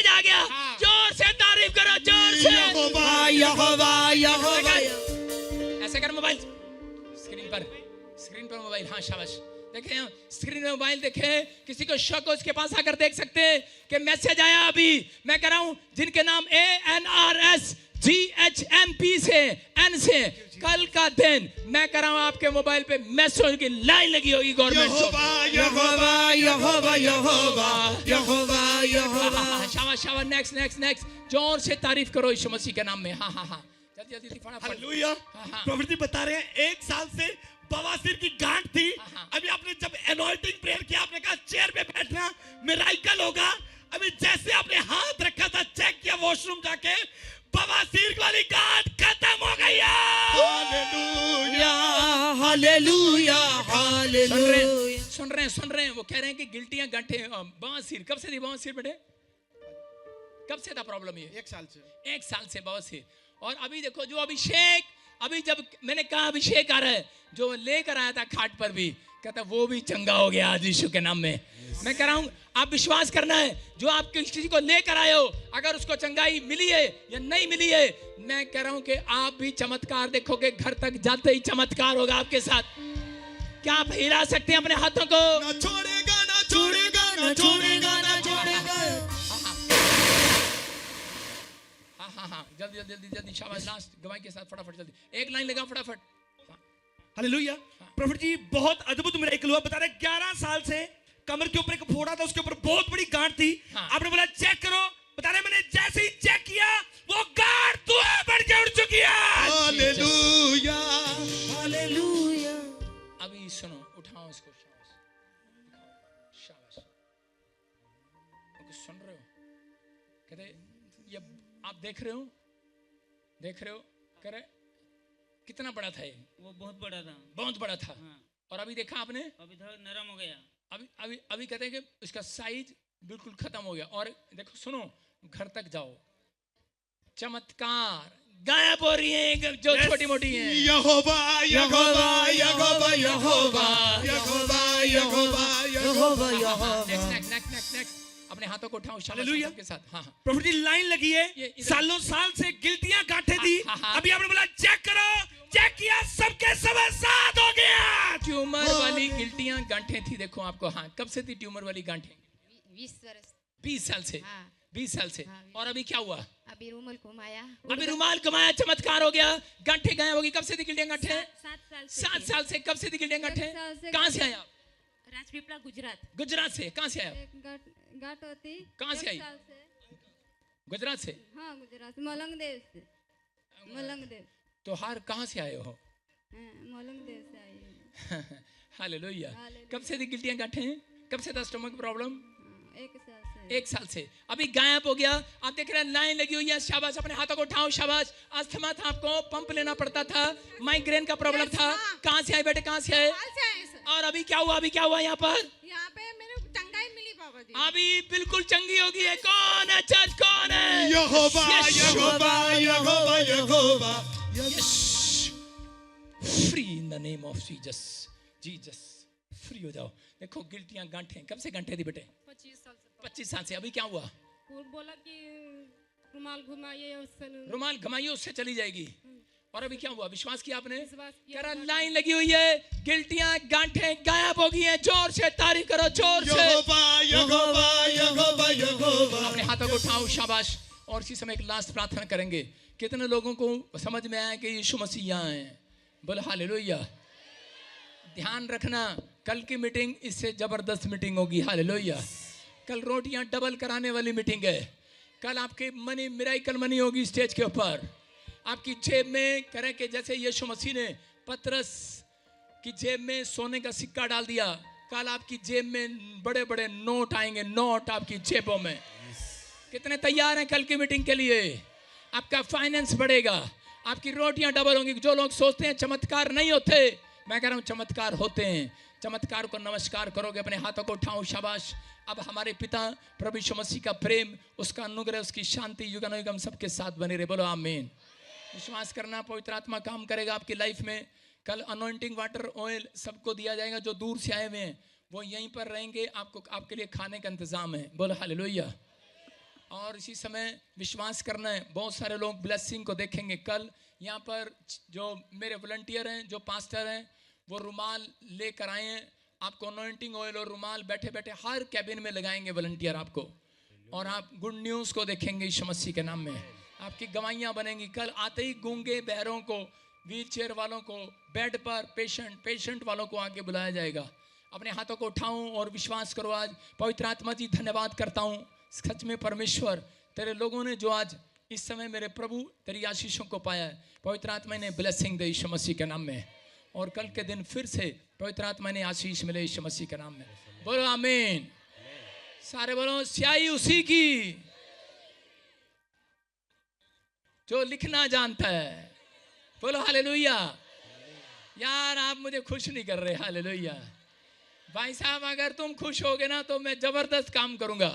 आ गया हाँ। जोर से तारीफ करो जोर से यहोवा ऐसे कर मोबाइल स्क्रीन पर मोबाइल हाँ शाबाश देखे यहाँ स्क्रीन में मोबाइल देखे किसी को शक हो उसके पास आकर देख सकते हैं कि मैसेज आया अभी मैं कह रहा हूं जिनके नाम ANRS GHMP से N से कल का दिन मैं कर रहा हूं आपके मोबाइल पे मैसेज की लाइन लगी होगी गवर्नमेंट यहोवा यहोवा यहोवा यहोवा यहोवा। शाबाश शाबाश। नेक्स्ट जोर से तारीफ करो यीशु मसीह के नाम में। हाँ जल्दी जल्दी फटाफट। हालेलुया। प्रॉफिट जी बता रहे हैं 1 साल से बवासीर की गांठ थी। अभी आपने जब एनॉइंटिंग प्रेयर किया आपने कहा चेयर पे बैठना मिराकल होगा। अभी जैसे आपने हाथ रखा था चेक किया वॉशरूम जाके बवासीर वाली गांठ खत्म हो गई है। Hallelujah hallelujah hallelujah. सुन रहे हैं वो कह रहे हैं कि गिल्टियां गांठे बवासीर कब से थी बवासीर बेटे? कब से था प्रॉब्लम ये? 1 साल से। 1 साल से बवासीर। और अभी देखो जो अभिषेक अभी जब मैंने कहा अभिषेक आ रहा है जो लेकर आया था खाट पर भी कहता वो भी चंगा हो गया आज यीशु के नाम में। मैं कह रहा हूं आप विश्वास करना है जो आप किसी को लेकर आए हो अगर उसको चंगाई मिली है या नहीं मिली है मैं कह रहा हूं कि आप भी चमत्कार देखोगे। घर तक जाते ही चमत्कार होगा आपके साथ। क्या आप हिला सकते हैं अपने हाथों को? ना छोड़ेगा ना छोड़ेगा ना छोड़ेगा ना छोड़ेगा। हाँ जल्दी शाबाश। लास्ट गवाही के साथ फटाफट जल्दी एक लाइन लगा फटाफट। हालेलुया। प्रॉफिट जी बहुत अद्भुत मिरेकल हुआ। बता रहे 11 साल से कमर के ऊपर एक फोड़ा था उसके ऊपर बहुत बड़ी गांठ थी। आपने बोला चेक करो। बता रहे मैंने जैसे ही चेक किया वो गांठ तो बढ़ के उड़ चुकी है। Hallelujah hallelujah. अभी सुनो उठाओ इसको। शाबाश। सुन रहे हो? कहते ये आप देख रहे हो कह रहे कितना बड़ा था ये? वो बहुत बड़ा था। और अभी देखा आपने अभी थोड़ा नरम हो गया। अभी कहते हैं कि इसका साइज बिल्कुल खत्म हो गया। और देखो सुनो घर तक जाओ चमत्कार गायब हो रही है जो छोटी मोटी है। Jehovah Jehovah Jehovah Jehovah Jehovah Jehovah Jehovah Jehovah. Next अपने हाथों को उठाओ हालेलुया के साथ। हाँ प्रभु जी लाइन लगी है सालों साल से गिल्टियां गांठे थी। अभी आपने बोला चेक करो चेक किया सबके सब साथ हो गया। ट्यूमर वाली गिल्टियां गांठे थी देखो आपको। हाँ कब से थी ट्यूमर वाली गांठे? 20 साल से। 20 साल से। और अभी क्या हुआ? अभी रुमाल घुमाया चमत्कार हो गया। गांठे गायब होगी। कब से थी गिल्टियां गांठे? 7 साल से। कब से थी गिल्टियां गांठे? कहाँ से आया? राजपीपला गुजरात से। कहाँ से आया? गांठ होती कहाँ से आई? गुजरात से। हाँ गुजरात मलंगदेव। तो हार कहाँ से आए हो? मलंगदेव से आई। हालेलुया। कब से थी गिल्टियां गांठे? कब से था स्टमक प्रॉब्लम? 1 साल से। अभी गायब हो गया। आप देख रहे हैं लाइन लगी हुई है। शाबाश अपने हाथों को उठाओ शाबाश। अस्थमा था आपको पंप लेना पड़ता था। माइग्रेन का प्रॉब्लम था। कहाँ से आए बेटे कहाँ से आए? और अभी क्या हुआ यहाँ पर? यहाँ पे मेरे चंगाई मिली बाबा जी। अभी बिल्कुल चंगी होगी है। कौन है चर्च कौन है? Jehovah Jehovah Jehovah Jehovah. Free in the name of Jesus free हो जाओ। देखो गिल्टियां गांठे कब से गांठे थी बेटे? 25 साल से। अभी क्या हुआ? बोला कि रुमाल घुमाइए उससे चली जाएगी। और अभी क्या हुआ? विश्वास किया आपने? करा लाइन लगी हुई है। गिल्टियां गांठे गायब हो गई हैं। जोर से तारीफ करो जोर से। यहोवा यहोवा यहोवा यहोवा। अपने हाथों को उठाओ शाबाश। और इसी समय एक लास्ट प्रार्थना करेंगे। कितने लोगों को समझ में आया कि यीशु मसीह यहाँ है? बोलो हालेलुया। ध्यान रखना कल की मीटिंग इससे जबरदस्त मीटिंग होगी। हालेलुया। कल रोटियां डबल कराने वाली मीटिंग है। कल आपके मनी मिराकल मनी होगी स्टेज के ऊपर। आपकी जेब में करें कि जैसे यीशु मसीह ने पतरस की जेब में सोने का सिक्का डाल दिया। कल आपकी जेब में बड़े बड़े नोट आएंगे। नोट आपकी जेबों में। कितने तैयार हैं कल की मीटिंग के लिए? आपका फाइनेंस बढ़ेगा। आपकी रोटियां डबल होंगी। जो लोग सोचते हैं चमत्कार नहीं होते मैं कह रहा हूं चमत्कार होते हैं। चमत्कार को नमस्कार करोगे। अपने हाथों को उठाओ शाबाश। अब हमारे पिता प्रभु यीशु मसीह का प्रेम उसका अनुग्रह उसकी शांति युगानुयुग हम सबके साथ बने रहे। बोलो आमीन। विश्वास करना पवित्र आत्मा काम करेगा आपकी लाइफ में। कल अनॉइंटिंग वाटर ऑयल सबको दिया जाएगा। जो दूर से आए हुए हैं वो यहीं पर रहेंगे। आपको आपके लिए खाने का इंतजाम है। बोलो हालेलुया। और इसी समय विश्वास करना है बहुत सारे लोग ब्लेसिंग को देखेंगे। कल यहाँ पर जो मेरे वॉलंटियर हैं जो पास्टर हैं वो रुमाल लेकर आए हैं। आपको अनॉइंटिंग ऑयल और रुमाल बैठे बैठे हर कैबिन में लगाएंगे वॉलंटियर आपको। और आप गुड न्यूज़ को देखेंगे यीशु मसीह के नाम में। आपकी गवाहियां बनेंगी। कल आते ही गूंगे बहरों को, व्हील चेयर वालों को, बेड पर पेशेंट वालों को आगे बुलाया जाएगा। अपने हाथों को उठाऊं और विश्वास करो। आज पवित्र आत्मा जी धन्यवाद करता हूं सच में परमेश्वर, तेरे लोगों ने जो आज इस समय मेरे प्रभु तेरी आशीषों को पाया है, पवित्र आत्मा ने ब्लेसिंग दे यीशु मसीह के नाम में। और कल के दिन फिर से पवित्र आत्मा ने आशीष मिले यीशु मसीह के नाम में। बोलो आमीन। सारे बोलो स्याही उसी की जो लिखना जानता है। बोलो हालेलुया। यार आप मुझे खुश नहीं कर रहे। हालेलुया। भाई साहब अगर तुम खुश होगे ना तो मैं जबरदस्त काम करूंगा।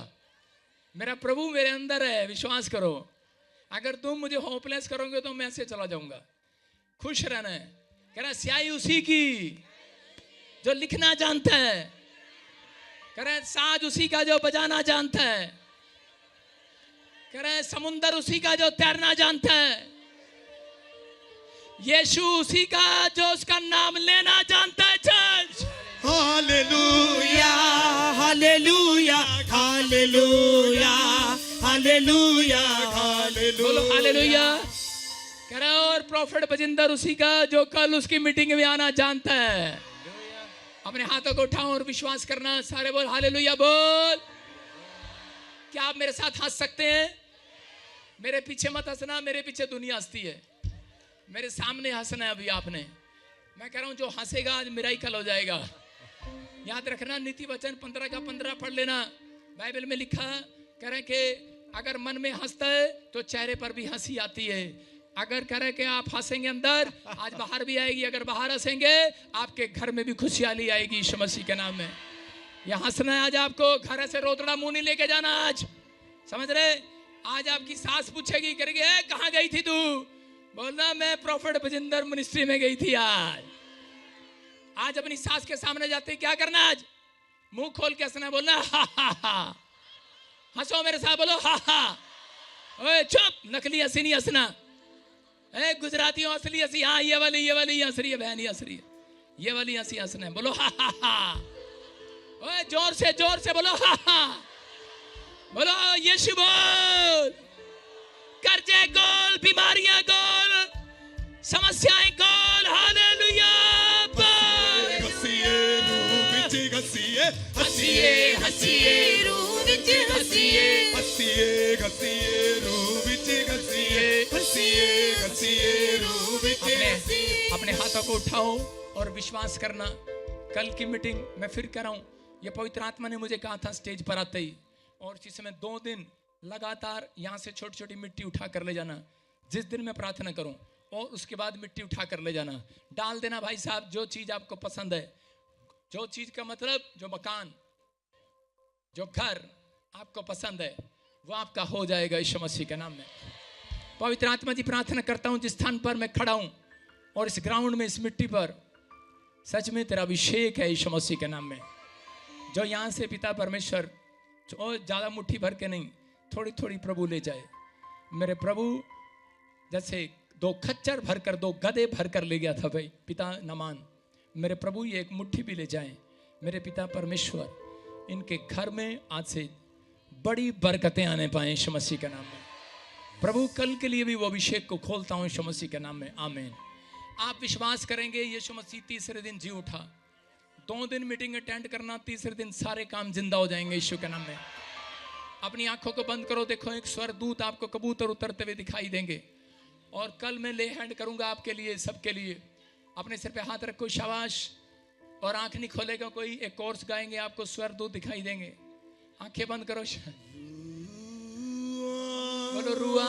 मेरा प्रभु मेरे अंदर है, विश्वास करो। अगर तुम मुझे होपलेस करोगे तो मैं ऐसे चला जाऊंगा। खुश रहना है। कह रहा स्याही उसी की जो लिखना जानता है। कह रहा साज उसी का जो बजाना जानता है। कह रहा समुंदर उसी का जो तैरना जानता है। यीशु उसी का जो उसका नाम लेना जानता है। Church hallelujah hallelujah hallelujah hallelujah बोलो हालेलुया। कह रहा और प्रॉफिट बजिंदर उसी का जो कल उसकी मीटिंग में आना जानता है। अपने हाथों को उठाओ और विश्वास करना। सारे बोल हालेलुया बोल। क्या आप मेरे साथ हंस सकते हैं? मेरे पीछे मत हंसना, मेरे पीछे दुनिया हंसती है। मेरे सामने हंसना है अभी आपने। मैं कह रहा हूं जो हंसेगा आज मिराकल हो जाएगा। याद रखना नीति वचन 15 का 15 पढ़ लेना। बाइबल में लिखा कह रहे कि अगर मन में हंसता है तो चेहरे पर भी हंसी आती है। अगर कह रहे कि आप हंसेंगे अंदर, आज बाहर भी आएगी। अगर बाहर हंसेंगे आपके घर में भी खुशहाली आएगी यीशु मसीह के नाम में। यह हंसना है आज आपको। घर से रोतड़ा मुंह नहीं लेके जाना आज, समझ रहे? आज आपकी सास पूछेगी करेगी कहाँ गई थी तू? बोलना मैं प्रॉफिट बजिंदर मिनिस्ट्री में गई थी। आज अपनी सास के सामने जाते क्या करना? आज मुंह खोल के हंसना। बोलना हा हा हा। हंसो मेरे साथ, बोलो हा हा। ओए चुप, नकली हंसी नहीं हंसना। गुजरातियों असली हंसी। हाँ ये वाली हंस रही है बहन, ये हंस रही है। ये वाली हंसी हंसना है। बोलो हा हा हा। ओए जोर से बोलो हा हा। बोलो यीशु बोल। कर्जे गोल, बीमारियां गोल, समस्याएं गोल। हालेलुया बोल। हंसिए रूह विच हंसिए हंसिए हंसिए रूह विच हंसिए हंसिए हंसिए रूह विच हंसिए हंसिए हंसिए रूह विच हंसिए। अपने हाथों को उठाओ और विश्वास करना। कल की मीटिंग मैं फिर कह रहा हूं, ये पवित्र आत्मा ने मुझे कहा था स्टेज पर आते ही। और जिस समय 2 दिन लगातार यहाँ से छोटी छोटी मिट्टी उठा कर ले जाना। जिस दिन मैं प्रार्थना करूं और उसके बाद मिट्टी उठा कर ले जाना, डाल देना। भाई साहब जो चीज आपको पसंद है, जो चीज का मतलब जो मकान, जो घर आपको पसंद है, वो आपका हो जाएगा यीशु मसीह के नाम में। पवित्र आत्मा जी प्रार्थना करता हूं जिस स्थान पर मैं खड़ा हूं और इस ग्राउंड में, इस मिट्टी पर, सच में तेरा अभिषेक है यीशु मसीह के नाम में। जो यहाँ से पिता परमेश्वर ज्यादा मुट्ठी भर के नहीं, थोड़ी थोड़ी प्रभु ले जाए। मेरे प्रभु जैसे 2 खच्चर भरकर 2 गधे भरकर ले गया था भाई पिता नमान, मेरे प्रभु ये एक मुट्ठी भी ले जाएं। मेरे पिता परमेश्वर इनके घर में आज से बड़ी बरकतें आने पाए यीशु मसीह के नाम में। प्रभु कल के लिए भी वो अभिषेक को खोलता हूँ यीशु मसीह के नाम में। आमीन। आप विश्वास करेंगे यीशु मसीह तीसरे दिन जी उठा। 2 दिन मीटिंग अटेंड करना, तीसरे दिन सारे काम जिंदा हो जाएंगे यीशु के नाम में। अपनी आंखों को बंद करो, देखो एक स्वर्गदूत आपको कबूतर उतरते हुए दिखाई देंगे। और कल मैं ले हैंड करूंगा आपके लिए, सबके लिए। अपने सिर पे हाथ रखो, शाबाश। और आंख नहीं खोलेगा कोई, एक कोर्स गाएंगे, आपको स्वर्गदूत दिखाई देंगे। आंखें बंद करो, बोलो रुआ